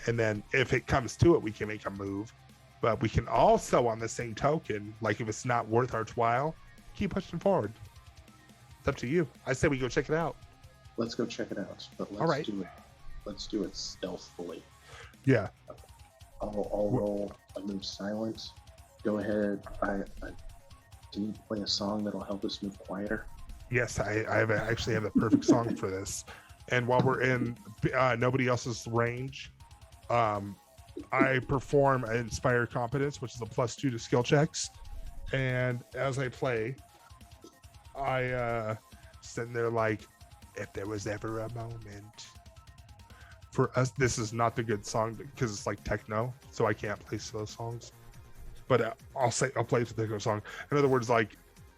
C: And then if it comes to it, we can make a move. But we can also, on the same token, like if it's not worth our while, keep pushing forward. It's up to you. I say we go check it out.
D: Let's go check it out. But let's
C: All right.
D: do it. Let's do it stealthily.
C: Yeah.
D: I'll roll a move silent. Go ahead. Can you play a song that'll help us move quieter?
C: Yes, I actually have the perfect song for this. And while we're in nobody else's range, I perform Inspire Competence, which is a +2 to skill checks. And as I play, I sitting there like, if there was ever a moment. For us, this is not the good song because it's like techno, so I can't play those songs. But I'll play the techno song. In other words, like,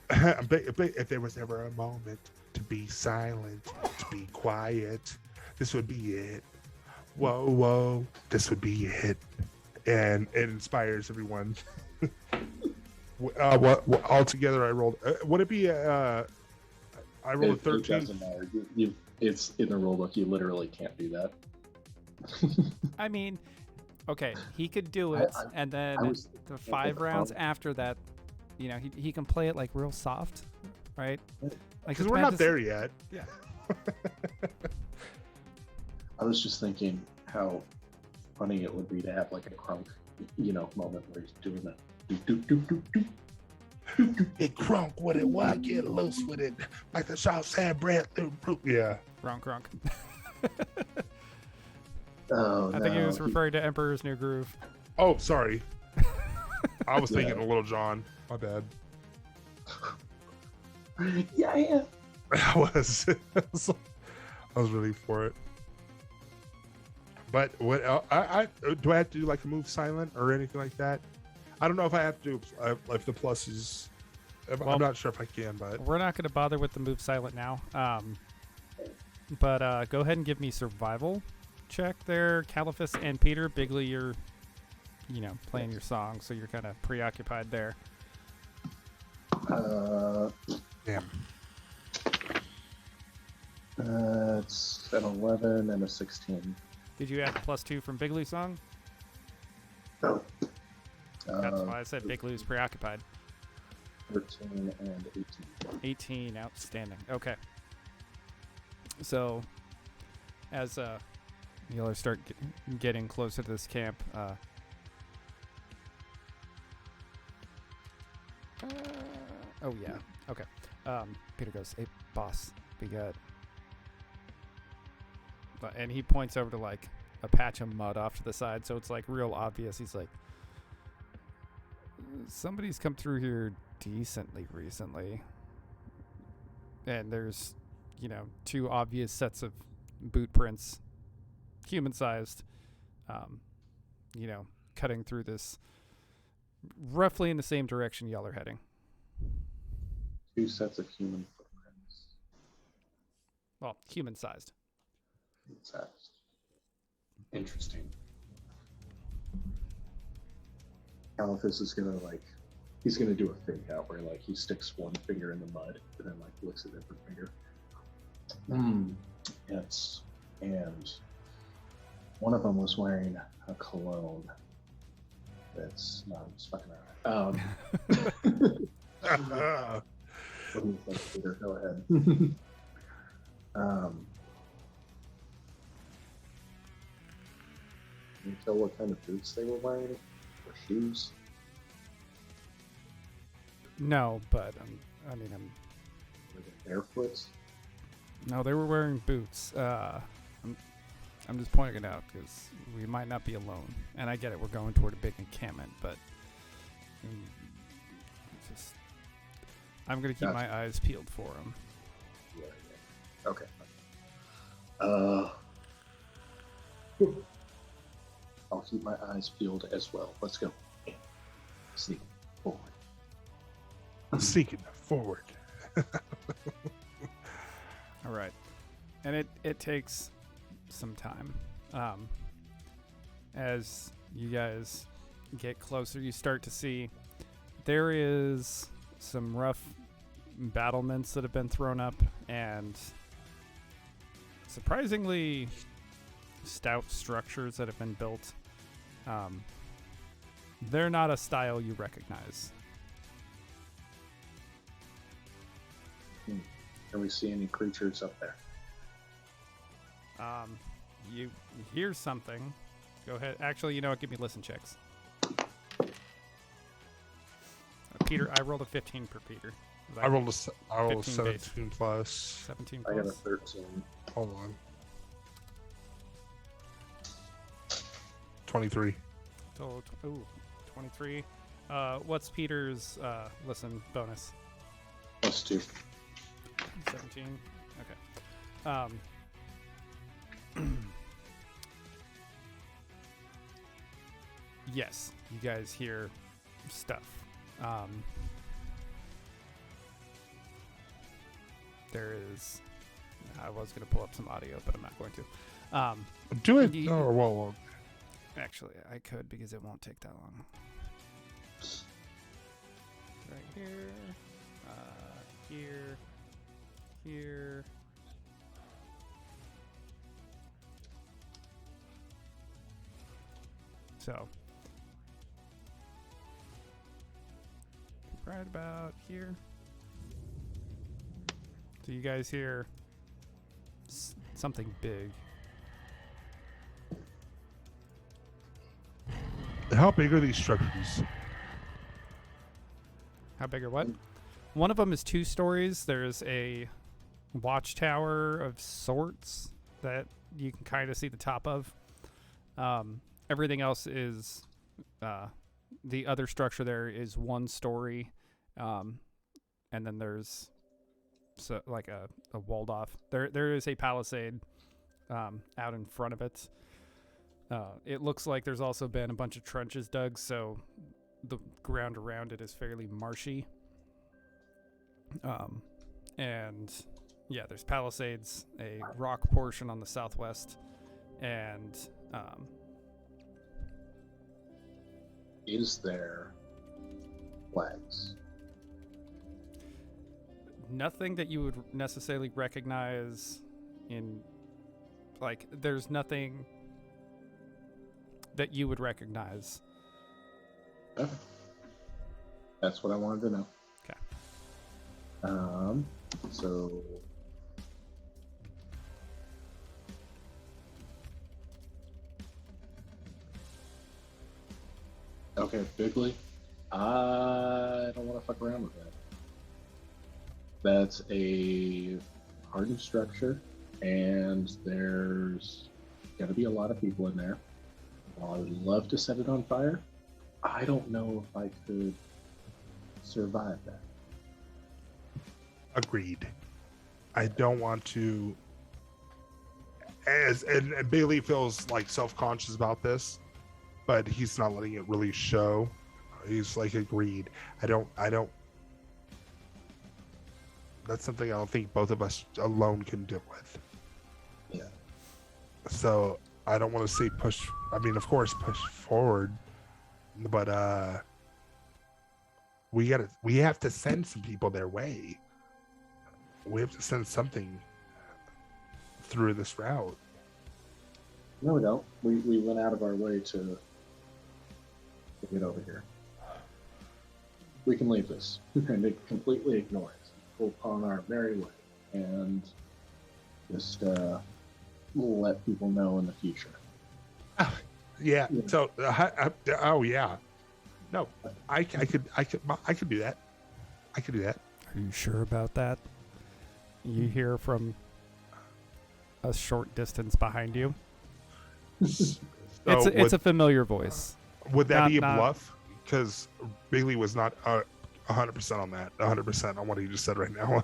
C: if there was ever a moment to be silent, to be quiet, this would be it. Whoa, whoa, this would be it. And it inspires everyone. What altogether I rolled? Would it be? I rolled a 13.
D: It doesn't matter. It's in the rulebook. You literally can't do that.
A: I mean, okay, he could do it, and then the 5 rounds after that, he can play it like real soft, right? Like
C: Because we're not there yet.
A: Yeah.
D: I was just thinking how funny it would be to have like a crunk, moment where he's doing that.
C: Hey, crunk with it, why get loose with it? Like the South Side breath through. Yeah.
A: Wrong crunk.
D: Oh,
A: I think he was referring to Emperor's New Groove.
C: Oh, sorry. I was thinking of Little John. My bad.
D: Yeah.
C: I was ready for it. But what I do I have to do like a move silent or anything like that? I don't know if I have to do if the plus is. I'm not sure if I can, but
A: we're not going to bother with the move silent now. But go ahead and give me survival check there, Caliphus and Peter. Bigley, you're playing your song, so you're kind of preoccupied there.
C: Damn.
D: It's an 11 and a 16.
A: Did you add the +2 from Bigley's song?
D: No.
A: That's why I said Bigley's preoccupied.
D: 13 and 18.
A: 18, outstanding. Okay. So, as you'll start getting closer to this camp, oh yeah, okay. Peter goes, "Hey, boss, we got," and he points over to like a patch of mud off to the side, so it's like real obvious. He's like, "Somebody's come through here decently recently, and there's, 2 obvious sets of boot prints, human-sized, cutting through this roughly in the same direction y'all are heading."
D: 2 sets of human footprints.
A: Well, human-sized.
D: Human-sized. Interesting. Caliphus is gonna he's gonna do a fake out where he sticks one finger in the mud and then licks a different finger. Yes, and one of them was wearing a cologne. That's not just fucking around. What do you think, Peter? Go ahead. Can you tell what kind of boots they were wearing or shoes?
A: No, but
D: Were they barefoots?
A: No, they were wearing boots. I'm just pointing it out because we might not be alone, and I get it. We're going toward a big encampment, but I'm gonna keep my eyes peeled for them.
D: Yeah. Okay. I'll keep my eyes peeled as well. Let's go. Sneak forward.
C: Sneaking forward.
A: All right, and it takes some time. As you guys get closer, you start to see there is some rough battlements that have been thrown up, and surprisingly stout structures that have been built. They're not a style you recognize.
D: Can we see any creatures up there?
A: You hear something. Go ahead. Actually, you know what? Give me listen checks. Peter, I rolled a 15 per Peter.
C: I rolled a 17 plus.
A: 17
D: I
A: plus.
D: got a 13.
C: Hold on. 23.
A: Total, 23. What's Peter's listen bonus?
D: +2.
A: 17. Okay. Yes, you guys hear stuff. There is. I was going to pull up some audio, but I'm not going to.
C: Do it. Well.
A: Actually, I could because it won't take that long. Right here. Here. So, right about here. So you guys hear something big.
C: How big are these structures?
A: How big or what? One of them is 2 stories. There's a watchtower of sorts that you can kind of see the top of. Everything else is the other structure there is 1 story, and then there's like a walled off. There is a palisade out in front of it. It looks like there's also been a bunch of trenches dug, so the ground around it is fairly marshy. And yeah, there's palisades, a rock portion on the southwest, and
D: is there flags?
A: Nothing that you would necessarily recognize in, like, there's nothing that you would recognize.
D: Okay. That's what I wanted to know.
A: Okay.
D: So okay, Bigley, I don't want to fuck around with that. That's a hardened structure, and there's got to be a lot of people in there. While I would love to set it on fire, I don't know if I could survive that.
C: Agreed. I don't want to. And Bailey feels like self-conscious about this, but he's not letting it really show. He's like, agreed. I don't. That's something I don't think both of us alone can deal with.
D: Yeah.
C: So I don't want to say push. I mean, of course, push forward, but we have to send some people their way. We have to send something through this route.
D: No, we don't. We went out of our way to get over here. We can leave this and completely ignore it. Go upon our merry way and just let people know in the future.
C: Yeah. So, oh yeah. No, I could do that. I could do that.
A: Are you sure about that? You hear from a short distance behind you. It's a familiar voice.
C: Would that be a bluff? Because Bailey was not 100% on that. 100% on what he just said right now.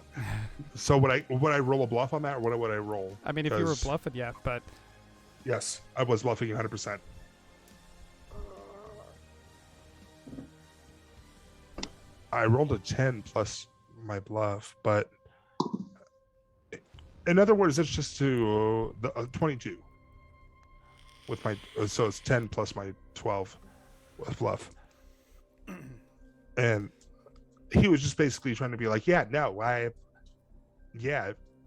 C: So would I roll a bluff on that, or what would I roll?
A: I mean, if you were bluffing, yeah, but
C: yes, I was bluffing 100%. I rolled a 10 plus my bluff, but in other words, it's just to the 22 with my, so it's 10 plus my 12 with bluff. And he was just basically trying to be like,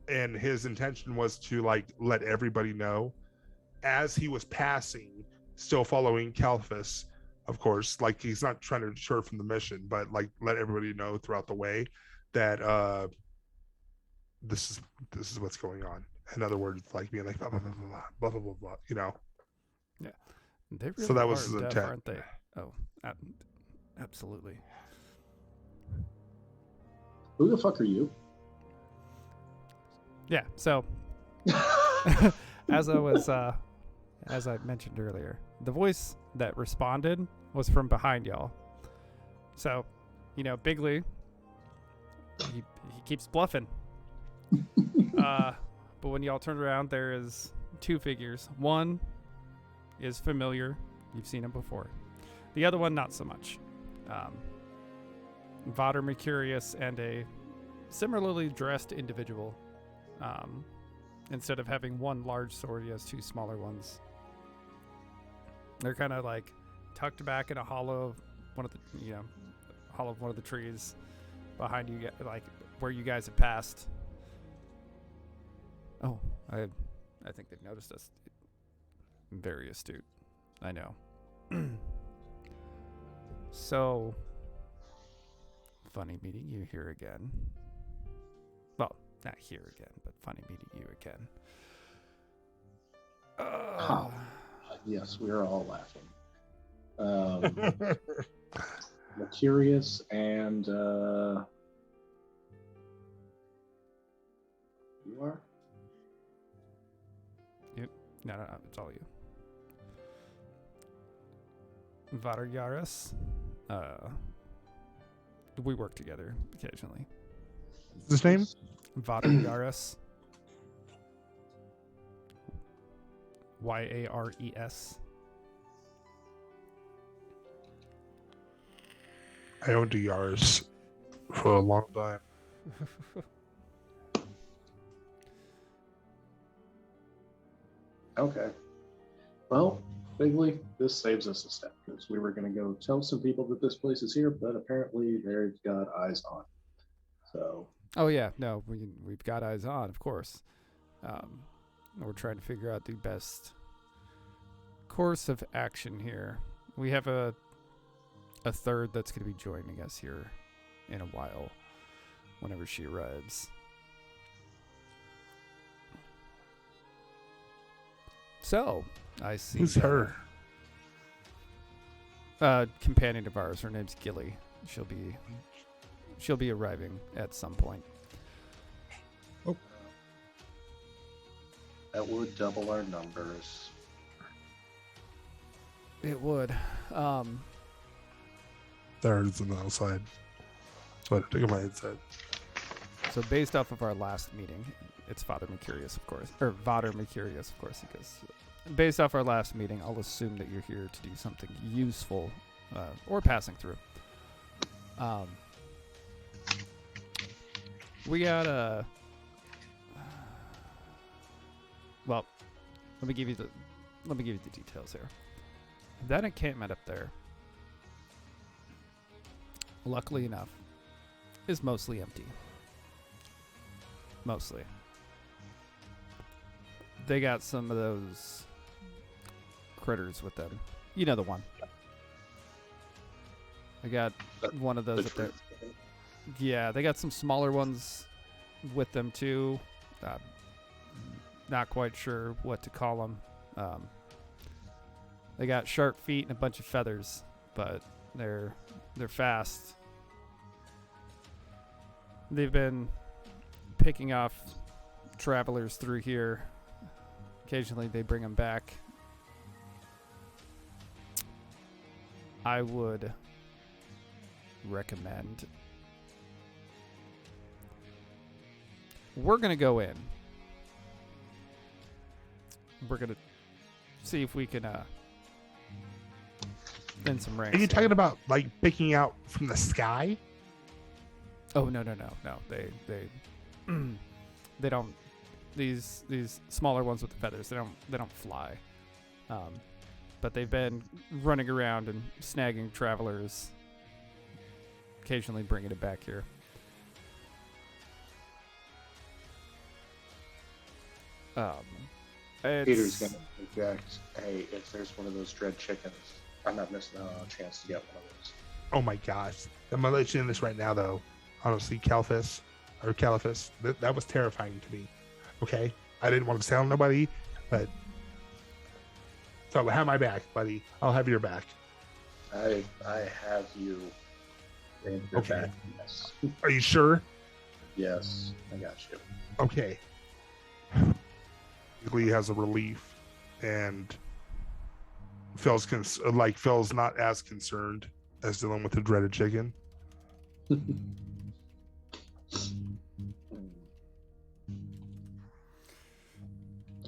C: and his intention was to like let everybody know as he was passing, still following Calphus, of course, like he's not trying to deter from the mission, but like let everybody know throughout the way that this is what's going on. In other words, like being like blah blah blah blah blah blah blah, blah, you know.
A: Yeah, they really
C: so that was his
A: deaf,
C: intent,
A: aren't they? Oh, absolutely.
D: Who the fuck are you?
A: Yeah. So, as I mentioned earlier, the voice that responded was from behind y'all. So, Bigley, he keeps bluffing. But when y'all turn around, there is two figures. One is familiar. You've seen him before. The other one, not so much. Vader Mercurius and a similarly dressed individual. Instead of having one large sword, he has two smaller ones. They're kind of like tucked back in a hollow of one of the trees behind you, like where you guys have passed. Oh, I think they've noticed us. Very astute. I know. So, funny meeting you here again. Well, not here again, but funny meeting you again.
D: Yes, we are all laughing. Mercurius and you are?
A: No, it's all you. Vader Yaris. We work together occasionally.
C: What's his name?
A: Vader Yaris. Yares.
C: I owned a Yaris for a long time.
D: Okay. Well, Bigley, this saves us a step because we were going to go tell some people that this place is here, but apparently they've got eyes on it. So.
A: Oh yeah, no, we've got eyes on, of course. We're trying to figure out the best course of action here. We have a third that's going to be joining us here in a while, whenever she arrives. So, I see.
C: Who's her?
A: Companion of ours. Her name's Gilly. She'll be arriving at some point.
C: Oh.
D: That would double our numbers.
A: It would.
C: There's on the outside. But take my headset.
A: So based off of our last meeting, it's Father Mercurius, of course. Or Vater Mercurius, of course, because based off our last meeting, I'll assume that you're here to do something useful or passing through. We got a... Well, let me give you the details here. That encampment up there, luckily enough, is mostly empty. Mostly. They got some of those critters with them. You know the one. I got one of those up there. Yeah, they got some smaller ones with them too. Not quite sure what to call them. They got sharp feet and a bunch of feathers, but they're fast. They've been picking off travelers through here. Occasionally they bring them back. I would recommend we're going to go in. We're going to see if we can in some ranks.
C: Are you talking about like picking out from the sky?
A: Oh no. They don't. These smaller ones with the feathers. They don't fly. But they've been running around and snagging travelers. Occasionally bringing it back here.
D: Peter's gonna project, hey, if there's one of those dread chickens, I'm not missing out on a chance to get one of those.
C: Oh my gosh. I'm gonna let you in this right now though. Honestly, Caliphus, that was terrifying to me. Okay? I didn't want to sound nobody, but so have my back, buddy. I'll have your back.
D: I have you. In your back, yes.
C: Are you sure?
D: Yes, I got you.
C: Okay. Lee has a relief, and Phil's not as concerned as dealing with the dreaded chicken.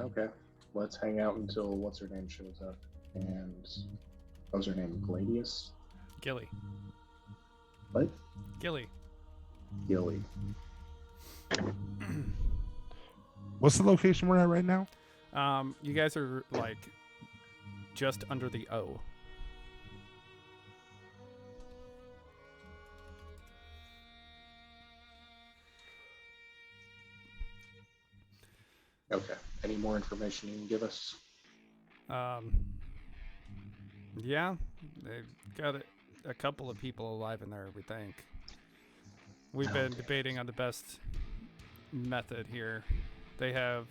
D: Okay, let's hang out until what's her name shows up. And what was her name? Gladius?
A: Gilly.
D: What?
A: Gilly.
D: Gilly.
C: What's the location we're at right now?
A: You guys are like just under the O.
D: Okay. Any more information you can give us?
A: Yeah, they've got a couple of people alive in there, we think. We've been debating on the best method here. There's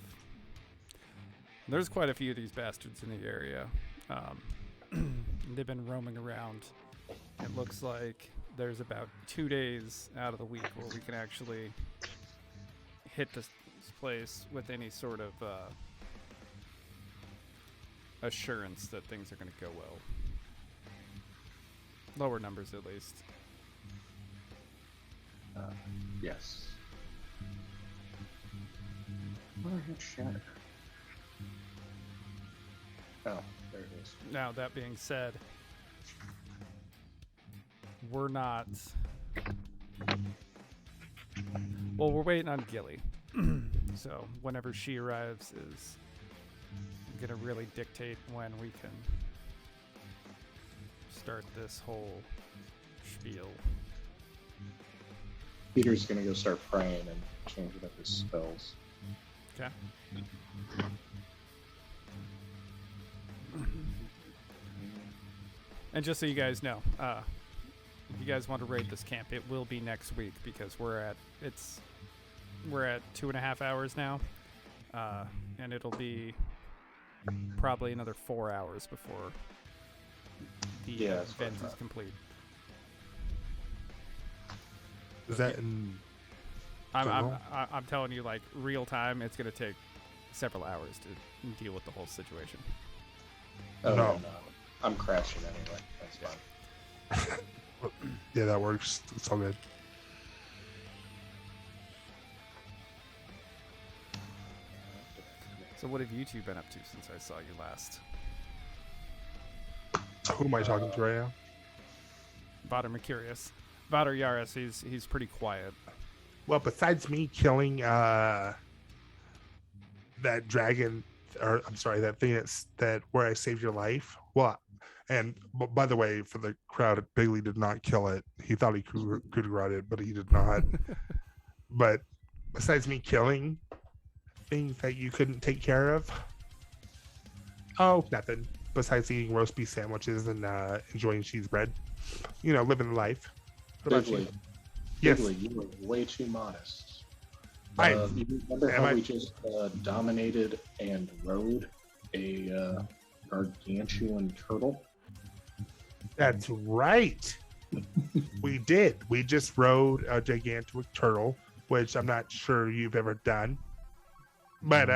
A: quite a few of these bastards in the area. They've been roaming around. It looks like there's about 2 days out of the week where we can actually hit this place with any sort of assurance that things are going to go well. Lower numbers, at least.
D: Yes. Where is Shatter? Oh, there it is.
A: Now, that being said, we're not. Well, we're waiting on Gilly. So whenever she arrives is gonna really dictate when we can start this whole spiel.
D: Peter's gonna go start praying and changing up his spells.
A: Okay. And just so you guys know, if you guys want to raid this camp, it will be next week because we're at 2.5 hours now, and it'll be probably another 4 hours before the event is complete.
C: Is that in?
A: I'm telling you, like real time, it's gonna take several hours to deal with the whole situation.
D: Oh no, I'm crashing anyway. That's fine.
C: Yeah, that works. It's all good.
A: So what have you two been up to since I saw you last?
C: Who am I talking to right now?
A: Vadar Mercurius. Vadar Yaris, he's pretty quiet.
C: Well, besides me killing that dragon, or I'm sorry, that thing that where I saved your life. Well, and by the way, for the crowd, Bigley did not kill it. He thought he could run it, but he did not. But besides me killing things that you couldn't take care of, nothing. Besides eating roast beef sandwiches and enjoying cheese bread, living life. What about you? Yes.
D: Bigley, you were way too modest.
C: You
D: remember how we just dominated and rode a gargantuan turtle?
C: That's right. We did. We just rode a gigantic turtle, which I'm not sure you've ever done. But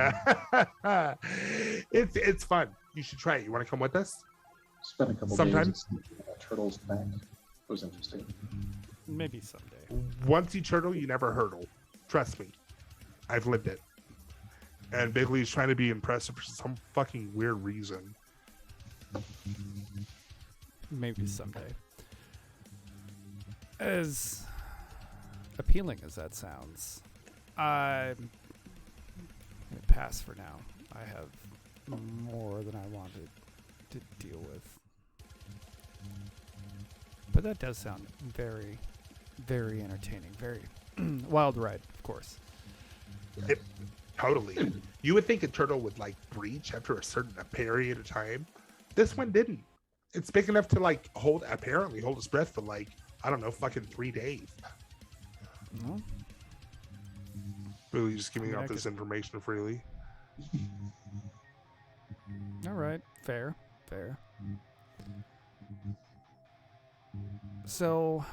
C: it's fun. You should try it. You want to come with us?
D: Spent a couple
C: Sometimes.
D: days at turtle's back. It was interesting.
A: Maybe someday.
C: Once you turtle, you never hurdle. Trust me. I've lived it. And Bigley's trying to be impressive for some fucking weird reason.
A: Maybe someday. As appealing as that sounds, I'm going to pass for now. I have more than I wanted to deal with. But that does sound very, very entertaining. Very wild ride, of course.
C: Totally. You would think a turtle would breach after a certain period of time. This one didn't. It's big enough to hold its breath for I don't know, fucking 3 days.
A: No.
C: Really just giving out this information freely.
A: All right. Fair. So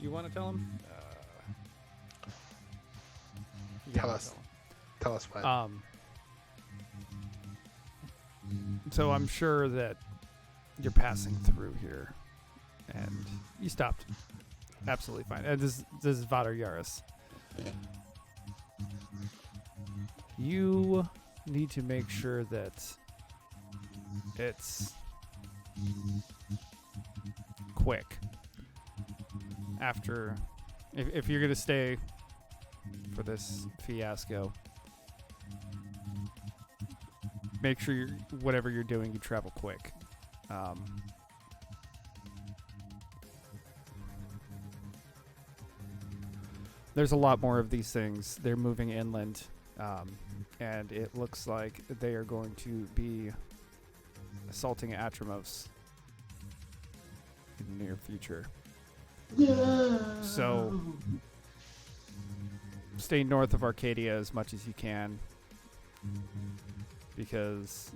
A: you want to tell him?
C: Tell us what.
A: So I'm sure that you're passing through here, and you stopped. Absolutely fine. This is Vadar Yaris. You need to make sure that it's quick. After, if you're gonna stay for this fiasco, make sure whatever you're doing, you travel quick. There's a lot more of these things. They're moving inland, and it looks like they are going to be assaulting Atramos in the near future.
D: Yeah.
A: So stay north of Arcadia as much as you can, because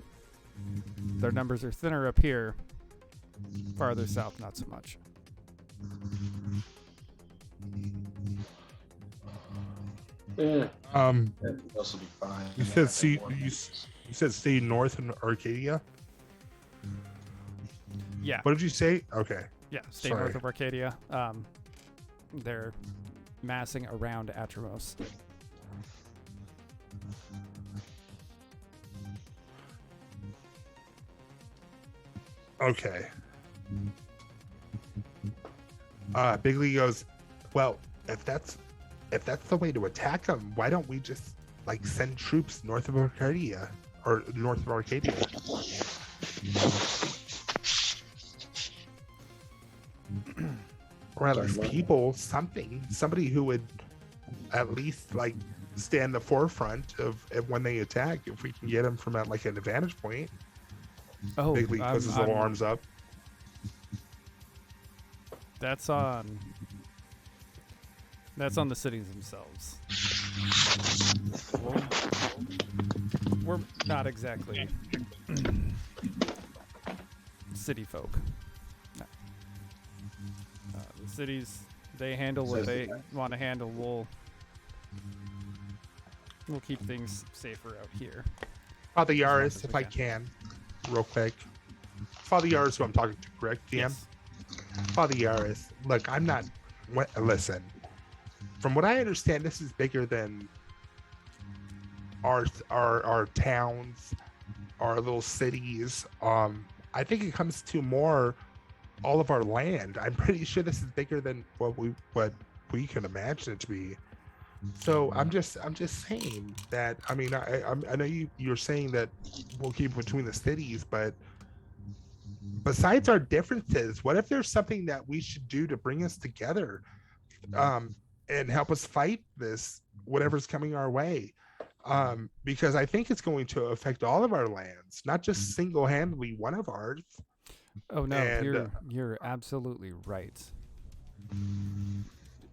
A: their numbers are thinner up here. Farther south, not so much.
D: Yeah.
C: This
D: will be fine.
C: You said stay north in Arcadia?
A: Yeah.
C: What did you say? Okay.
A: Yeah, stay north of Arcadia. They're massing around Atramos.
C: Okay. Bigley goes, well, if that's the way to attack them, why don't we just like send troops north of Arcadia or north of Arcadia? Or at least people, somebody who would at least like stand the forefront of when they attack. If we can get them from at like an advantage point.
A: Oh,
C: Bigley puts his little arms up.
A: That's on the cities themselves. We're not exactly city folk. The cities, they handle what they want to handle. We'll keep things safer out here.
C: Father Yaris, if I can, real quick. Father Yaris, who I'm talking to, correct, DM?
A: Yes.
C: Father Yaris, look, I'm not. Listen, from what I understand, this is bigger than our towns, our little cities. I think it comes to more all of our land. I'm pretty sure this is bigger than what we can imagine it to be. So I'm just saying that. I mean, I know you're saying that we'll keep between the cities, but besides our differences, what if there's something that we should do to bring us together, and help us fight this whatever's coming our way? Because I think it's going to affect all of our lands, not just single-handedly one of ours.
A: Oh no, you're absolutely right.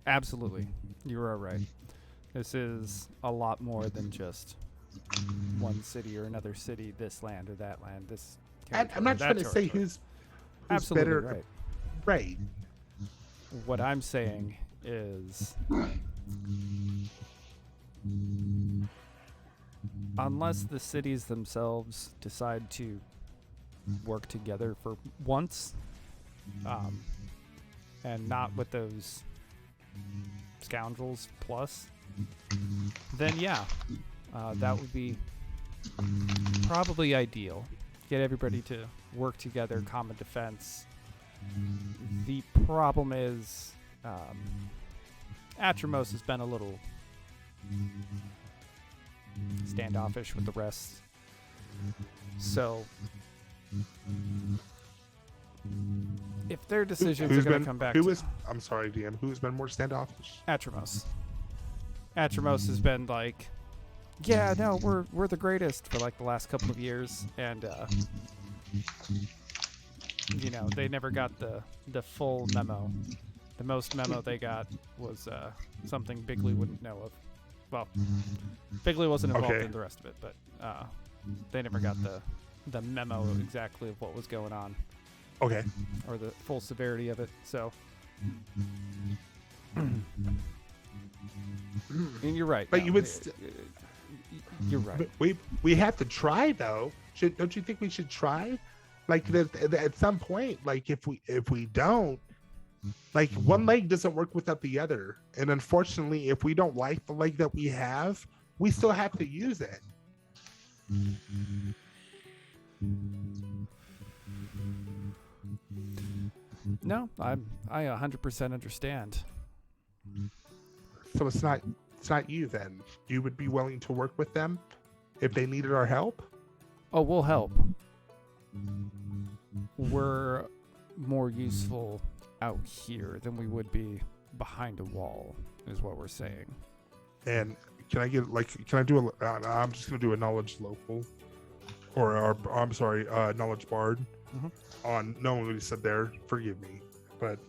A: Absolutely, you are right. This is a lot more than just one city or another city, this land or that land. This
C: I'm not trying to say who's
A: absolutely
C: better.
A: right.
C: Right.
A: What I'm saying is, unless the cities themselves decide to work together for once, and not with those scoundrels plus, then yeah, that would be probably ideal. Get everybody to work together, common defense. The problem is, Atramos has been a little standoffish with the rest. So, if their decisions are going to come back
C: I'm sorry, DM. Who's been more standoffish?
A: Atramos. Atramos has been like, yeah, no, we're the greatest for like the last couple of years, and they never got the full memo. The most memo they got was something Bigley wouldn't know of. Well, Bigley wasn't involved in the rest of it, but they never got the memo exactly of what was going on.
C: Okay.
A: Or the full severity of it. So, and you're right.
C: But
A: no,
C: you would.
A: You're right.
C: We have to try though. Don't you think we should try? Like at some point, like if we don't, like one leg doesn't work without the other, and unfortunately, if we don't like the leg that we have, we still have to use it.
A: No, I 100% understand.
C: So it's not you then. You would be willing to work with them if they needed our help?
A: Oh, we'll help. We're more useful out here than we would be behind a wall, is what we're saying.
C: And can I do I'm just gonna do a knowledge local, or knowledge bard on. No one really said there. Forgive me, but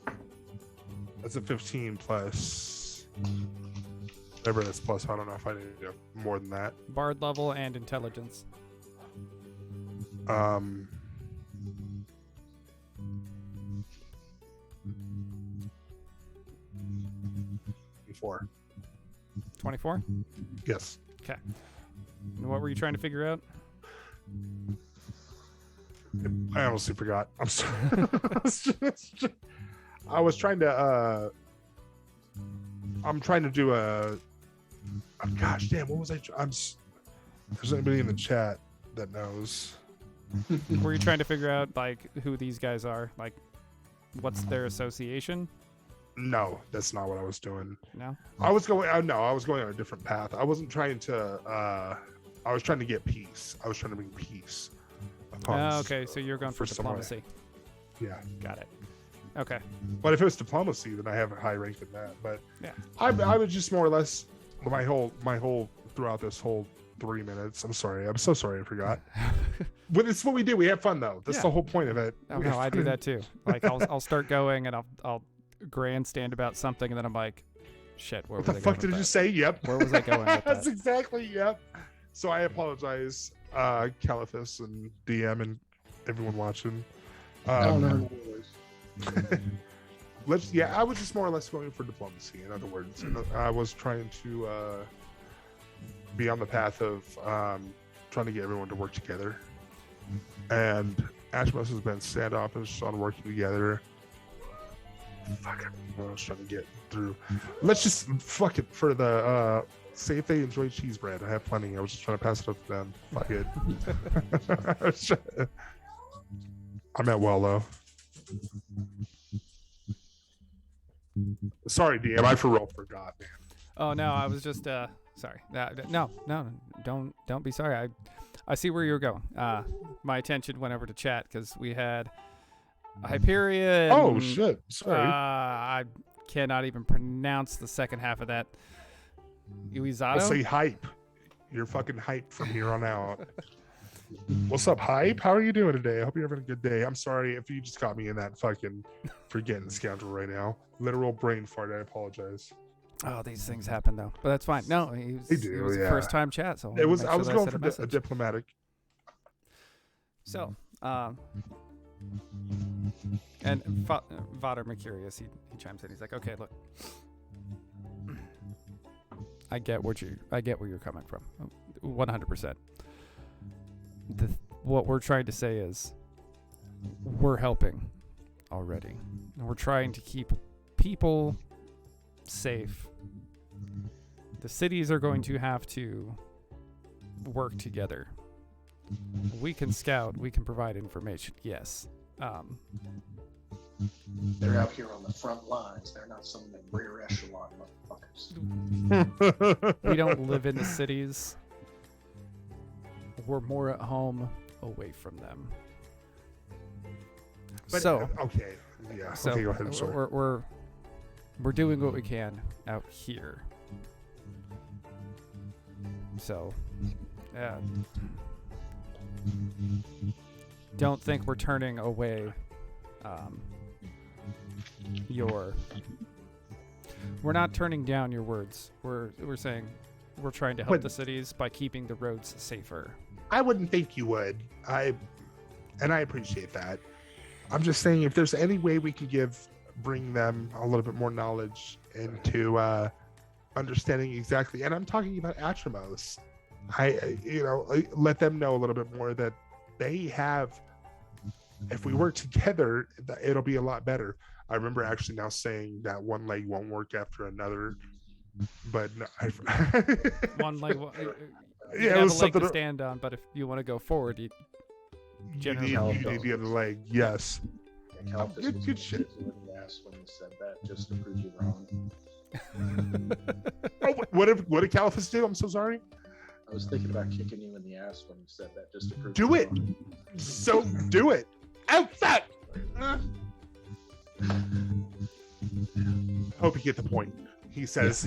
C: that's a 15 plus. Whatever that's plus. I don't know if I need to do more than that.
A: Bard level and intelligence. 24?
C: Yes.
A: Okay. And what were you trying to figure out?
C: I honestly forgot. I'm sorry. I was trying to I'm trying to do a gosh damn, what was I there's anybody in the chat that knows?
A: Were you trying to figure out like who these guys are? Like, what's their association?
C: No, that's not what I was doing.
A: No.
C: I was going. No, I was going on a different path. I wasn't trying to. I was trying to get peace. I was trying to bring peace.
A: Okay, so you're going for
C: somewhere.
A: diplomacy.
C: Yeah.
A: Got it. Okay.
C: But if it was diplomacy, then I have a high rank in that. But
A: yeah,
C: I was just more or less my whole throughout this whole 3 minutes. I'm sorry. I'm so sorry. I forgot. But it's what we do. We have fun though. That's the whole point of it.
A: Oh no, I do that too. Like I'll start going and I'll grandstand about something and then I'm like, shit. Where
C: What
A: was
C: the
A: I
C: fuck
A: going
C: did
A: with
C: you
A: that?
C: say? Yep.
A: Where was I going with
C: That's
A: that?
C: exactly. Yep. So I apologize, Caliphus and DM and everyone watching.
E: No.
C: I was just more or less going for diplomacy. In other words, I was trying to be on the path of trying to get everyone to work together. And Ashmos has been standoffish on working together. Fuck it. I was trying to get through. Let's just fuck it for the say if they enjoy cheese bread. I have plenty. I was just trying to pass it up to them. Fuck it. I meant well though. Sorry, DM. I for real forgot, man.
A: Oh no, I was just sorry. No, don't be sorry. I see where you were going. My attention went over to chat because we had Hyperion.
C: Oh shit! Sorry.
A: I cannot even pronounce the second half of that. Uizato?
C: I'll say hype. You're fucking hype from here on out. What's up, hype? How are you doing today? I hope you're having a good day. I'm sorry if you just got me in that fucking forgetting scoundrel right now. Literal brain fart. I apologize.
A: Oh, these things happen though, but that's fine. No,
C: They do,
A: it was a
C: yeah.
A: first time chat, so
C: It was.
A: make
C: I was
A: sure
C: going
A: that
C: for
A: I sent
C: a diplomatic.
A: So, and Vader Mercurius, he chimes in. He's like, "Okay, look, I get where you're coming from, 100%. What we're trying to say is, we're helping already. And we're trying to keep people safe. The cities are going to have to work together. We can scout, we can provide information, yes.
D: They're out here on the front lines. They're not some of them rear echelon motherfuckers.
A: We don't live in the cities. We're more at home away from them.
C: But,
A: so
C: okay, yeah.
A: So
C: okay, go ahead. I'm sorry.
A: we're doing what we can out here. So, don't think we're turning away we're not turning down your words. We're saying we're trying to help
C: But-
A: the cities by keeping the roads safer.
C: I wouldn't think you would. I appreciate that. I'm just saying if there's any way we could bring them a little bit more knowledge into understanding exactly, and I'm talking about Atramos. Let them know a little bit more that they have. If we work together, it'll be a lot better. I remember actually now saying that one leg won't work after another, but no,
A: One leg. You
C: Yeah, it
A: have
C: was
A: a leg to
C: something-
A: stand on, but if you want to go forward, you
C: you need the other leg. Yes.
D: Good shit. When you asked when you said that, just to prove you wrong.
C: Oh, what did Caliphus do? I'm so sorry.
D: I was thinking about kicking you in the ass when you said that, just to prove
C: Do
D: you
C: it.
D: wrong.
C: So do it. Outside. Hope you get the point. He says.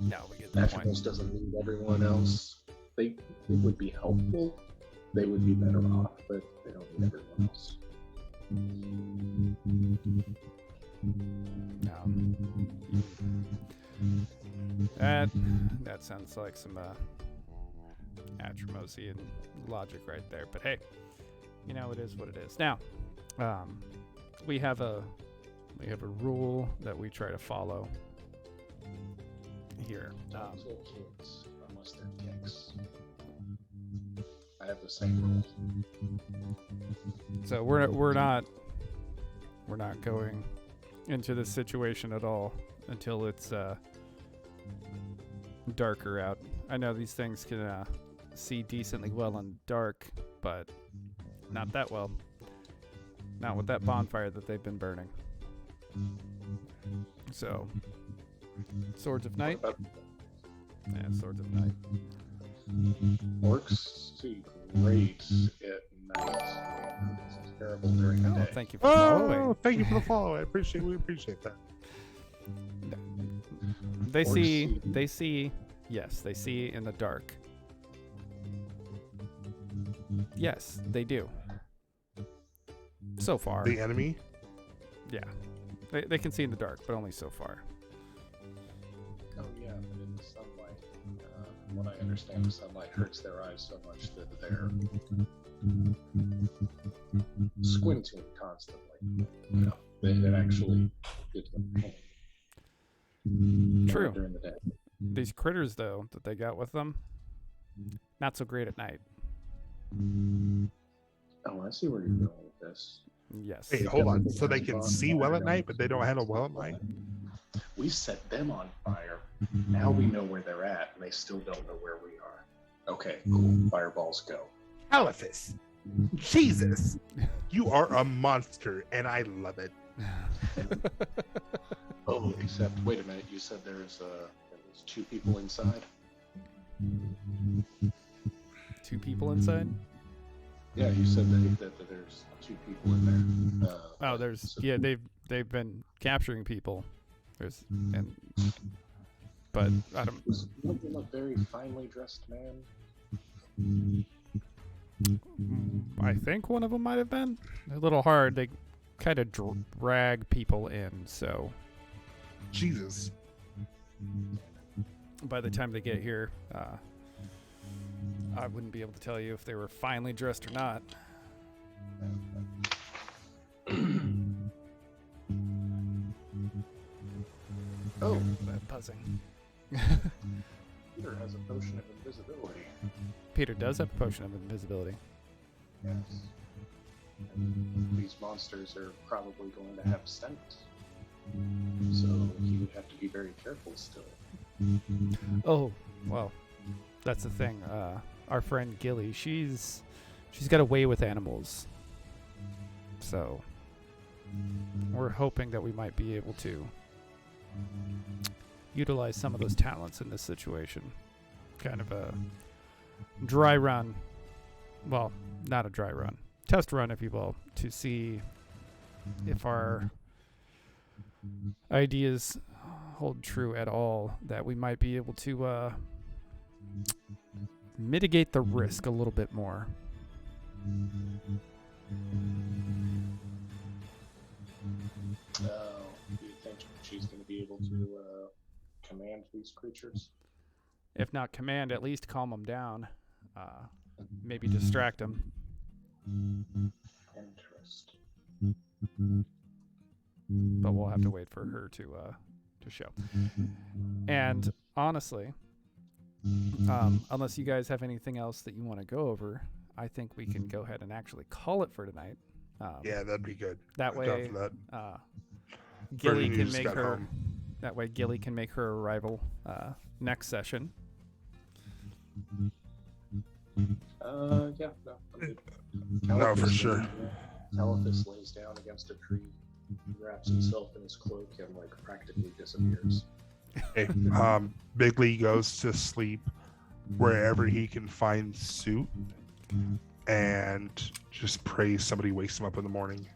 A: No, we get the
D: That
A: point.
D: almost doesn't mean everyone else. It would be helpful. They would be better off, but they don't need everyone else.
A: That sounds like some Atromosian logic right there. But hey, it is what it is. Now, we have a rule that we try to follow here.
D: Don't kill kids unless they're dicks. I have the same rule.
A: So we're not going into this situation at all until it's darker out. I know these things can see decently well in dark, but not that well. Not with that bonfire that they've been burning. So, Swords of Night. Yeah, Swords of Night.
E: Orcs see great at night. It's terrible during the day.
A: Thank you for following.
C: Oh, thank you for the follow. We appreciate that.
A: They see, yes, they see in the dark. Yes, they do. So far.
C: The enemy?
A: Yeah. They can see in the dark, but only so far.
D: Oh yeah, but in the sunlight, what I understand, the sunlight hurts their eyes so much that they're squinting constantly. You know, it actually gives them pain.
A: True.
D: During the day.
A: These critters, though, that they got with them, not so great at night.
D: Oh, I see where you're going with this.
A: Yes.
C: Hey, hold on. So they can see well at night, but they don't handle well at night?
D: We set them on fire. Now we know where they're at, and they still don't know where we are. Okay, cool. Fireballs go.
C: Caliphus. Jesus. You are a monster, and I love it.
D: Oh, except, wait a minute. You said there's 2 people inside?
A: 2 people inside?
D: Yeah, you said that there's 2 people in there.
A: Yeah, they've been capturing people. But I don't.
D: Was one of them a very finely dressed man?
A: I think one of them might have been a little hard. They kind of drag people in, so.
C: Jesus.
A: By the time they get here, I wouldn't be able to tell you if they were finely dressed or not.
D: Oh,
A: that buzzing.
D: Peter has a potion of invisibility.
A: Peter does have a potion of invisibility.
D: Yes. And these monsters are probably going to have scent. So he would have to be very careful still.
A: Oh, well, that's the thing. Our friend Gilly, she's got a way with animals. So we're hoping that we might be able to utilize some of those talents in this situation. Kind of a dry run. Well, not a dry run. Test run, if you will, to see if our ideas hold true at all, that we might be able to mitigate the risk a little bit more.
D: Do you think she's going to be able to command these creatures?
A: If not command, at least calm them down. Maybe distract them.
D: Interesting.
A: But we'll have to wait for her to show. And honestly, unless you guys have anything else that you want to go over, I think we can go ahead and actually call it for tonight.
C: Yeah, that'd be good.
A: That
C: I'm
A: way,
C: down for that.
A: Gilly
C: Bernie
A: can
C: just
A: make
C: got
A: her.
C: home.
A: That way, Gilly can make her arrival next session.
D: Yeah, no.
C: No, for sure.
D: Caliphus lays down against a tree, wraps himself in his cloak, and practically disappears.
C: Hey, Bigley goes to sleep wherever he can find suit, and just prays somebody wakes him up in the morning.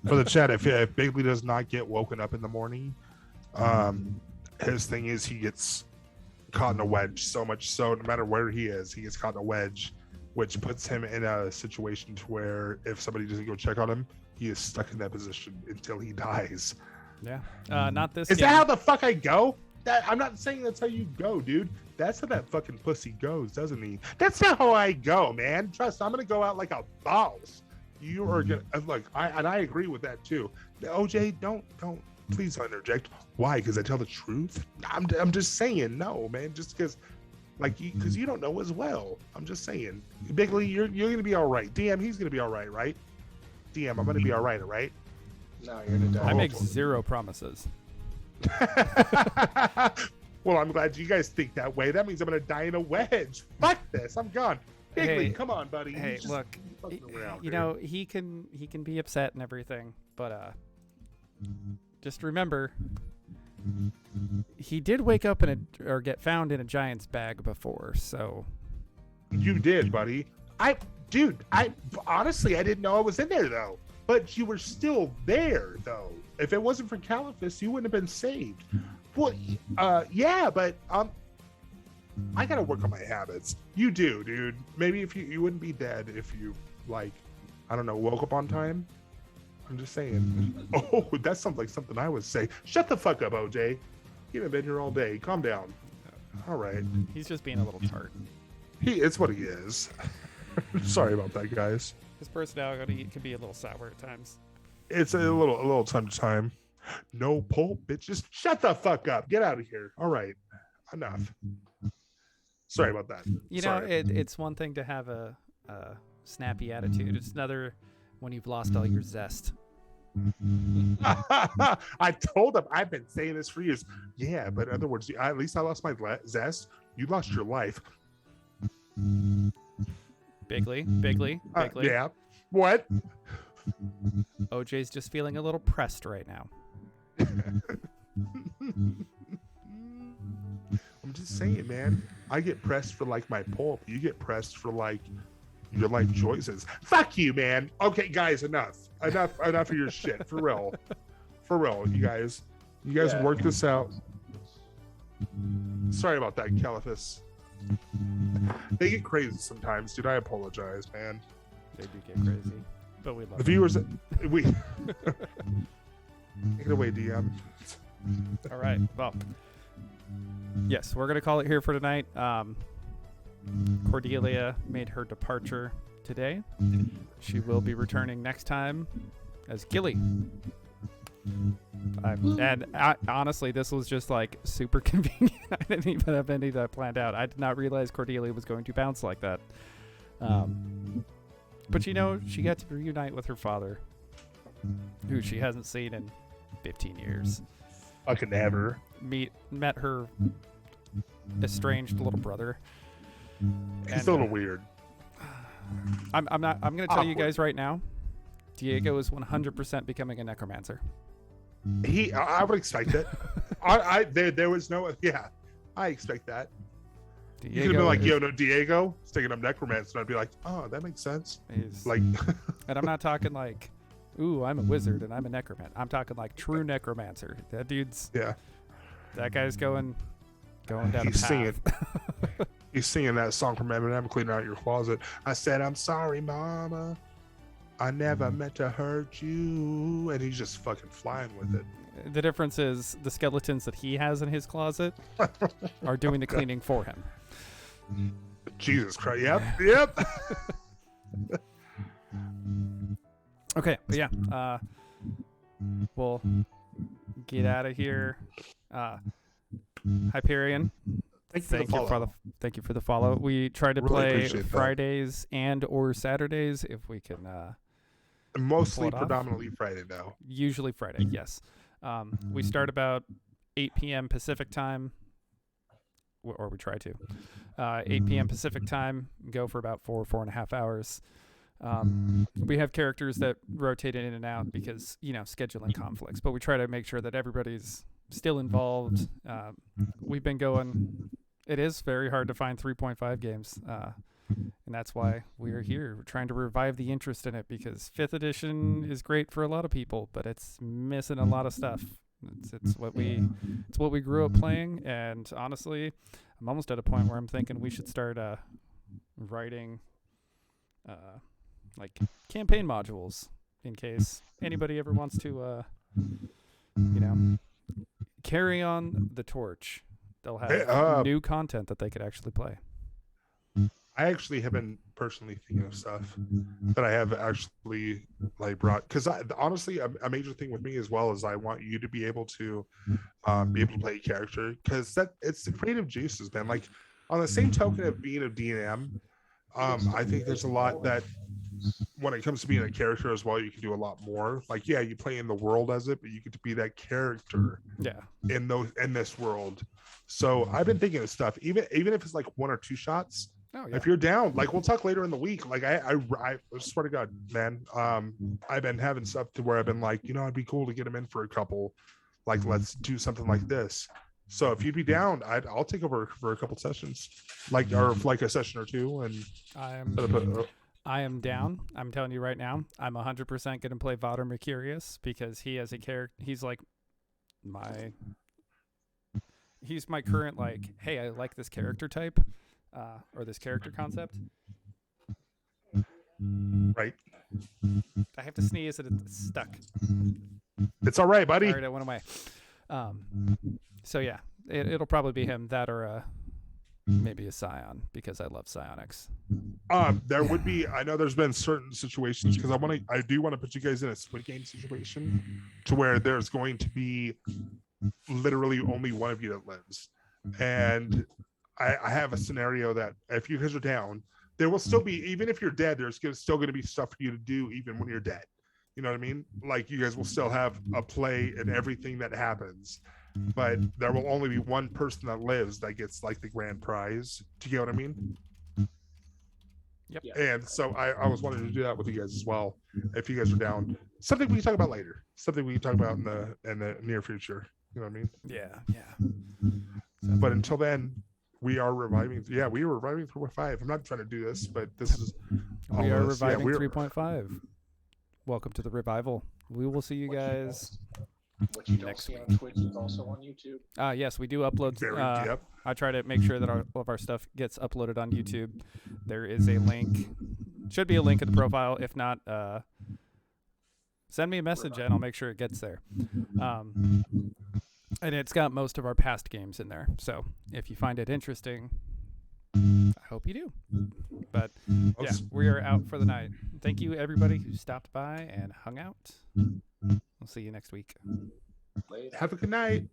C: For the chat, if Bigley does not get woken up in the morning, his thing is he gets caught in a wedge. So much so, no matter where he is, he gets caught in a wedge, which puts him in a situation to where if somebody doesn't go check on him, he is stuck in that position until he dies.
A: Yeah. Not this.
C: Is
A: game.
C: that how the fuck I go? I'm not saying that's how you go, dude. That's how that fucking pussy goes, doesn't he? That's not how I go, man. Trust, I'm gonna go out like a boss. You are gonna look. I agree with that too. OJ, don't please don't interject. Why? Because I tell the truth. I'm just saying no, man. Just because, because you don't know as well. I'm just saying. Bigley, you're gonna be all right. DM, he's gonna be all right, right? DM, I'm gonna be all right, right?
D: No, you're gonna die.
A: I make zero promises.
C: Well, I'm glad you guys think that way. That means I'm gonna die in a wedge. Fuck this. I'm gone. Bigley,
A: Hey,
C: come on, buddy.
A: Hey,
C: He's just
A: look,
C: fucking around,
A: you
C: dude.
A: know he can be upset and everything, but just remember, he did wake up or get found in a giant's bag before, so.
C: You did, buddy. I honestly, I didn't know I was in there though. But you were still there though. If it wasn't for Caliphus, you wouldn't have been saved. Well, yeah, but I gotta work on my habits. You do, dude. Maybe if you wouldn't be dead if you like, I don't know, woke up on time. I'm just saying. Oh, that sounds like something I would say. Shut the fuck up, OJ. You haven't been here all day. Calm down. All right.
A: He's just being a little tart.
C: It's what he is. Sorry about that, guys.
A: His personality can be a little sour at times.
C: It's a little time to time. No pulp, bitches. Shut the fuck up. Get out of here. All right. Enough. Sorry about that.
A: You
C: Sorry.
A: know, it's one thing to have a snappy attitude. It's another when you've lost all your zest.
C: I told him I've been saying this for years. Yeah, but in other words, at least I lost my zest. You lost your life.
A: Bigley.
C: Yeah. What?
A: OJ's just feeling a little pressed right now.
C: I'm just saying, man. I get pressed for like my pulp. You get pressed for like your life choices. Fuck you, man. Okay, guys, enough of your shit. For real, you guys work this out. Sorry about that, Caliphus. They get crazy sometimes, dude. I apologize, man.
A: They do get crazy, but we love
C: the viewers. We take it away, DM.
A: All right. Well, yes, we're gonna call it here for tonight. Cordelia made her departure today. She will be returning next time as Gilly. Honestly, this was just like super convenient. I didn't even have any of that planned out. I did not realize Cordelia was going to bounce like that. But you know, she got to reunite with her father, who she hasn't seen in 15 years.
C: Fucking never.
A: Met her estranged little brother.
C: He's a little weird.
A: I'm gonna tell you guys right now, Diego is 100% becoming a necromancer.
C: I would expect it. There was no. Yeah, I expect that. You could have been like, yo, no, Diego, sticking up necromancer, and I'd be like, oh, that makes sense. Like,
A: and I'm not talking like, ooh, I'm a wizard and I'm a necromancer. I'm talking like true necromancer. That dude's.
C: Yeah.
A: That guy's going down a path.
C: He's singing that song from Eminem, cleaning out your closet. I said, I'm sorry, mama. I never meant to hurt you. And he's just fucking flying with it.
A: The difference is the skeletons that he has in his closet are doing the cleaning for him.
C: Jesus Christ. Yep.
A: Okay, but yeah. We'll get out of here. Hyperion. Thank you for the follow. We try to play Fridays and or Saturdays if we can.
C: Mostly predominantly Friday though.
A: Usually Friday, yes. We start about 8 p.m. Pacific time, or we try to. 8 p.m. Pacific time, go for about 4.5 hours. We have characters that rotate in and out because, scheduling conflicts, but we try to make sure that everybody's still involved. We've been going. It is very hard to find 3.5 games, and that's why we're here. We're trying to revive the interest in it because 5th edition is great for a lot of people, but it's missing a lot of stuff. It's what we grew up playing, and honestly, I'm almost at a point where I'm thinking we should start writing like campaign modules in case anybody ever wants to carry on the torch. They'll have new content that they could actually play.
C: I actually have been personally thinking of stuff that I have actually brought, because honestly, a major thing with me as well is I want you to be able to play a character, because it's the creative juices, man. Like on the same token of being a DM, I think there's a lot that when it comes to being a character as well, you can do a lot more. Like, yeah, you play in the world as it, but you get to be that character in this world. So I've been thinking of stuff, even if it's like 1 or 2 shots.
A: Oh, yeah.
C: If you're down, like we'll talk later in the week. Like I swear to God, man, I've been having stuff to where I've been like, it'd be cool to get him in for a couple. Like, let's do something like this. So if you'd be down, I'll take over for a couple sessions, or like a session or 2. And
A: I am down. I'm telling you right now, I'm 100% going to play Vader Mercurius because he has a character. He's like he's my current, like, hey, I like this character type or this character concept.
C: Right.
A: I have to sneeze and it's stuck.
C: It's all right, buddy.
A: All right, it went away. So yeah, it'll probably be him, that or maybe a Scion, because I love psionics.
C: There would be, I know there's been certain situations, because I do want to put you guys in a Squid Game situation to where there's going to be literally only one of you that lives. And I have a scenario that if you guys are down, there will still be, even if you're dead, there's still going to be stuff for you to do even when you're dead. You know what I mean? Like, you guys will still have a play in everything that happens, but there will only be one person that lives that gets like the grand prize. Do you get what I mean?
A: Yep.
C: And so I was wanting to do that with you guys as well. If you guys are down, something we can talk about later. Something we can talk about in the near future. You know what I mean?
A: Yeah.
C: But until then, we are reviving. Yeah, we are reviving 3.5. I'm not trying to do this, but this is.
A: We are reviving 3.5. Welcome to the revival. We will see you guys
D: What you don't see on Twitch is also on YouTube.
A: Yes, we do upload.
C: Yep.
A: I try to make sure that all of our stuff gets uploaded on YouTube. There is a link. Should be a link in the profile. If not, send me a message and I'll make sure it gets there. And it's got most of our past games in there. So if you find it interesting, I hope you do. But yeah, we are out for the night. Thank you, everybody who stopped by and hung out. We'll see you next week.
C: Have a good night.